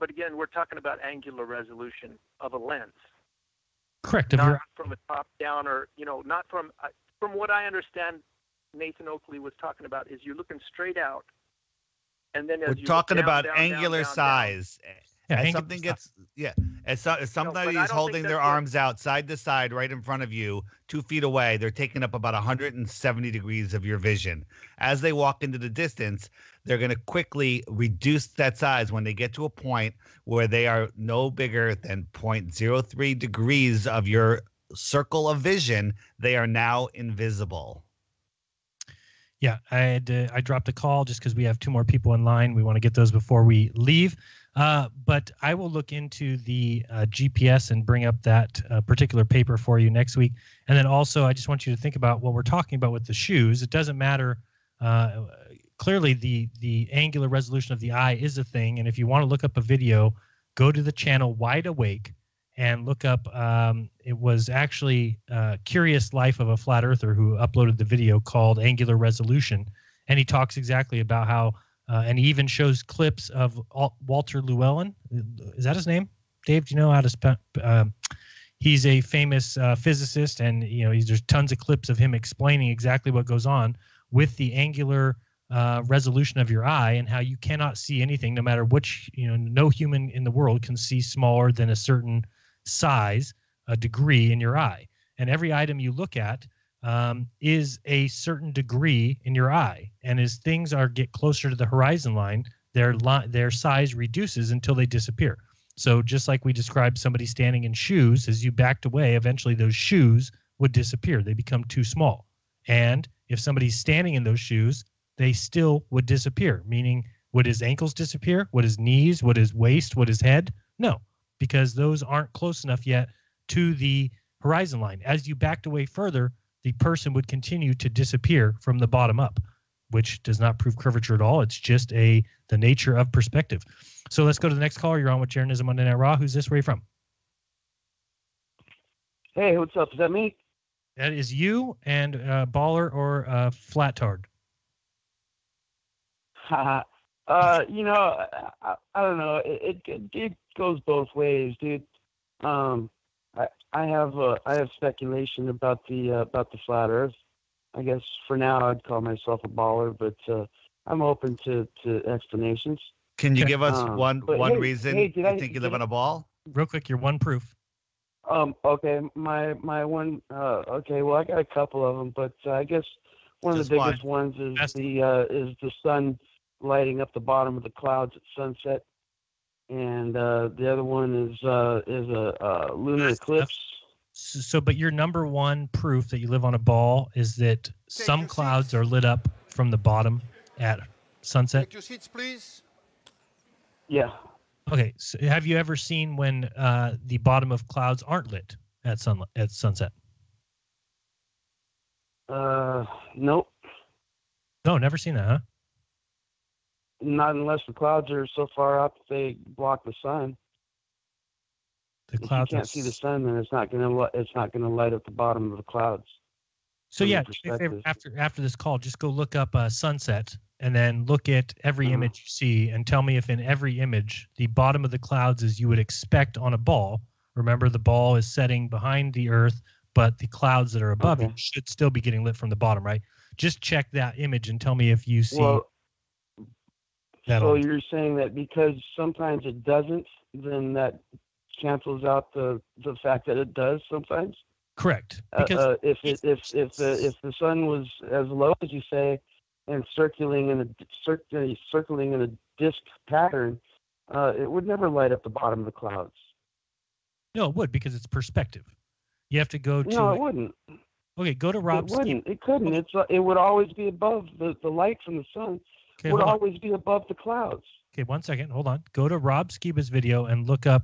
But again, we're talking about angular resolution of a lens. Correct. Not from a top down or, not from what I understand Nathan Oakley was talking about is you're looking straight out. And then we're talking about angular size. As something gets, as somebody's holding their arms out side to side right in front of you, 2 feet away, they're taking up about 170 degrees of your vision. As they walk into the distance, they're going to quickly reduce that size when they get to a point where they are no bigger than 0.03 degrees of your circle of vision. They are now invisible. Yeah, I dropped a call just because we have 2 more people in line. We want to get those before we leave. But I will look into the GPS and bring up that particular paper for you next week. And then also, I just want you to think about what we're talking about with the shoes. It doesn't matter. Clearly, the angular resolution of the eye is a thing. And if you want to look up a video, go to the channel Wide Awake and look up. It was actually Curious Life of a Flat Earther who uploaded the video called Angular Resolution. And he talks exactly about how and he even shows clips of Walter Llewellyn. Is that his name? Dave, do you know how to spell? He's a famous physicist, and there's tons of clips of him explaining exactly what goes on with the angular resolution of your eye and how you cannot see anything, no matter which. No human in the world can see smaller than a certain size, a degree in your eye, and every item you look at is a certain degree in your eye, and as things get closer to the horizon line, their size reduces until they disappear. So just like we described somebody standing in shoes, as you backed away, eventually those shoes would disappear. They become too small. And if somebody's standing in those shoes, they still would disappear, meaning would his ankles disappear? Would his knees? Would his waist? Would his head? No, because those aren't close enough yet to the horizon line. As you backed away further, the person would continue to disappear from the bottom up, which does not prove curvature at all. It's just the nature of perspective. So let's go to the next caller. You're on with Jeranism Monday Night Raw. Who's this? Where are you from? Hey, what's up? Is that me? That is you and Baller or Flat Tard. I don't know. It goes both ways, dude. I have speculation about the flat Earth. I guess for now I'd call myself a baller, but I'm open to explanations. Can you give us one reason you think you live on a ball? Real quick, your one proof. Okay, my one. Okay, well, I got a couple of them, but I guess one of the biggest ones is the sun lighting up the bottom of the clouds at sunset, and the other one is a lunar eclipse. So, but your number one proof that you live on a ball is that some clouds are lit up from the bottom at sunset. Take your seats, please. Yeah. Okay. So have you ever seen when the bottom of clouds aren't lit at sunset? Nope. No, never seen that, huh? Not unless the clouds are so far up they block the sun. The clouds. If you can't see the sun, then it's not gonna light up the bottom of the clouds. So yeah, after this call, just go look up sunset and then look at every image you see and tell me if in every image the bottom of the clouds is you would expect on a ball. Remember, the ball is setting behind the earth, but the clouds that are above it should still be getting lit from the bottom, right? Just check that image and tell me if you see. That so you're saying that because sometimes it doesn't, then that cancels out the fact that it does sometimes? Correct. Because if the sun was as low as you say, and circling in a disk pattern, it would never light up the bottom of the clouds. No, it would, because it's perspective. You have to go to. No, it wouldn't. Okay, go to Rob's. It wouldn't. It couldn't. It would always be above the light from the sun. Okay, would always be above the clouds. Okay, 1 second. Hold on. Go to Rob Skiba's video and look up.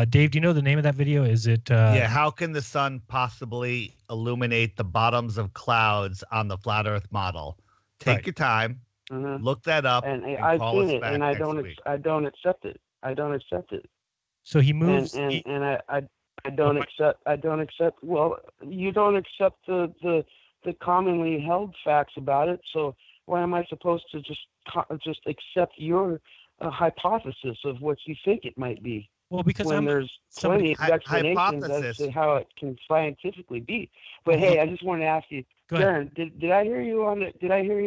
Dave, do you know the name of that video? Is it? Yeah. How can the sun possibly illuminate the bottoms of clouds on the flat Earth model? Take your time. Look that up. And I've call seen us it, back and next week. I don't accept it. I don't accept it. So he moves. And I don't accept. I don't accept. Well, you don't accept the commonly held facts about it. So why am I supposed to just accept your hypothesis of what you think it might be? Well, because when there's plenty of explanations as to how it can scientifically be. But hey, I just want to ask you, Jeran, did I hear you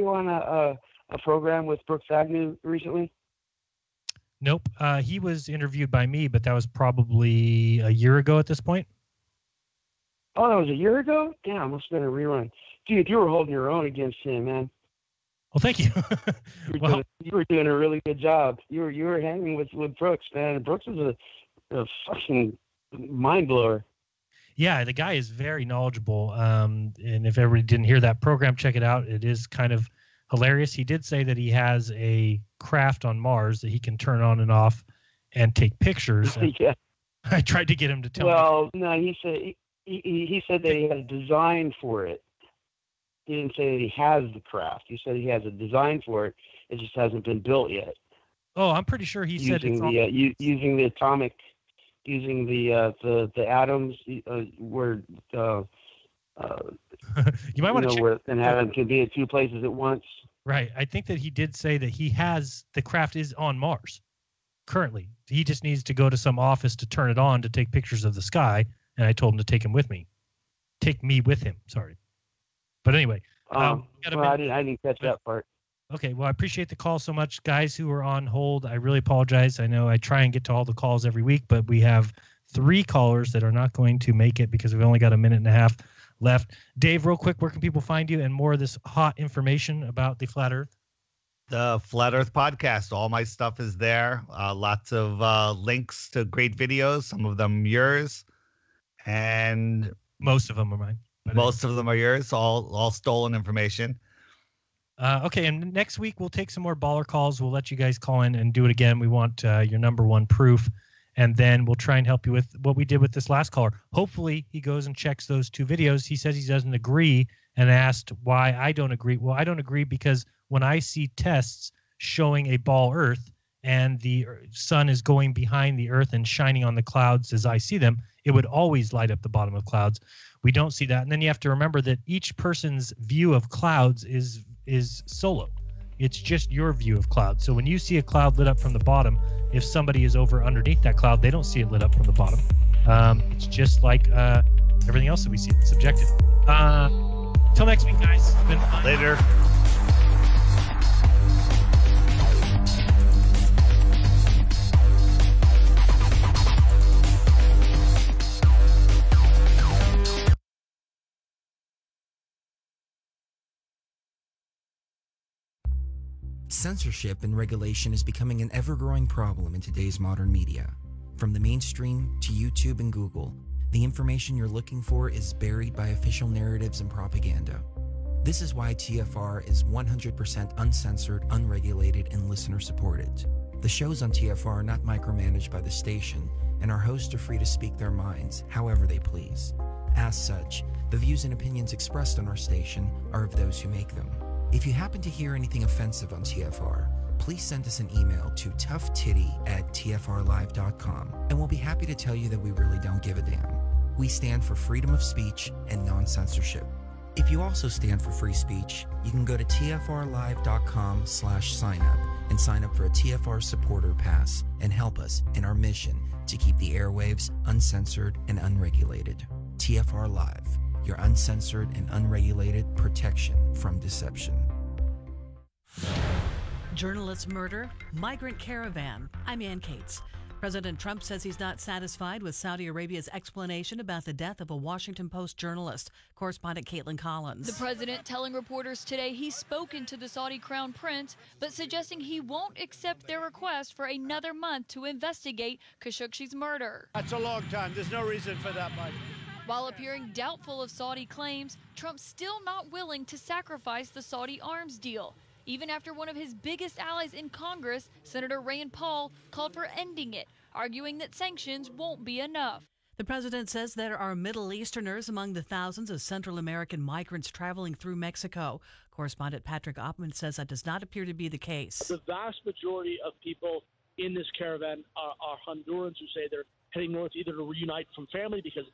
on a program with Brooks Agnew recently? Nope. He was interviewed by me, but that was probably a year ago at this point. Oh, that was a year ago? Damn, must have been a rerun. Dude, you were holding your own against him, man. Well, thank you. You were doing a really good job. You were hanging with Brooks, man. Brooks is a fucking mind blower. Yeah, the guy is very knowledgeable. And if everybody didn't hear that program, check it out. It is kind of hilarious. He did say that he has a craft on Mars that he can turn on and off and take pictures. Yeah. I tried to get him to tell me. Well, no, he said that he had a design for it. He didn't say that he has the craft. He said he has a design for it. It just hasn't been built yet. Oh, I'm pretty sure he said it's using the atomic, using the atoms where you might want to check. Where and having to be at two places at once. Right. I think that he did say that the craft is on Mars currently. He just needs to go to some office to turn it on to take pictures of the sky. And I told him to take me with him. Sorry. But anyway, I didn't catch that part. Okay, well, I appreciate the call so much. Guys who are on hold, I really apologize. I know I try and get to all the calls every week, but we have 3 callers that are not going to make it because we've only got a minute and a half left. Dave, real quick, where can people find you and more of this hot information about the Flat Earth? The Flat Earth Podcast. All my stuff is there. Lots of links to great videos, some of them yours, and most of them are mine. Most of them are yours, all stolen information. Okay, and next week we'll take some more baller calls. We'll let you guys call in and do it again. We want your number one proof, and then we'll try and help you with what we did with this last caller. Hopefully he goes and checks those 2 videos. He says he doesn't agree and asked why I don't agree. Well, I don't agree because when I see tests showing a ball Earth and the sun is going behind the Earth and shining on the clouds as I see them, it would always light up the bottom of clouds. We don't see that. And then you have to remember that each person's view of clouds is solo. It's just your view of clouds. So when you see a cloud lit up from the bottom, if somebody is over underneath that cloud, they don't see it lit up from the bottom. It's just like everything else that we see. It's subjective. Till next week, guys. It's been fun. Later. Censorship and regulation is becoming an ever-growing problem in today's modern media. From the mainstream to YouTube and Google, the information you're looking for is buried by official narratives and propaganda. This is why TFR is 100% uncensored, unregulated, and listener-supported. The shows on TFR are not micromanaged by the station, and our hosts are free to speak their minds however they please. As such, the views and opinions expressed on our station are of those who make them. If you happen to hear anything offensive on TFR, please send us an email to toughtitty@tfrlive.com, and we'll be happy to tell you that we really don't give a damn. We stand for freedom of speech and non-censorship. If you also stand for free speech, you can go to tfrlive.com/signup and sign up for a TFR supporter pass and help us in our mission to keep the airwaves uncensored and unregulated. TFR Live, your uncensored and unregulated protection from deception. Journalist murder, migrant caravan. I'm Ann Cates. President Trump says he's not satisfied with Saudi Arabia's explanation about the death of a Washington Post journalist. Correspondent Caitlin Collins. The president telling reporters today he's spoken to the Saudi crown prince, but suggesting he won't accept their request for another month to investigate Khashoggi's murder. That's a long time. There's no reason for that much. While appearing doubtful of Saudi claims, Trump's still not willing to sacrifice the Saudi arms deal, even after one of his biggest allies in Congress, Senator Rand Paul, called for ending it, arguing that sanctions won't be enough. The president says there are Middle Easterners among the thousands of Central American migrants traveling through Mexico. Correspondent Patrick Oppman says that does not appear to be the case. The vast majority of people in this caravan are Hondurans who say they're heading north either to reunite from family because